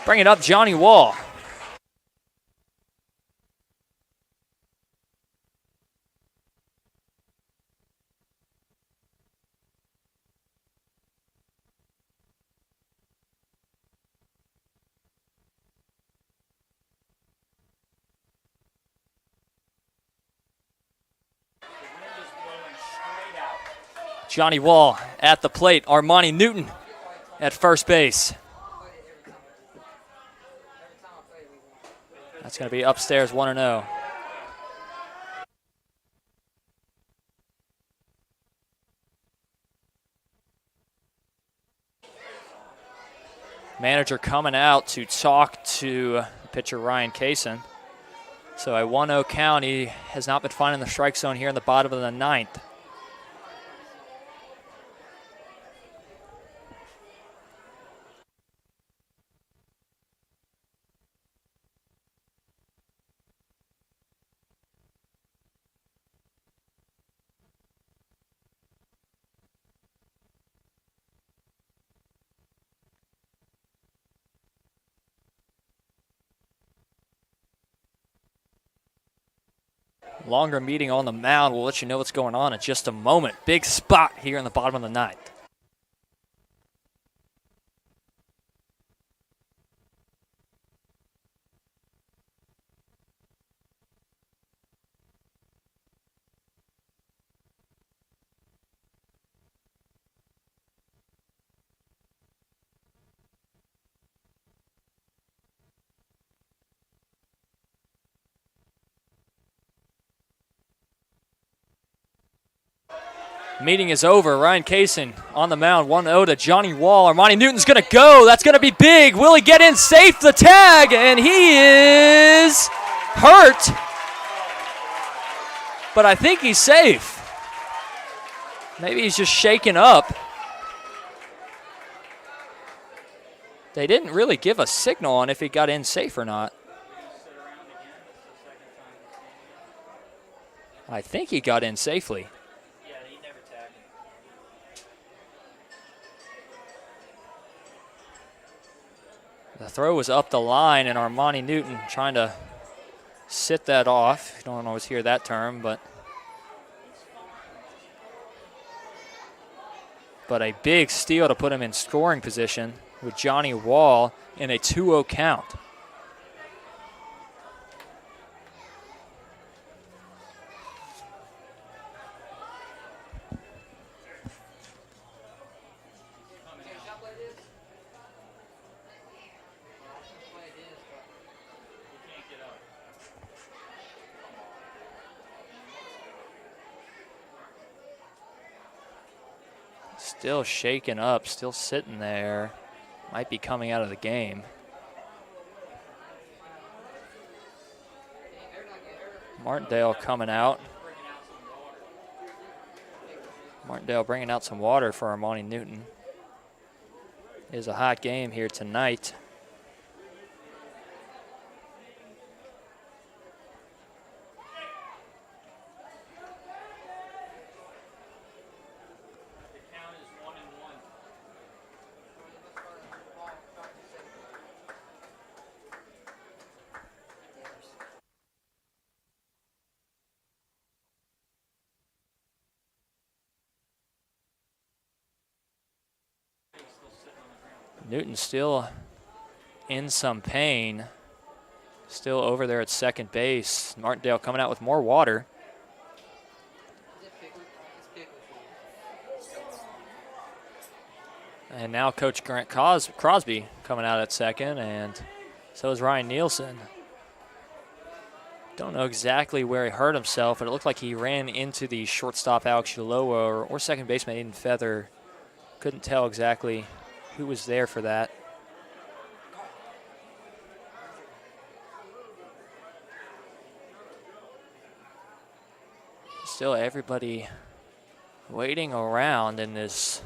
Bring it up, Johnny Wall. Johnny Wall at the plate. Armani Newton at first base. That's going to be upstairs 1-0. Manager coming out to talk to pitcher Ryan Kaysen. So a 1-0 count. He has not been finding the strike zone here in the bottom of the ninth. Longer meeting on the mound. We'll let you know what's going on in just a moment. Big spot here in the bottom of the ninth. Meeting is over. Ryan Kaysen on the mound, 1-0 to Johnny Wall. Armani Newton's going to go. That's going to be big. Will he get in safe? The tag, and he is hurt. but I think he's safe. Maybe he's just shaken up. They didn't really give a signal on if he got in safe or not. I think he got in safely. Yeah, he never tagged him. The throw was up the line, and Armani Newton trying to sit that off. You don't always hear that term, but a big steal to put him in scoring position with Johnny Wall in a 2-0 count. Still shaken up, still sitting there. Might be coming out of the game. Martindale coming out. Martindale bringing out some water for Armani Newton. It is a hot game here tonight. Newton still in some pain. Still over there at second base. Martindale coming out with more water. And now Coach Grant Crosby coming out at second, and so is Ryan Nielsen. Don't know exactly where he hurt himself, but it looked like he ran into the shortstop Alex Uloa or second baseman Aiden Feather. Couldn't tell exactly who was there for that. Still everybody waiting around in this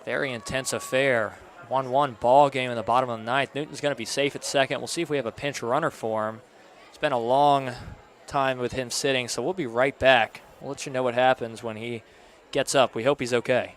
very intense affair. 1-1 ball game in the bottom of the ninth. Newton's going to be safe at second. We'll see if we have a pinch runner for him. It's been a long time with him sitting, so we'll be right back. We'll let you know what happens when he gets up. We hope he's okay.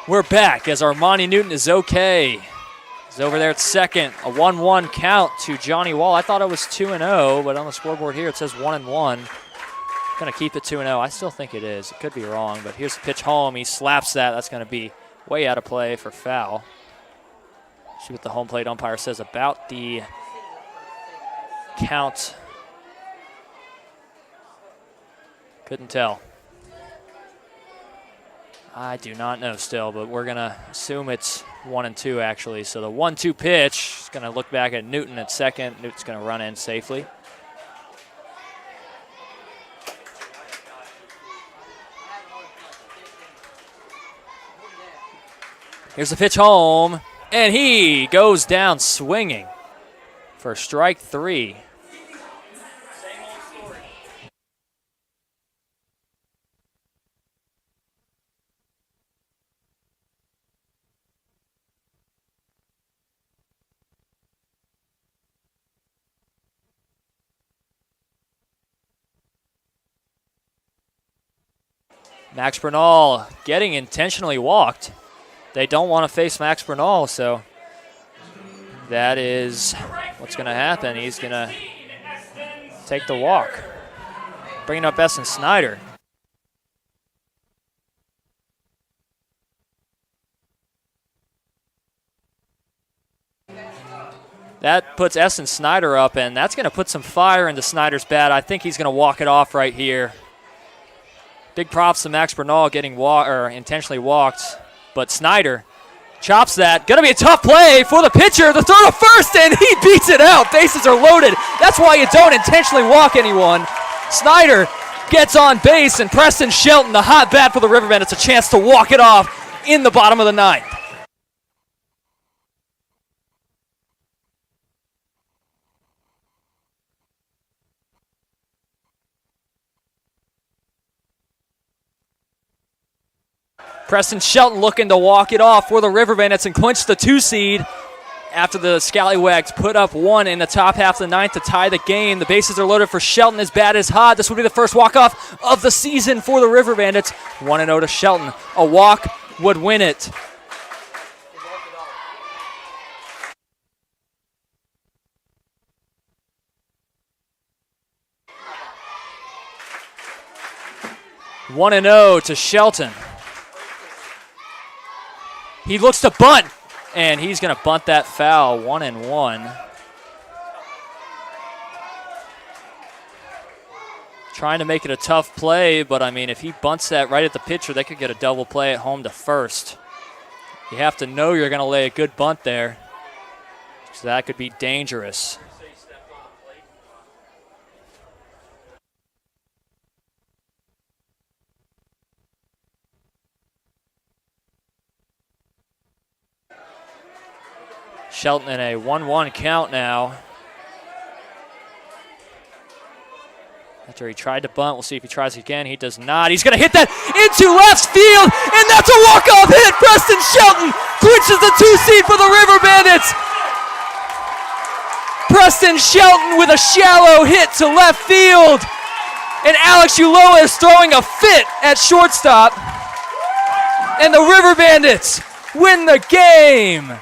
We're back as Armani Newton is okay. He's over there at second. A 1-1 count to Johnny Wall. I thought it was 2-0, but on the scoreboard here it says 1-1. Going to keep it 2-0. I still think it is. It could be wrong, but here's the pitch home. He slaps that. That's going to be way out of play for foul. See what the home plate umpire says about the count. Couldn't tell. I do not know still, but we're going to assume it's 1-2 actually. So the 1-2 pitch Going to look back at Newton at second. Newton's going to run in safely. Here's the pitch home, and he goes down swinging for strike 3. Max Bernal getting intentionally walked. They don't want to face Max Bernal, so that is what's going to happen. He's going to take the walk. Bringing up Essen Snyder. That puts Essen Snyder up, and that's going to put some fire into Snyder's bat. I think he's going to walk it off right here. Big props to Max Bernal getting intentionally walked, but Snyder chops that. Going to be a tough play for the pitcher. The throw to first, and he beats it out. Bases are loaded. That's why you don't intentionally walk anyone. Snyder gets on base, and Preston Shelton, the hot bat for the Riverbend, it's a chance to walk it off in the bottom of the ninth. Preston Shelton looking to walk it off for the River Bandits and clinch the 2 seed after the Scallywags put up 1 in the top half of the ninth to tie the game. The bases are loaded for Shelton. His bat is hot. This would be the first walk-off of the season for the River Bandits. 1-0 to Shelton. A walk would win it. One and 0 to Shelton. He looks to bunt, and he's going to bunt that foul. 1-1. Trying to make it a tough play, but I mean, if he bunts that right at the pitcher, they could get a double play at home to first. You have to know you're going to lay a good bunt there, so that could be dangerous. Shelton in a 1-1 count now. After he tried to bunt, we'll see if he tries again. He does not. He's going to hit that into left field, and that's a walk-off hit. Preston Shelton clinches the 2 seed for the River Bandits. Preston Shelton with a shallow hit to left field, and Alex Ulloa is throwing a fit at shortstop, and the River Bandits win the game.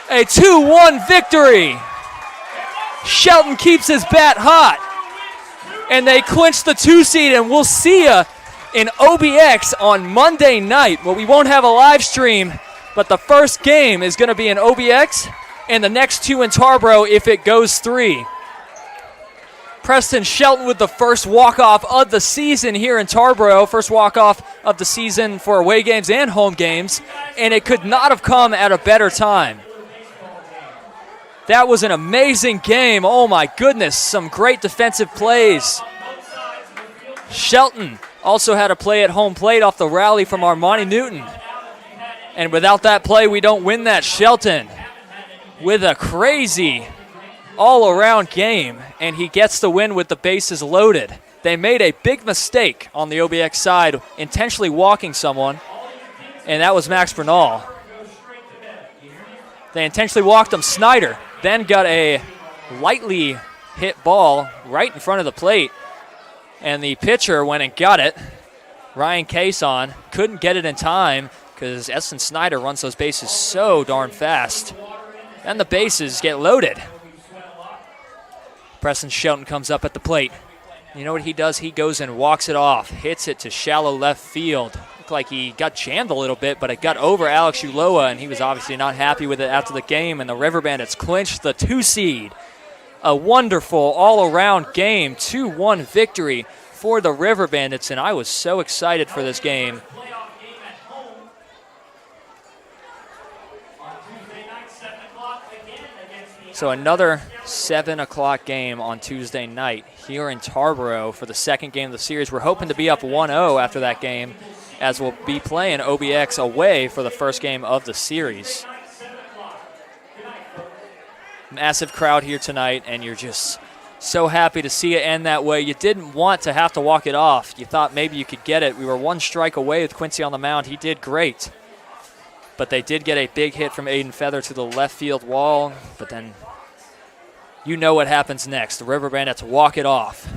A 2-1 victory. Shelton keeps his bat hot, and they clinch the 2 seed, and we'll see you in OBX on Monday night. Well, we won't have a live stream, but the first game is going to be in OBX, and the next 2 in Tarboro if it goes 3. Preston Shelton with the first walk-off of the season here in Tarboro, first walk-off of the season for away games and home games, and it could not have come at a better time. That was an amazing game. Oh, my goodness. Some great defensive plays. Shelton also had a play at home plate off the rally from Armani Newton. And without that play, we don't win that. Shelton with a crazy all-around game, and he gets the win with the bases loaded. They made a big mistake on the OBX side, intentionally walking someone, and that was Max Bernal. They intentionally walked him. Snyder then got a lightly hit ball right in front of the plate, and the pitcher went and got it. Ryan Cason couldn't get it in time because Essen Snyder runs those bases so darn fast. And the bases get loaded. Preston Shelton comes up at the plate. You know what he does? He goes and walks it off, hits it to shallow left field. Looked like he got jammed a little bit, but it got over Alex Ulloa, and he was obviously not happy with it after the game, and the River Bandits clinched the 2 seed. A wonderful all-around game, 2-1 victory for the River Bandits, and I was so excited for this game. So another 7 o'clock game on Tuesday night here in Tarboro for the second game of the series. We're hoping to be up 1-0 after that game, as we'll be playing OBX away for the first game of the series. Massive crowd here tonight, and you're just so happy to see it end that way. You didn't want to have to walk it off. You thought maybe you could get it. We were one strike away with Quincy on the mound. He did great. But they did get a big hit from Aiden Feather to the left field wall. But then you know what happens next. The River Bandits walk it off.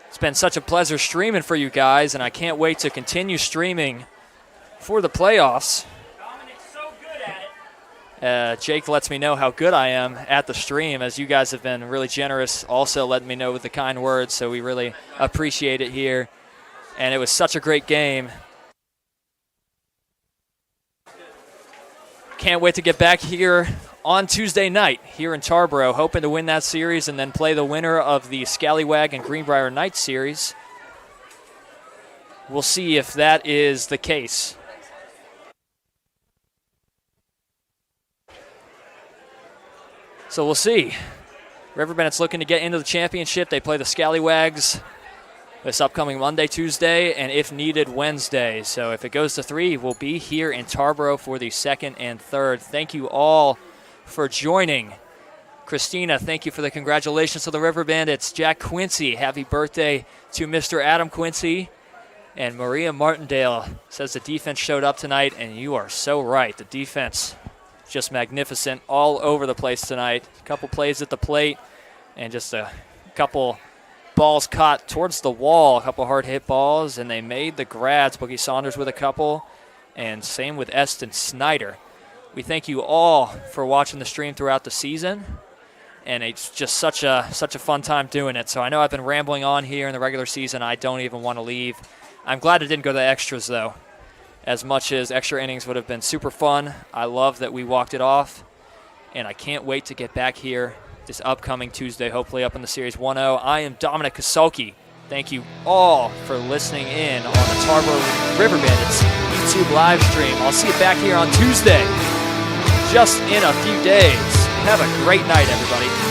It's been such a pleasure streaming for you guys, and I can't wait to continue streaming for the playoffs. Jake lets me know how good I am at the stream, as you guys have been really generous, also letting me know with the kind words, so we really appreciate it here. And it was such a great game. Can't wait to get back here on Tuesday night here in Tarboro, hoping to win that series and then play the winner of the Scallywag and Greenbrier Night series. We'll see if that is the case. So we'll see. River Bandits looking to get into the championship. They play the Scallywags this upcoming Monday, Tuesday, and if needed, Wednesday. So if it goes to 3, we'll be here in Tarboro for the second and third. Thank you all for joining. Christina, thank you for the congratulations to the River Bandits. Jack Quincy, happy birthday to Mr. Adam Quincy. And Maria Martindale says the defense showed up tonight, and you are so right. The defense just magnificent all over the place tonight. A couple plays at the plate and just a couple balls caught towards the wall, a couple hard hit balls, and they made the grads. Boogie Saunders with a couple, and same with Eston Snyder. We thank you all for watching the stream throughout the season, and it's just such a fun time doing it. So I know I've been rambling on here in the regular season. I don't even want to leave. I'm glad it didn't go to extras, though. As much as extra innings would have been super fun, I love that we walked it off, and I can't wait to get back here this upcoming Tuesday, hopefully up in the Series 1-0. I am Dominic Kasulki. Thank you all for listening in on the Tarboro River Bandits YouTube live stream. I'll see you back here on Tuesday, just in a few days. Have a great night, everybody.